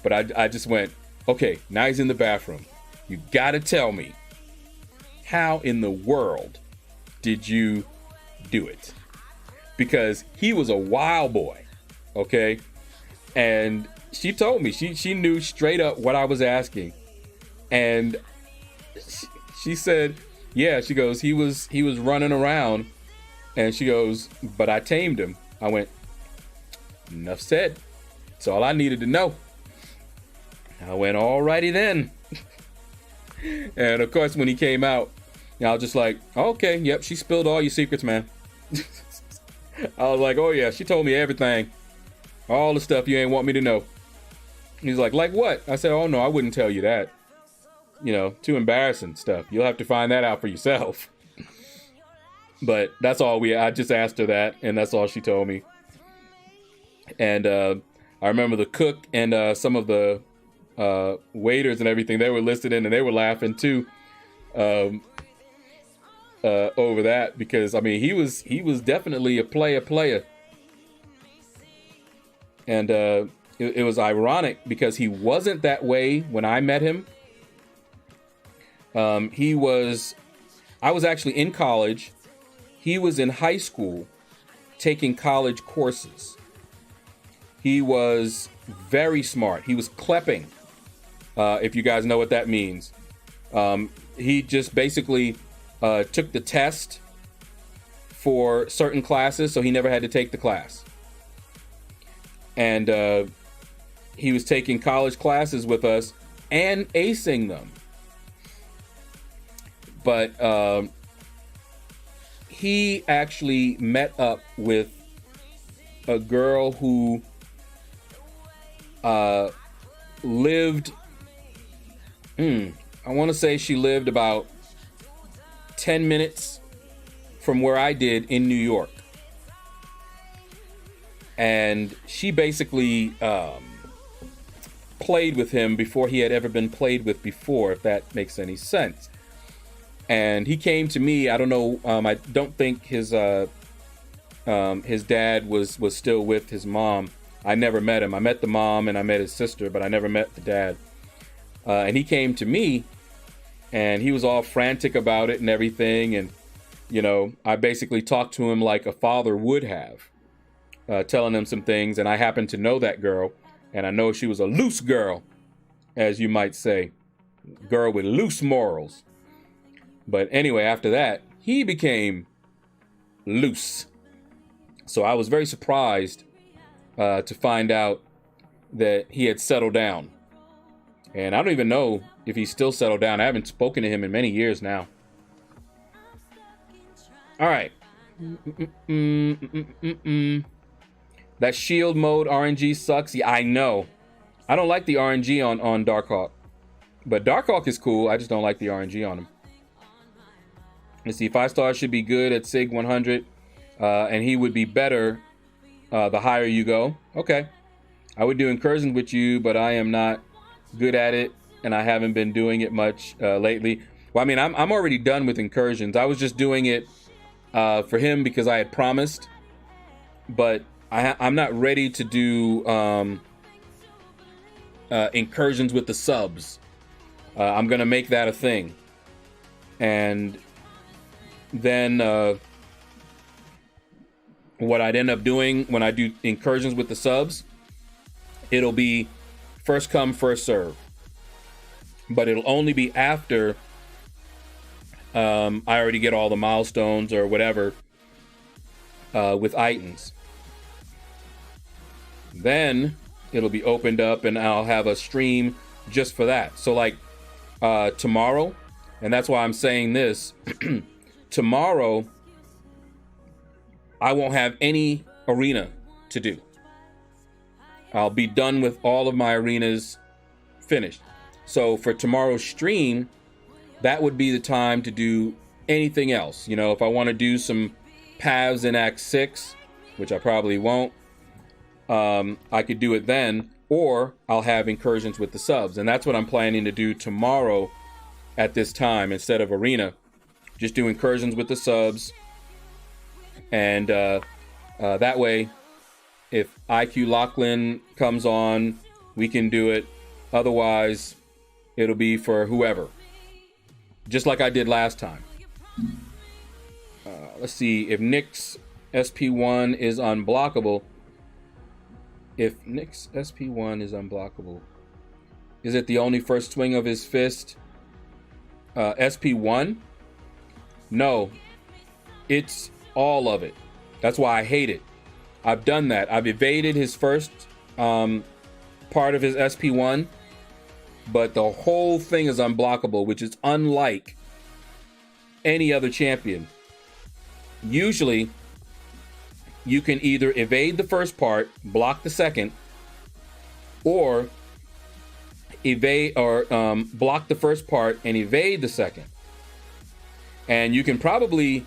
But I just went, okay, now he's in the bathroom. You got to tell me, how in the world did you do it? Because he was a wild boy, okay? And she told me, she knew straight up what I was asking. And she said, yeah, she goes, he was running around. And she goes, but I tamed him. I went, enough said. That's all I needed to know. I went, alrighty then. And of course, when he came out, I was just like, okay, yep, she spilled all your secrets, man. I was like, oh yeah, she told me everything. All the stuff you ain't want me to know. He's like what? I said, oh no, I wouldn't tell you that. You know, too embarrassing stuff. You'll have to find that out for yourself. But that's all I just asked her that, and that's all she told me. And I remember the cook and some of the waiters and everything, they were listening and they were laughing too over that, because I mean he was definitely a player. And it was ironic because he wasn't that way when I met him. I was actually in college. He was in high school taking college courses. He was very smart. He was klepping, if you guys know what that means. He just basically took the test for certain classes, so he never had to take the class. And he was taking college classes with us and acing them. But he actually met up with a girl who lived, I want to say she lived about 10 minutes from where I did in New York. And she basically played with him before he had ever been played with before, if that makes any sense. And he came to me. I don't know. I don't think his dad was still with his mom. I never met him. I met the mom and I met his sister, but I never met the dad. And he came to me, and he was all frantic about it and everything. And, you know, I basically talked to him like a father would have, telling him some things. And I happened to know that girl, and I know she was a loose girl, as you might say, girl with loose morals. But anyway, after that, he became loose. So I was very surprised to find out that he had settled down. And I don't even know if he's still settled down. I haven't spoken to him in many years now. All right. That shield mode RNG sucks. Yeah, I know. I don't like the RNG on Darkhawk. But Darkhawk is cool. I just don't like the RNG on him. Let's see. 5 stars should be good at SIG 100. And he would be better the higher you go. Okay. I would do incursions with you, but I am not good at it, and I haven't been doing it much lately. Well, I mean, I'm already done with incursions. I was just doing it for him because I had promised, but I'm not ready to do incursions with the subs. I'm gonna make that a thing, and then what I'd end up doing when I do incursions with the subs, it'll be first come, first serve. But it'll only be after I already get all the milestones or whatever with Itins. Then it'll be opened up and I'll have a stream just for that. So like tomorrow, and that's why I'm saying this, tomorrow I won't have any arena to do. I'll be done with all of my arenas finished. So for tomorrow's stream, that would be the time to do anything else. You know, if I want to do some paths in Act 6, which I probably won't, I could do it then, or I'll have incursions with the subs. And that's what I'm planning to do tomorrow at this time instead of arena. Just do incursions with the subs. And that way, if IQ Lachlan comes on, we can do it. Otherwise, it'll be for whoever. Just like I did last time. Let's see. If Nick's SP1 is unblockable. If Nick's SP1 is unblockable. Is it the only first swing of his fist? SP1? No. It's all of it. That's why I hate it. I've done that. I've evaded his first part of his SP1, but the whole thing is unblockable, which is unlike any other champion. Usually, you can either evade the first part, block the second, or evade or block the first part and evade the second. And you can probably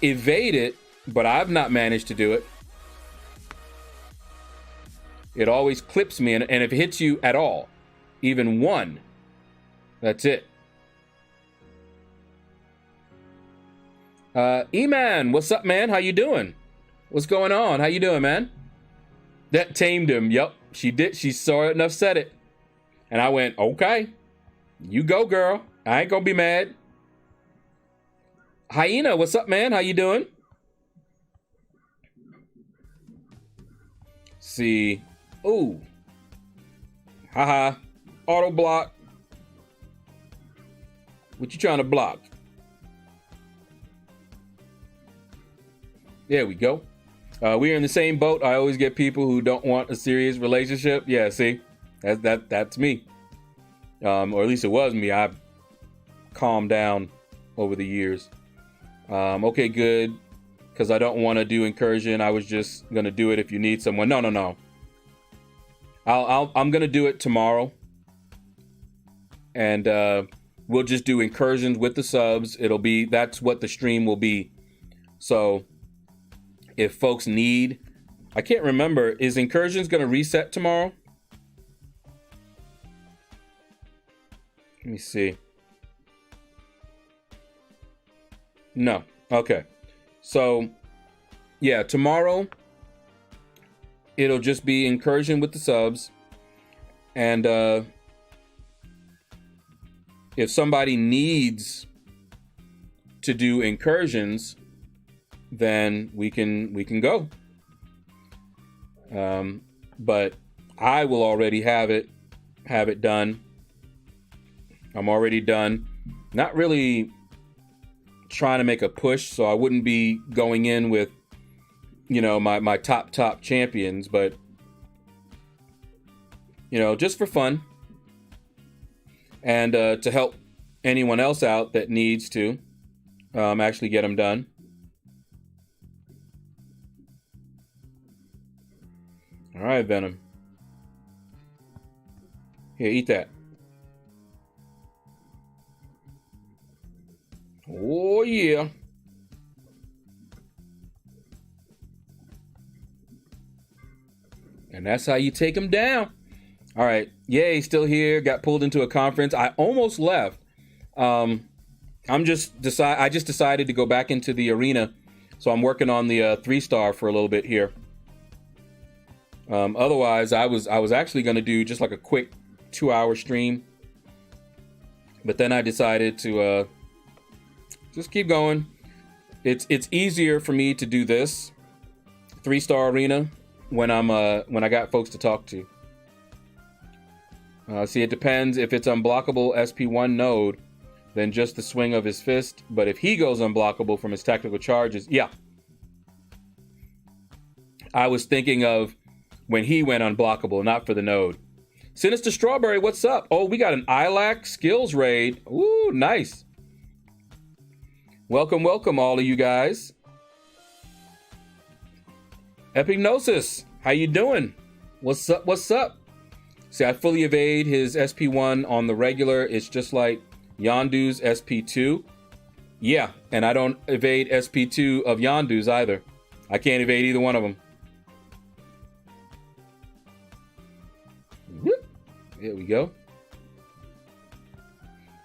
evade it, but I've not managed to do it. It always clips me, and if it hits you at all, even one, that's it. E-Man, what's up, man? How you doing? What's going on? How you doing, man? That tamed him. Yep, she did. She saw it enough, said it. And I went, okay, you go, girl. I ain't gonna be mad. Hyena, what's up, man? How you doing? See. Ooh. Haha. Auto block. What you trying to block? There we go. We're in the same boat. I always get people who don't want a serious relationship. Yeah, see? That's me. Or at least it was me. I've calmed down over the years. Okay, good. Because I don't want to do incursion. I was just going to do it if you need someone. No. I'm going to do it tomorrow. And we'll just do incursions with the subs. That's what the stream will be. So if folks need, I can't remember, is incursions going to reset tomorrow? Let me see. No. Okay. So yeah, tomorrow it'll just be incursion with the subs. And if somebody needs to do incursions, then we can go. But I will already have it done. I'm already done. Not really trying to make a push, so I wouldn't be going in with, you know, my top champions, but you know, just for fun. And to help anyone else out that needs to actually get them done. All right, Venom. Here, eat that. Oh, yeah. And that's how you take them down. All right. Yay, still here. Got pulled into a conference. I almost left. I just decided to go back into the arena. So I'm working on the 3-star for a little bit here. Otherwise, I was actually going to do just like a quick 2-hour stream. But then I decided to just keep going. It's easier for me to do this 3-star arena when I got folks to talk to. See, it depends. If it's unblockable SP1 node, then just the swing of his fist. But if he goes unblockable from his tactical charges, yeah. I was thinking of when he went unblockable, not for the node. Sinister Strawberry, what's up? Oh, we got an ILAC skills raid. Ooh, nice. Welcome, welcome, all of you guys. Epignosis, how you doing? What's up, what's up? See, I fully evade his SP1 on the regular. It's just like Yondu's SP2. Yeah, and I don't evade SP2 of Yondu's either. I can't evade either one of them. Whoop. There we go.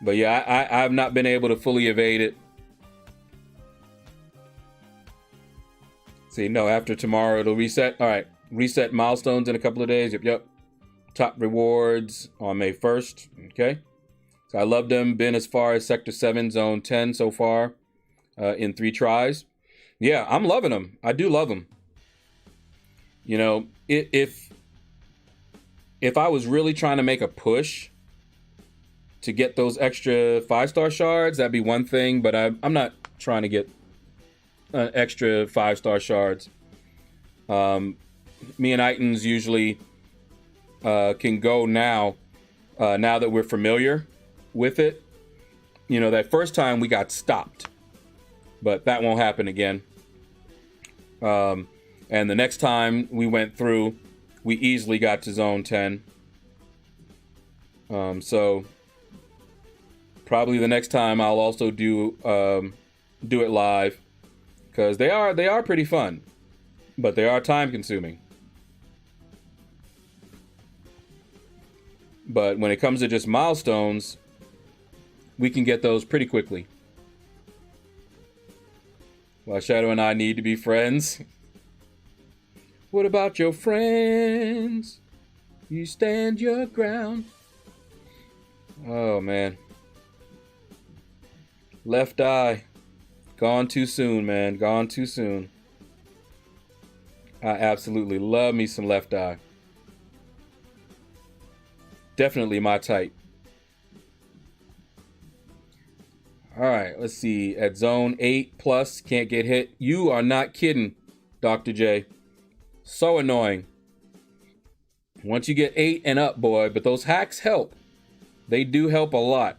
But yeah, I've not been able to fully evade it. See, no, after tomorrow it'll reset. All right, reset milestones in a couple of days. Yep. Top rewards on May 1st. Okay. So I love them. Been as far as Sector 7, Zone 10 so far in 3 tries. Yeah, I'm loving them. I do love them. You know, if I was really trying to make a push to get those extra 5-star shards, that'd be one thing. But I'm not trying to get extra 5-star shards. Me and Itans usually can go now that we're familiar with it. You know, that first time we got stopped, but that won't happen again. And the next time we went through, we easily got to Zone 10. So probably the next time I'll also do it live, because they are pretty fun, but they are time consuming. But when it comes to just milestones, we can get those pretty quickly. While Shadow and I need to be friends. What about your friends? You stand your ground. Oh, man. Left eye. Gone too soon, man. Gone too soon. I absolutely love me some Left Eye. Definitely my type. All right, let's see. At Zone 8 plus, can't get hit. You are not kidding, Dr. J. So annoying. Once you get 8 and up, boy, but those hacks help. They do help a lot.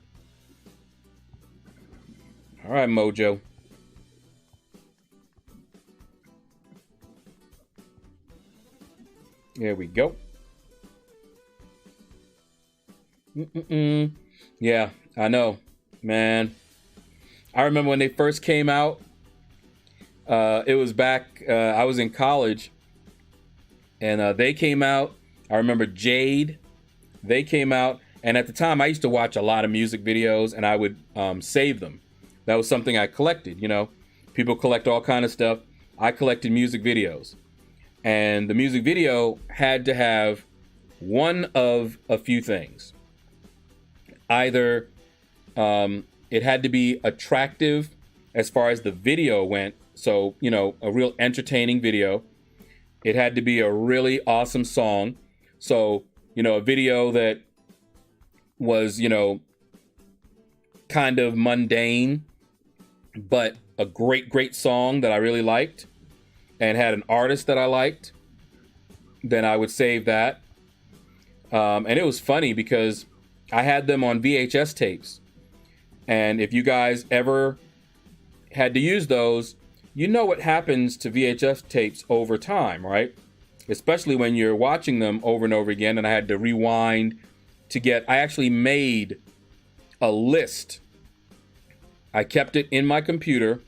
All right, Mojo. There we go. Yeah, I know. Man, I remember when they first came out. It was back, I was in college, and they came out. I remember Jade, they came out. And at the time, I used to watch a lot of music videos, and I would save them. That was something I collected, you know. People collect all kind of stuff. I collected music videos. And the music video had to have one of a few things. Either it had to be attractive as far as the video went. So, you know, a real entertaining video. It had to be a really awesome song. So, you know, a video that was, you know, kind of mundane, but a great song that I really liked and had an artist that I liked, then I would save that. And it was funny because I had them on VHS tapes. And if you guys ever had to use those, you know what happens to VHS tapes over time, right? Especially when you're watching them over and over again. And I had to rewind to get, I actually made a list. I kept it in my computer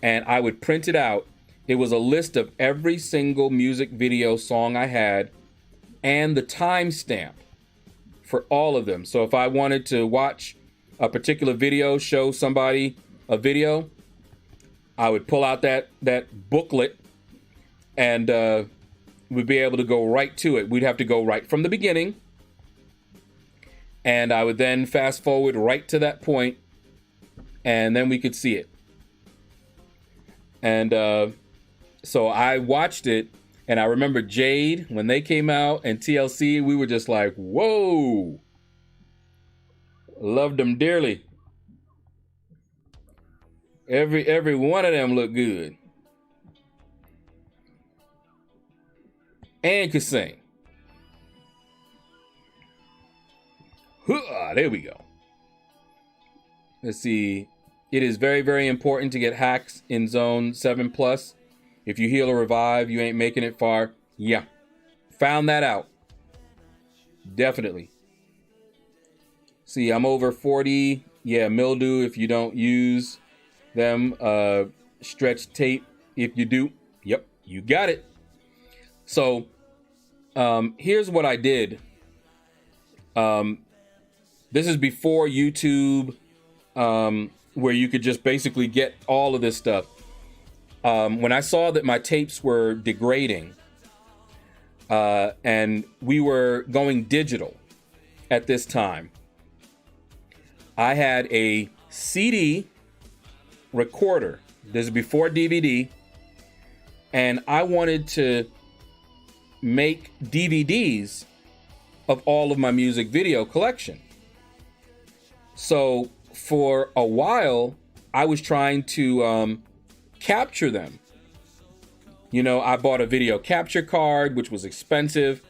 and I would print it out. It was a list of every single music video song I had and the timestamp for all of them. So if I wanted to watch a particular video, show somebody a video, I would pull out that booklet and we'd be able to go right to it. We'd have to go right from the beginning. And I would then fast forward right to that point, and then we could see it. And so I watched it, and I remember Jade, when they came out, and TLC, we were just like, whoa. Loved them dearly. Every one of them looked good. And could sing. There we go. Let's see. It is very, very important to get hacks in Zone 7+. If you heal or revive, you ain't making it far. Yeah. Found that out. Definitely. See, I'm over 40. Yeah, mildew if you don't use them. Stretch tape if you do. Yep, you got it. So, here's what I did. This is before YouTube, where you could just basically get all of this stuff. When I saw that my tapes were degrading, and we were going digital at this time, I had a CD recorder. This is before DVD, and I wanted to make DVDs of all of my music video collection. So for a while, I was trying to capture them. You know, I bought a video capture card, which was expensive.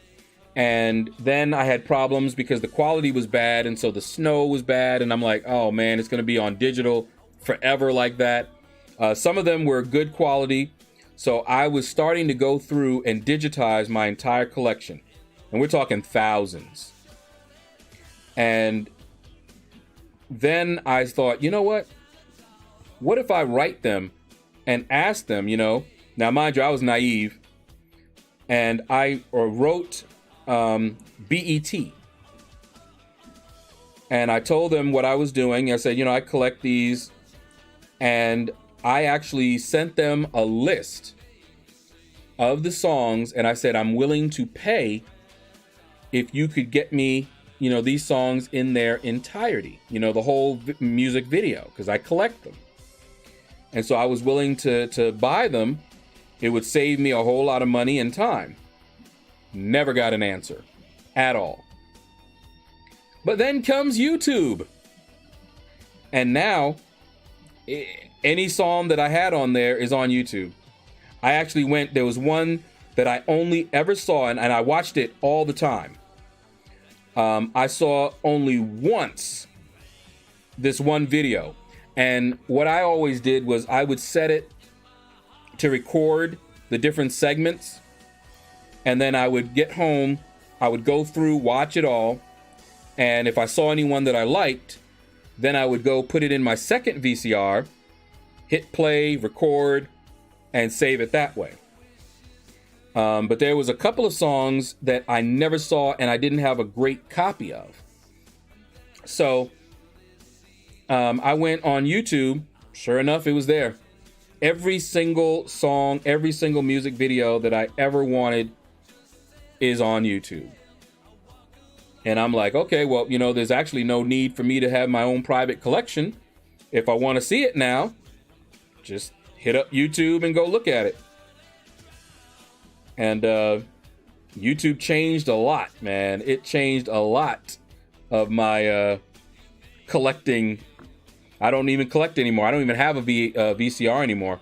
And then I had problems because the quality was bad. And so the snow was bad. And I'm like, oh man, it's going to be on digital forever like that. Some of them were good quality. So I was starting to go through and digitize my entire collection. And we're talking thousands. And then I thought, you know what? What if I write them and ask them, you know? Now, mind you, I was naive. And I wrote BET. And I told them what I was doing. I said, you know, I collect these. And I actually sent them a list of the songs. And I said, I'm willing to pay if you could get me, you know, these songs in their entirety, you know, the whole music video, because I collect them. And so I was willing to buy them. It would save me a whole lot of money and time. Never got an answer at all. But then comes YouTube. And now any song that I had on there is on YouTube. I actually went, there was one that I only ever saw, and I watched it all the time. I saw only once this one video. And what I always did was I would set it to record the different segments. And then I would get home, I would go through, watch it all. And if I saw anyone that I liked, Then I would go put it in my second VCR, hit play, record, and save it that way. But there was a couple of songs that I never saw and I didn't have a great copy of. So I went on YouTube. Sure enough, it was there. Every single song, every single music video that I ever wanted is on YouTube. And I'm like, okay, well, you know, there's actually no need for me to have my own private collection. If I want to see it now, just hit up YouTube and go look at it. And YouTube changed a lot, man. It changed a lot of my collecting. I don't even collect anymore. I don't even have a VCR anymore.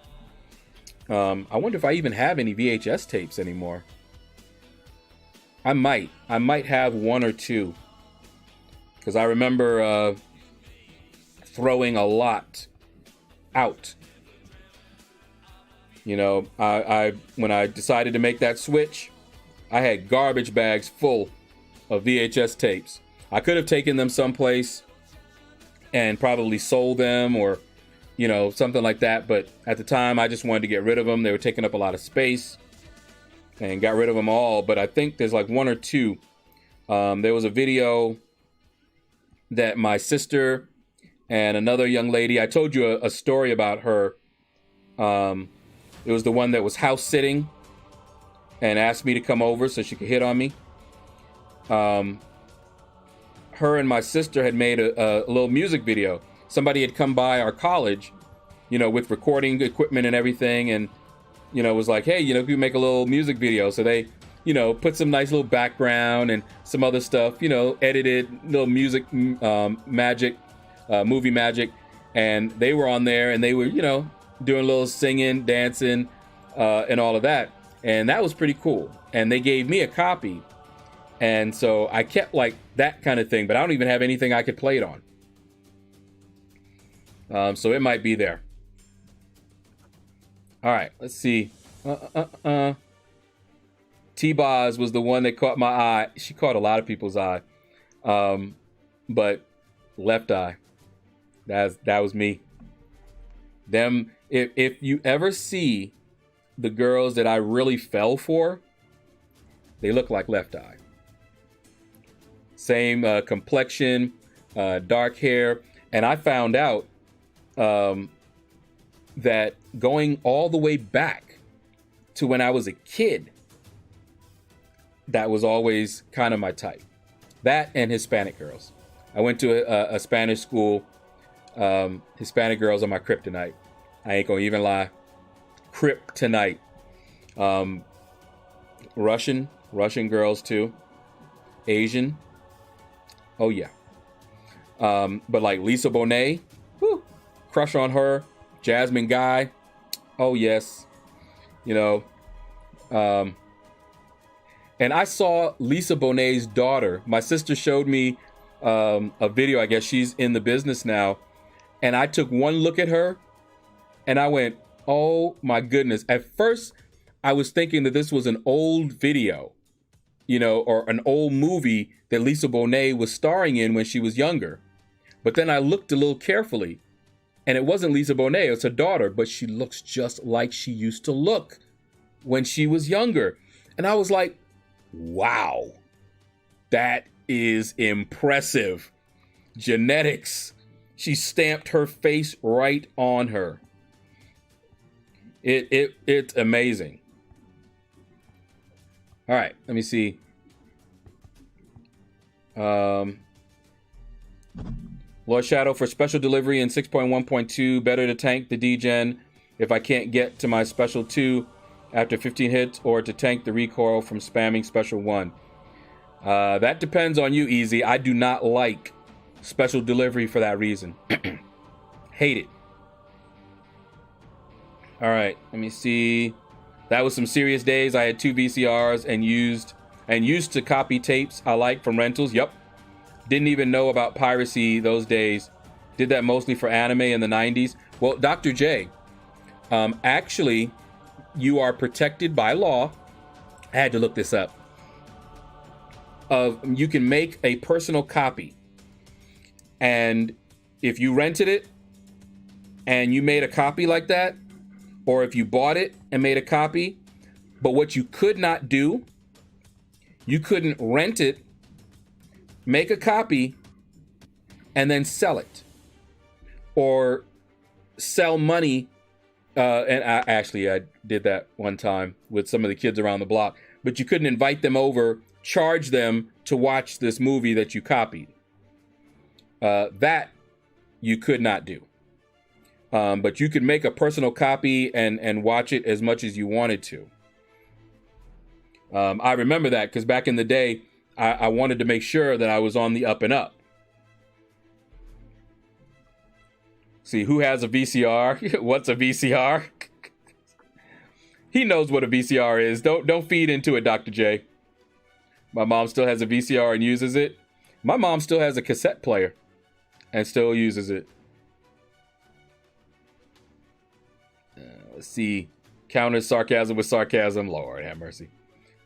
I wonder if I even have any VHS tapes anymore. I might have one or two, because I remember throwing a lot out. You know, I when I decided to make that switch, I had garbage bags full of VHS tapes. I could have taken them someplace and probably sold them, or, you know, something like that. But at the time, I just wanted to get rid of them. They were taking up a lot of space, and got rid of them all. But I think there's like one or two. There was a video that my sister and another young lady, I told you a story about her. It was the one that was house sitting and asked me to come over so she could hit on me. Her and my sister had made a little music video. Somebody had come by our college, you know, with recording equipment and everything, and, you know, was like, hey, you know, you make a little music video. So they, you know, put some nice little background and some other stuff, you know, edited little music magic, movie magic, and they were on there, and they were, you know, doing a little singing, dancing, and all of that. And that was pretty cool. And they gave me a copy. And so I kept like that kind of thing, but I don't even have anything I could play it on. So it might be there. All right, let's see. T-Boz was the one that caught my eye. She caught a lot of people's eye. But left eye. That was me. Them, if you ever see the girls that I really fell for, they look like Left Eye. Same complexion, dark hair. And I found out that going all the way back to when I was a kid, that was always kind of my type. That and Hispanic girls. I went to a Spanish school. Hispanic girls are my kryptonite. I ain't gonna even lie. Kryptonite. Russian girls too. Asian. Oh yeah. But like Lisa Bonet, whew, crush on her. Jasmine Guy, oh yes. You know, and I saw Lisa Bonet's daughter. My sister showed me a video. I guess she's in the business now. And I took one look at her and I went, oh my goodness. At first, I was thinking that this was an old video, you know, or an old movie that Lisa Bonet was starring in when she was younger. But then I looked a little carefully, and it wasn't Lisa Bonet, it's her daughter, but she looks just like she used to look when she was younger. And I was like, wow, that is impressive. Genetics. She stamped her face right on her. It's amazing. All right, let me see. LordShaedow, for special delivery in 6.1.2, better to tank the degen if I can't get to my special 2 after 15 hits, or to tank the recoil from spamming special 1. That depends on you, Easy. I do not like special delivery for that reason. Hate it. All right, let me see. That was some serious days. I had 2 VCRs and used to copy tapes I like from rentals. Yep. Didn't even know about piracy those days. Did that mostly for anime in the 90s. Well, Dr. J, actually, you are protected by law. I had to look this up. You can make a personal copy. And if you rented it and you made a copy like that, or if you bought it and made a copy, but what you could not do, you couldn't rent it, make a copy, and then sell it, or sell money. And I did that one time with some of the kids around the block, but you couldn't invite them over, charge them to watch this movie that you copied. That you could not do. But you could make a personal copy and watch it as much as you wanted to. I remember that because back in the day, I wanted to make sure that I was on the up and up. See, who has a VCR? What's a VCR? He knows what a VCR is. Don't feed into it, Dr. J. My mom still has a VCR and uses it. My mom still has a cassette player and still uses it. Let's see. Counter sarcasm with sarcasm. Lord have mercy.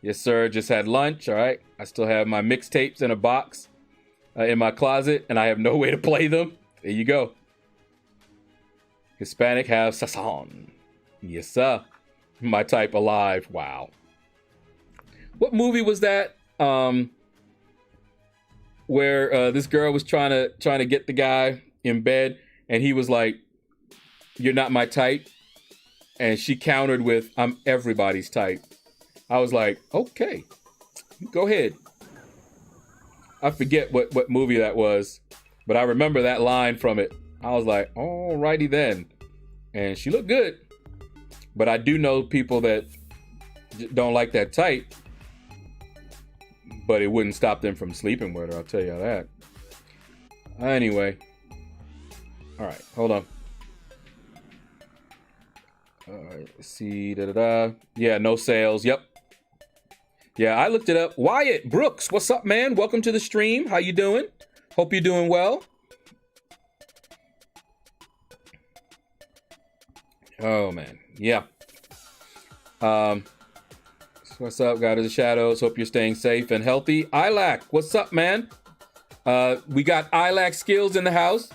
Yes, sir. Just had lunch. All right. I still have my mixtapes in a box in my closet, and I have no way to play them. There you go. Hispanic have sazon. Yes, sir. My type alive. Wow. What movie was that? Where this girl was trying to get the guy in bed, and he was like, "You're not my type," and she countered with, "I'm everybody's type." I was like, "Okay, go ahead." I forget what movie that was, but I remember that line from it. I was like, alrighty then. And she looked good. But I do know people that don't like that type. But it wouldn't stop them from sleeping with her, I'll tell you that. Anyway. Alright, hold on. Alright, let's see. Yeah, no sales. Yep. Yeah, I looked it up. Wyatt Brooks, what's up, man? Welcome to the stream. How you doing? Hope you're doing well. Oh, man. Yeah. What's up, God of the Shadows? Hope you're staying safe and healthy. Ilac, what's up, man? We got Ilac skills in the house.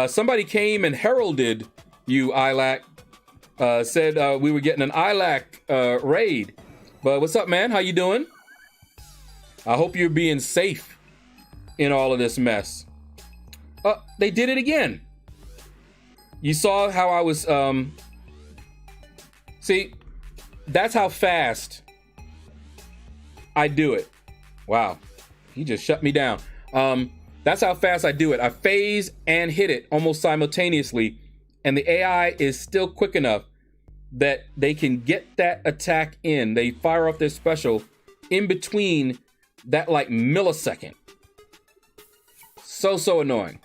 Somebody came and heralded you, Ilac. Said we were getting an Ilac raid. But what's up, man? How you doing? I hope you're being safe in all of this mess. They did it again. You saw how I was... See, that's how fast I do it. Wow. He just shut me down. That's how fast I do it. I phase and hit it almost simultaneously. And the AI is still quick enough that they can get that attack in. They fire off their special in between that like millisecond. So annoying.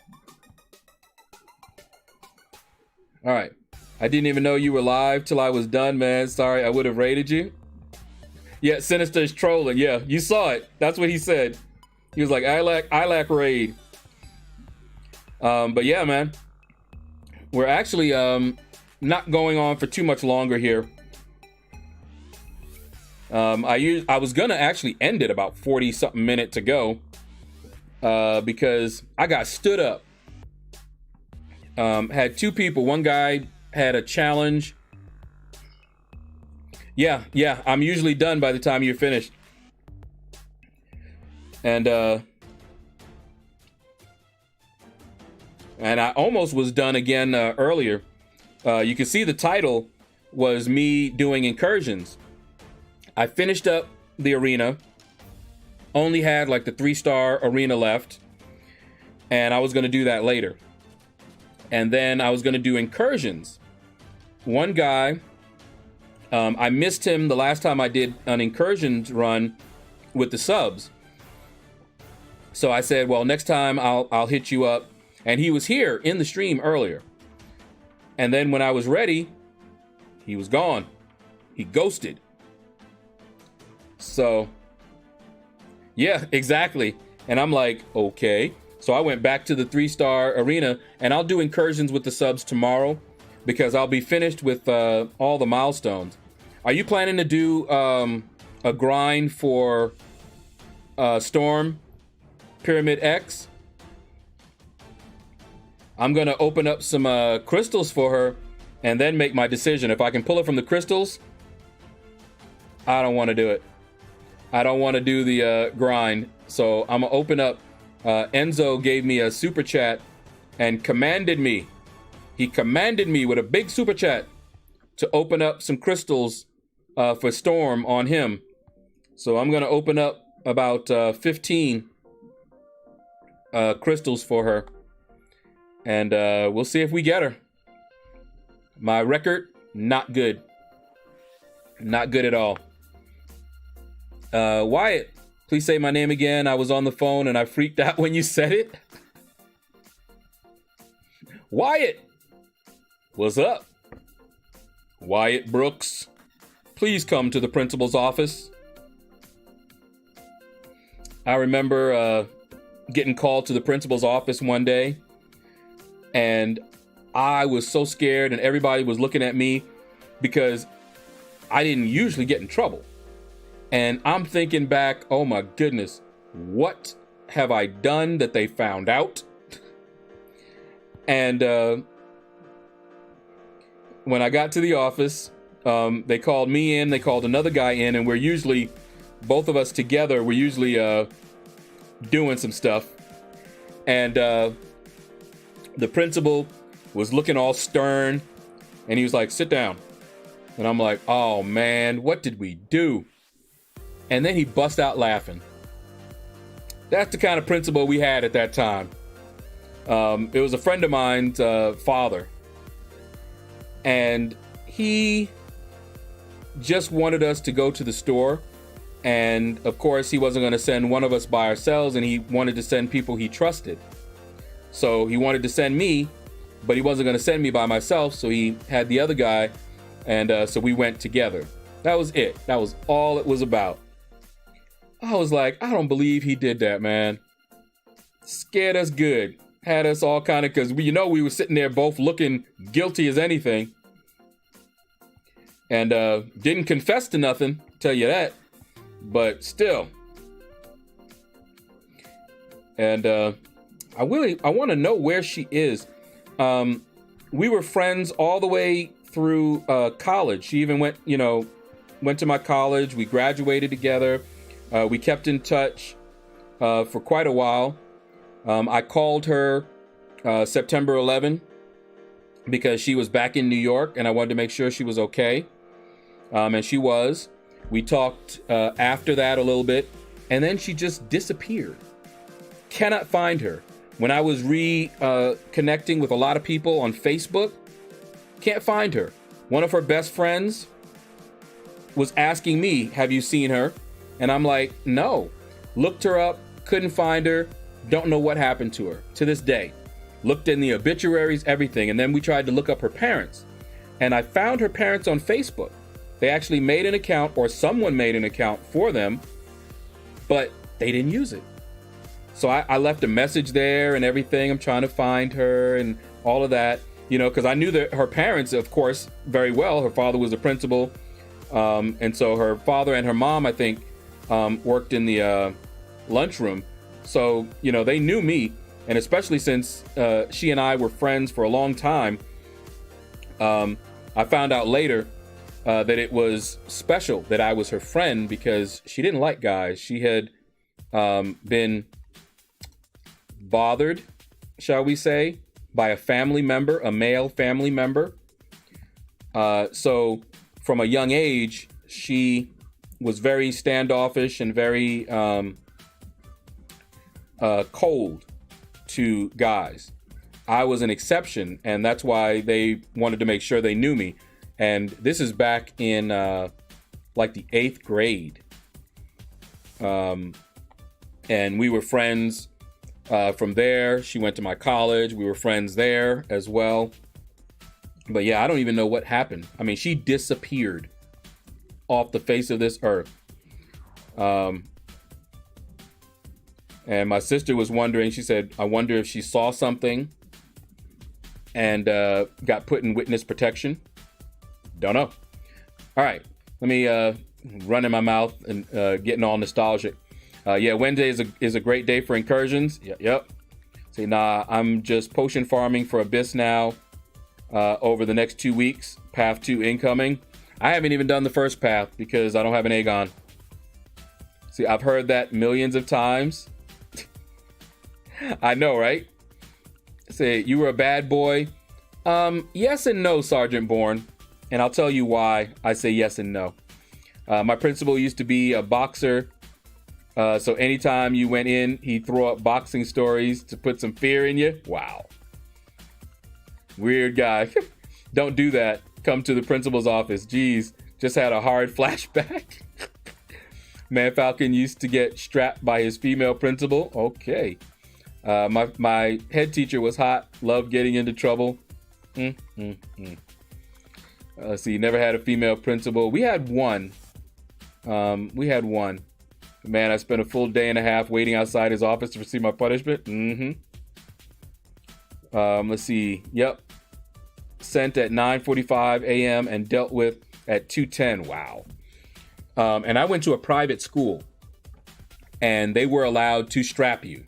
All right. I didn't even know you were live till I was done, man. Sorry, I would have raided you. Yeah, Sinister is trolling. Yeah, you saw it. That's what he said. He was like, I lack raid. But yeah, man. We're actually not going on for too much longer here. I was gonna actually end it about 40-something minutes ago. Because I got stood up. Had two people. One guy had a challenge. Yeah, I'm usually done by the time you're finished. And I almost was done again earlier. You can see the title was me doing Incursions. I finished up the arena. Only had like the 3-star arena left. And I was going to do that later. And then I was going to do Incursions. One guy, I missed him the last time I did an Incursions run with the subs. So I said, well, next time I'll hit you up. And he was here in the stream earlier. And then when I was ready, he was gone. He ghosted. So, yeah, exactly. And I'm like, okay. So I went back to the 3-star arena, and I'll do Incursions with the subs tomorrow because I'll be finished with all the milestones. Are you planning to do a grind for Storm Pyramid X? I'm going to open up some crystals for her and then make my decision. If I can pull it from the crystals, I don't want to do it. I don't want to do the grind. So I'm going to open up. Enzo gave me a super chat and commanded me. He commanded me with a big super chat to open up some crystals for Storm on him. So I'm going to open up about 15 crystals for her. And we'll see if we get her. My record, not good. Not good at all. Wyatt, please say my name again. I was on the phone and I freaked out when you said it. Wyatt, what's up? Wyatt Brooks, please come to the principal's office. I remember getting called to the principal's office one day, and I was so scared and everybody was looking at me because I didn't usually get in trouble. And I'm thinking back, oh my goodness, what have I done that they found out? And when I got to the office, they called me in, they called another guy in, and we're usually, both of us together, we're usually doing some stuff. And the principal was looking all stern, and he was like, sit down. And I'm like, oh man, what did we do? And then he bust out laughing. That's the kind of principal we had at that time. It was a friend of mine's father. And he just wanted us to go to the store. And of course, he wasn't going to send one of us by ourselves, and he wanted to send people he trusted. So he wanted to send me, but he wasn't going to send me by myself. So he had the other guy. And so we went together. That was it. That was all it was about. I was like, I don't believe he did that, man. Scared us good. Had us all kind of, because we were sitting there both looking guilty as anything. And didn't confess to nothing, tell you that. But still. And I want to know where she is. We were friends all the way through college. She even went to my college. We graduated together. We kept in touch for quite a while. I called her September 11 because she was back in New York and I wanted to make sure she was okay. And she was. We talked after that a little bit, and then she just disappeared. Cannot find her. When I was connecting with a lot of people on Facebook, can't find her. One of her best friends was asking me, have you seen her? And I'm like, no. Looked her up, couldn't find her, don't know what happened to her to this day. Looked in the obituaries, everything. And then we tried to look up her parents. And I found her parents on Facebook. They actually made an account, or someone made an account for them, but they didn't use it. So I left a message there and everything. I'm trying to find her and all of that, because I knew that her parents, of course, very well. Her father was a principal. And so her father and her mom, I think, worked in the lunchroom. So, they knew me. And especially since she and I were friends for a long time, I found out later that it was special that I was her friend because she didn't like guys. She had been bothered, shall we say, by a family member, a male family member. So from a young age, she was very standoffish and very cold to guys. I was an exception, and that's why they wanted to make sure they knew me. And this is back in like the 8th grade. And we were friends from there. She went to my college. We were friends there as well. But yeah, I don't even know what happened. I mean, she disappeared off the face of this earth. And my sister was wondering, she said, I wonder if she saw something and got put in witness protection. Don't know. All right, let me run in my mouth and getting all nostalgic. Yeah, Wednesday is a great day for incursions. Yep. Say, nah, I'm just potion farming for Abyss now over the next 2 weeks. Path 2 incoming. I haven't even done the first path because I don't have an Aegon. See, I've heard that millions of times. I know, right? Say, you were a bad boy. Yes and no, Sergeant Bourne. And I'll tell you why I say yes and no. My principal used to be a boxer. So anytime you went in, he'd throw up boxing stories to put some fear in you. Wow. Weird guy. Don't do that. Come to the principal's office. Jeez, just had a hard flashback. Man Falcon used to get strapped by his female principal. Okay. My head teacher was hot. Loved getting into trouble. See, never had a female principal. We had one. Man, I spent a full day and a half waiting outside his office to receive my punishment. Let's see. Yep. Sent at 9:45 a.m. and dealt with at 2:10. Wow. And I went to a private school, and they were allowed to strap you.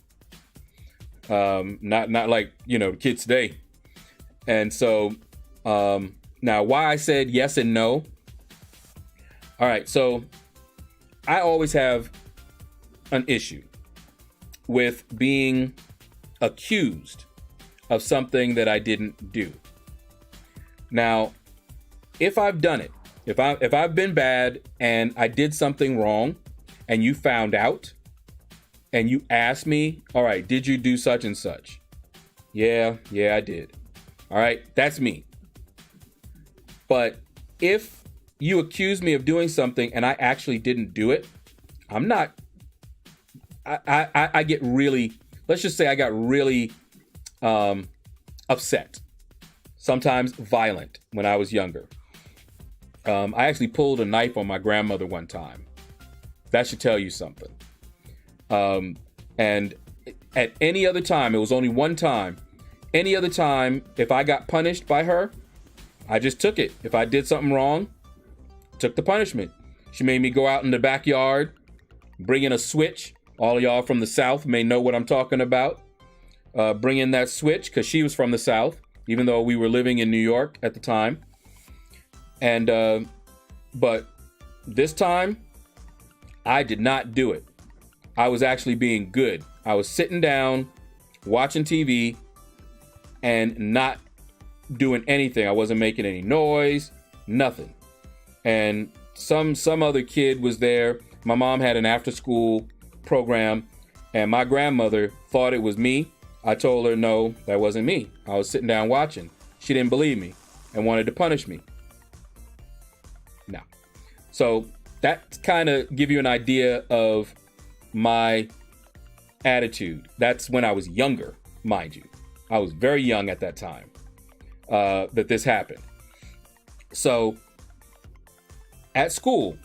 Not like, kids today. And so, now why I said yes and no. All right. So I always have an issue with being accused of something that I didn't do. Now, if I've done it, if I've been bad and I did something wrong and you found out and you asked me, all right, did you do such and such? Yeah, I did. All right, that's me. But if you accuse me of doing something and I actually didn't do it, I'm not, I get really, let's just say I got really upset, sometimes violent when I was younger. I actually pulled a knife on my grandmother one time. That should tell you something. And at any other time, it was only one time, any other time, if I got punished by her, I just took it. If I did something wrong, took the punishment. She made me go out in the backyard, bring in a switch. All of y'all from the South may know what I'm talking about. Bring in that switch because she was from the South, even though we were living in New York at the time. And, but this time I did not do it. I was actually being good. I was sitting down, watching TV and not doing anything. I wasn't making any noise, nothing. And some other kid was there. My mom had an after school program and my grandmother thought it was me. I told her, no, that wasn't me. I was sitting down watching. She didn't believe me and wanted to punish me. No. So that kind of give you an idea of my attitude. That's when I was younger, mind you. I was very young at that time that this happened. So at school,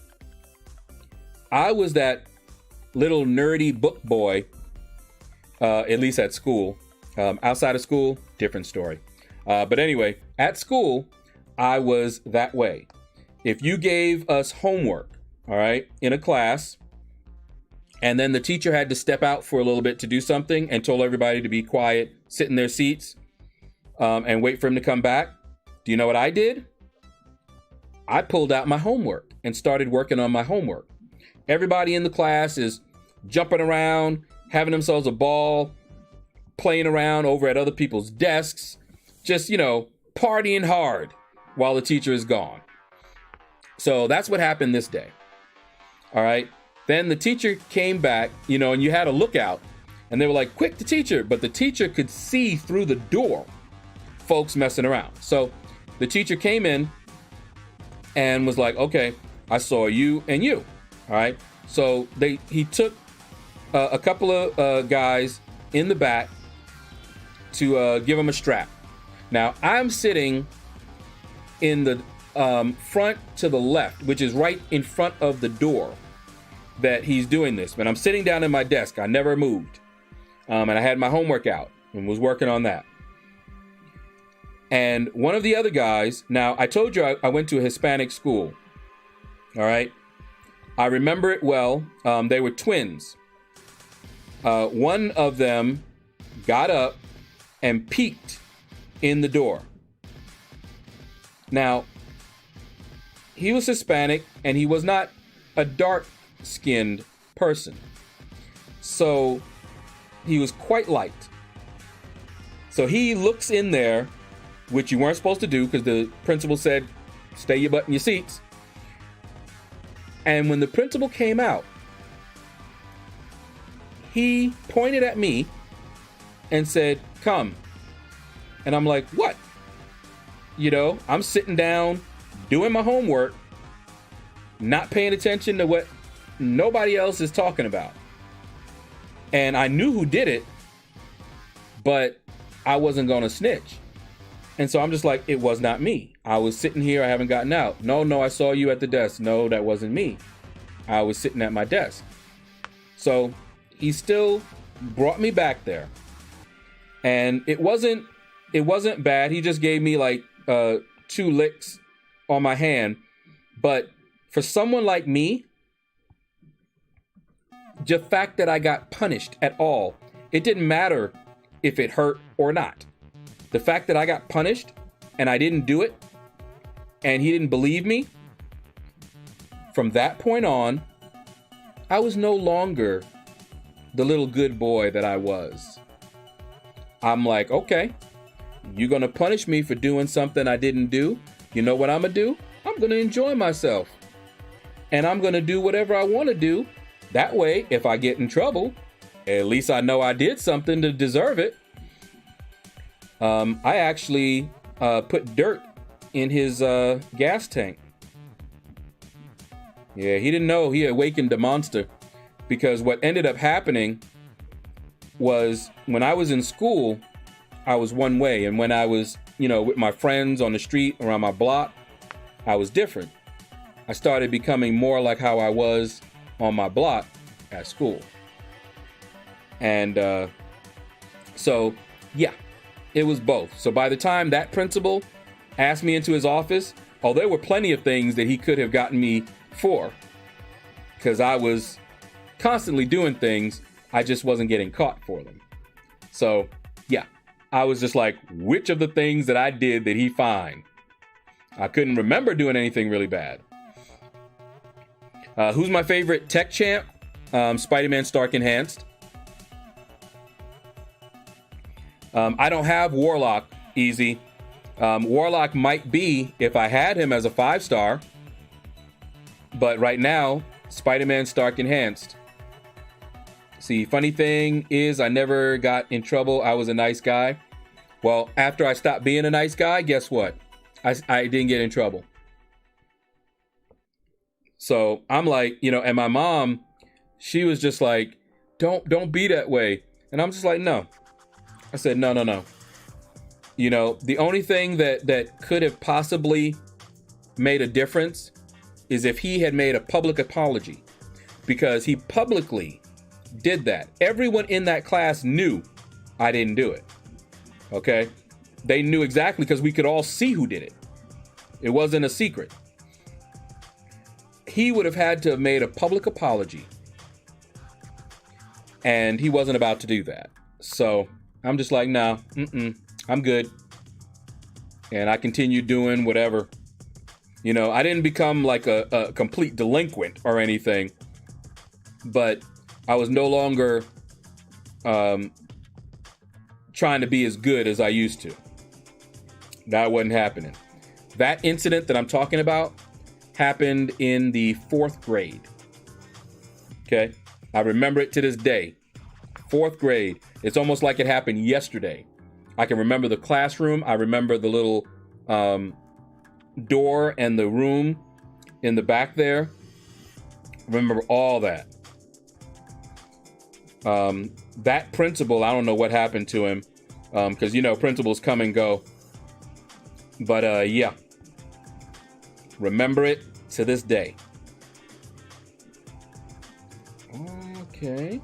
I was that little nerdy book boy, at least at school. Outside of school, different story. But anyway, at school, I was that way. If you gave us homework, all right, in a class, and then the teacher had to step out for a little bit to do something and told everybody to be quiet, sit in their seats, and wait for him to come back. Do you know what I did? I pulled out my homework and started working on my homework. Everybody in the class is jumping around, having themselves a ball, playing around over at other people's desks, just, partying hard while the teacher is gone. So that's what happened this day. All right. Then the teacher came back, and you had a lookout and they were like, quick, the teacher. But the teacher could see through the door folks messing around. So the teacher came in and was like, okay, I saw you and you. All right. So he took a couple of guys in the back to give them a strap. Now I'm sitting in the front to the left, which is right in front of the door that he's doing this. But I'm sitting down in my desk. I never moved. And I had my homework out and was working on that. And one of the other guys, now I told you I went to a Hispanic school. All right. I remember it well. They were twins. One of them got up and peeked in the door. Now, he was Hispanic and he was not a dark-skinned person. So he was quite light. So he looks in there, which you weren't supposed to do because the principal said, stay your butt in your seats. And when the principal came out, he pointed at me and said, come. And I'm like, what? You know, I'm sitting down, doing my homework, not paying attention to what nobody else is talking about. And I knew who did it, but I wasn't going to snitch. And so I'm just like, it was not me. I was sitting here. I haven't gotten out. No, I saw you at the desk. No, that wasn't me. I was sitting at my desk. So he still brought me back there. And it wasn't bad. He just gave me like 2 licks on my hand. But for someone like me, the fact that I got punished at all, it didn't matter if it hurt or not. The fact that I got punished and I didn't do it and he didn't believe me, from that point on, I was no longer the little good boy that I was. I'm like, okay, you're going to punish me for doing something I didn't do. You know what I'm going to do? I'm going to enjoy myself. And I'm going to do whatever I want to do. That way, if I get in trouble, at least I know I did something to deserve it. I actually put dirt in his gas tank. Yeah, he didn't know he awakened a monster. Because what ended up happening was when I was in school, I was one way. And when I was, with my friends on the street around my block, I was different. I started becoming more like how I was on my block at school. And so, yeah, it was both. So by the time that principal asked me into his office, there were plenty of things that he could have gotten me for, because I was constantly doing things, I just wasn't getting caught for them. So, yeah, I was just like, which of the things that I did he find? I couldn't remember doing anything really bad. Who's my favorite tech champ? Spider-Man Stark Enhanced. I don't have Warlock easy. Warlock might be if I had him as a 5-star. But right now, Spider-Man Stark Enhanced. See, funny thing is I never got in trouble. I was a nice guy. Well, after I stopped being a nice guy, guess what? I didn't get in trouble. So I'm like, and my mom, she was just like, don't be that way. And I'm just like, no. I said, no. The only thing that could have possibly made a difference is if he had made a public apology, because he publicly did that. Everyone in that class knew I didn't do it. Okay? They knew exactly, because we could all see who did it. It wasn't a secret. He would have had to have made a public apology. And he wasn't about to do that. So I'm just like, no, I'm good. And I continued doing whatever. I didn't become like a complete delinquent or anything. But I was no longer trying to be as good as I used to. That wasn't happening. That incident that I'm talking about happened in the 4th grade. Okay? I remember it to this day. 4th grade. It's almost like it happened yesterday. I can remember the classroom. I remember the little door and the room in the back there. I remember all that. That principal, I don't know what happened to him, because principals come and go. But yeah, remember it to this day. Okay.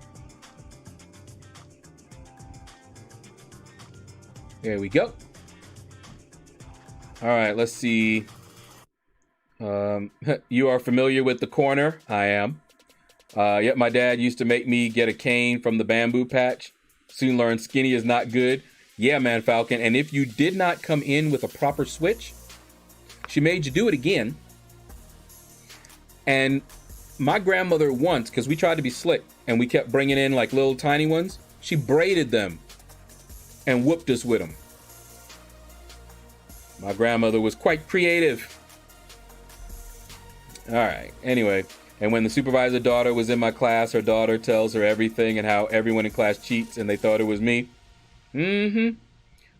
There we go. All right, let's see. You are familiar with the corner? I am. Yep, my dad used to make me get a cane from the bamboo patch Soon learn skinny is not good. Yeah, man, Falcon. And if you did not come in with a proper switch, she made you do it again. And my grandmother once, because we tried to be slick and we kept bringing in like little tiny ones, she braided them and whooped us with them. My grandmother was quite creative. All right, anyway. And when the supervisor daughter was in my class, her daughter tells her everything and how everyone in class cheats and they thought it was me. Mm-hmm.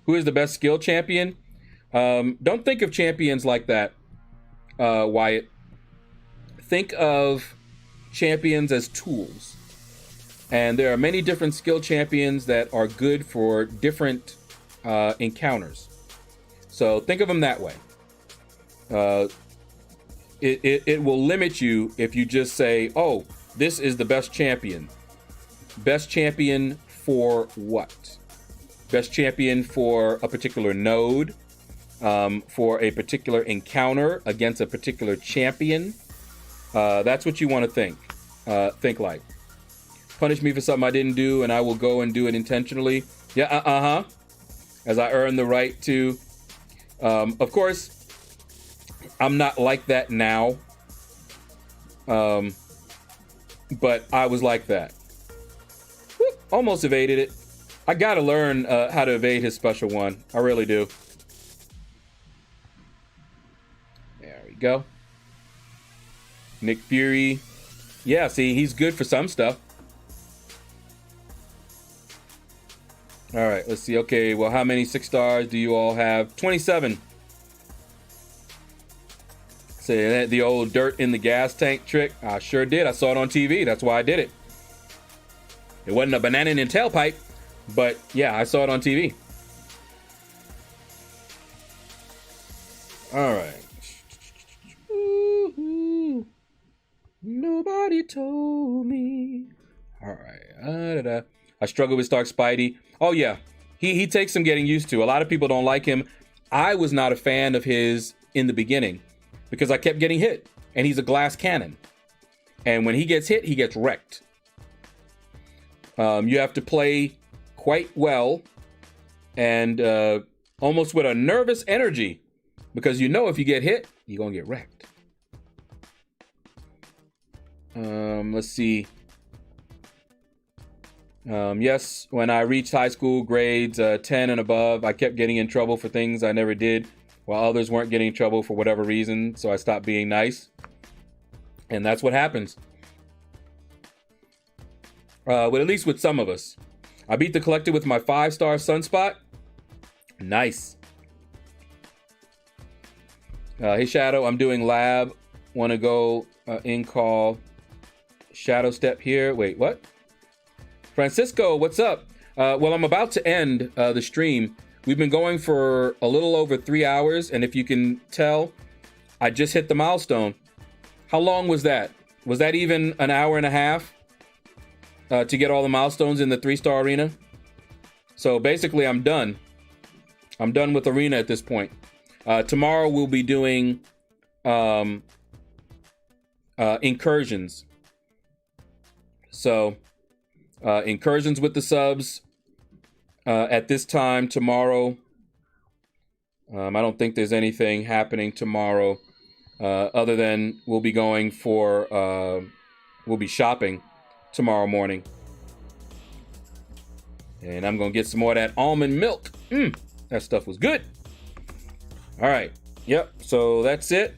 Who is the best skill champion? Don't think of champions like that, Wyatt. Think of champions as tools. And there are many different skill champions that are good for different encounters. So think of them that way. It will limit you if you just say, oh, this is the best champion. Best champion for what? Best champion for a particular node, for a particular encounter against a particular champion. That's what you want to think like. Punish me for something I didn't do and I will go and do it intentionally. Yeah, as I earn the right to. Of course, I'm not like that now. But I was like that. Whoop, almost evaded it. I gotta learn how to evade his special one. I really do. There we go. Nick Fury. Yeah, see, he's good for some stuff. All right, let's see. Okay, well, how many 6 stars do you all have? 27. Say the old dirt in the gas tank trick. I sure did. I saw it on TV. That's why I did it. It wasn't a banana in a tailpipe, but yeah, I saw it on TV. All right. Ooh, nobody told me. All right. I struggle with Stark Spidey. Oh yeah, he takes some getting used to. A lot of people don't like him. I was not a fan of his in the beginning because I kept getting hit, and he's a glass cannon. And when he gets hit, he gets wrecked. You have to play quite well and almost with a nervous energy because you know if you get hit, you're going to get wrecked. Let's see. Yes, when I reached high school grades 10 and above, I kept getting in trouble for things I never did, while others weren't getting in trouble for whatever reason, so I stopped being nice. And that's what happens. But at least with some of us. I beat the collector with my 5-star sunspot. Nice. Hey, Shadow, I'm doing lab. Want to go in call Shadow Step here. Wait, what? Francisco, what's up? Well, I'm about to end the stream. We've been going for a little over 3 hours, and if you can tell, I just hit the milestone. How long was that? Was that even an hour and a half to get all the milestones in the 3-star arena? So basically, I'm done. I'm done with arena at this point. Tomorrow we'll be doing incursions. So incursions with the subs at this time tomorrow. I don't think there's anything happening tomorrow other than we'll be going for we'll be shopping tomorrow morning, and I'm gonna get some more of that almond milk. That stuff was good. All right, yep, so that's it,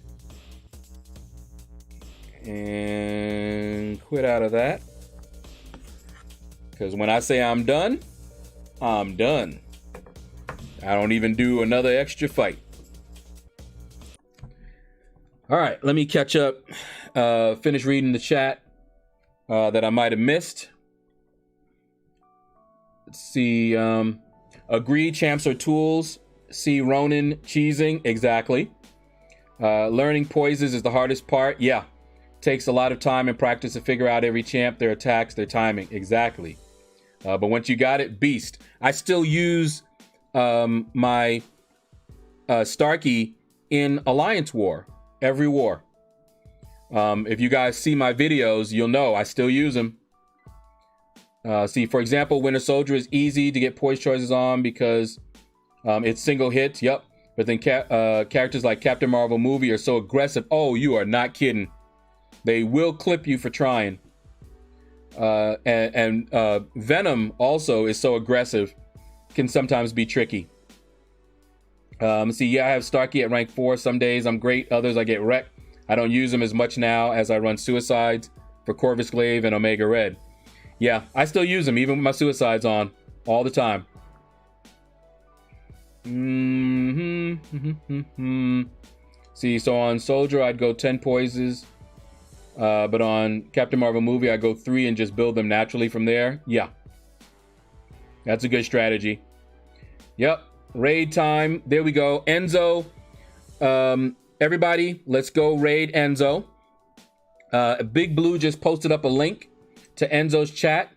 and quit out of that. Because when I say I'm done, I'm done. I don't even do another extra fight. All right, let me catch up. Finish reading the chat that I might have missed. Let's see. Agree, champs are tools. See Ronin cheesing. Exactly. Learning poises is the hardest part. Yeah. Takes a lot of time and practice to figure out every champ, their attacks, their timing. Exactly. But once you got it, beast. I still use my Starkey in Alliance War, every war. If you guys see my videos, you'll know I still use them. See, for example, Winter Soldier is easy to get poise choices on because it's single hits. Yep. But then characters like Captain Marvel movie are so aggressive. Oh, you are not kidding. They will clip you for trying. And Venom also is so aggressive, can sometimes be tricky. See, yeah, I have Starkey at rank 4. Some days I'm great, others I get wrecked. I don't use them as much now as I run Suicides for Corvus Glaive and Omega Red. Yeah, I still use them, even with my Suicides on, all the time. See, so on Soldier, I'd go 10 poises. But on Captain Marvel movie, I go 3 and just build them naturally from there. Yeah. That's a good strategy. Yep. Raid time. There we go. Enzo. Everybody, let's go raid Enzo. Big Blue just posted up a link to Enzo's chat.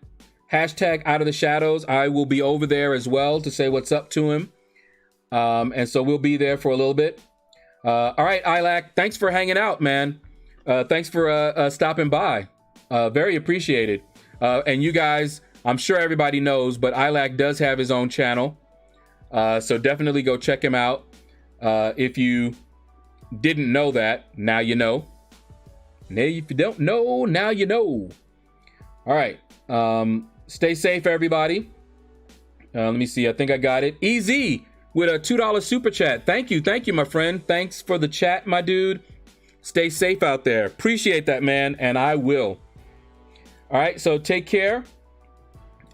Hashtag Out of the Shadows. I will be over there as well to say what's up to him. And so we'll be there for a little bit. All right, Ilac, thanks for hanging out, man. Thanks for stopping by. Very appreciated. And you guys, I'm sure everybody knows, but Ilac does have his own channel. So definitely go check him out. If you didn't know that, now you know. Now, if you don't know, now you know. All right. Stay safe, everybody. Let me see. I think I got it. EZ with a $2 super chat. Thank you, my friend. Thanks for the chat, my dude. Stay safe out there. Appreciate that, man, and I will. All right, so take care,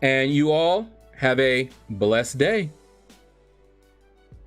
and you all have a blessed day.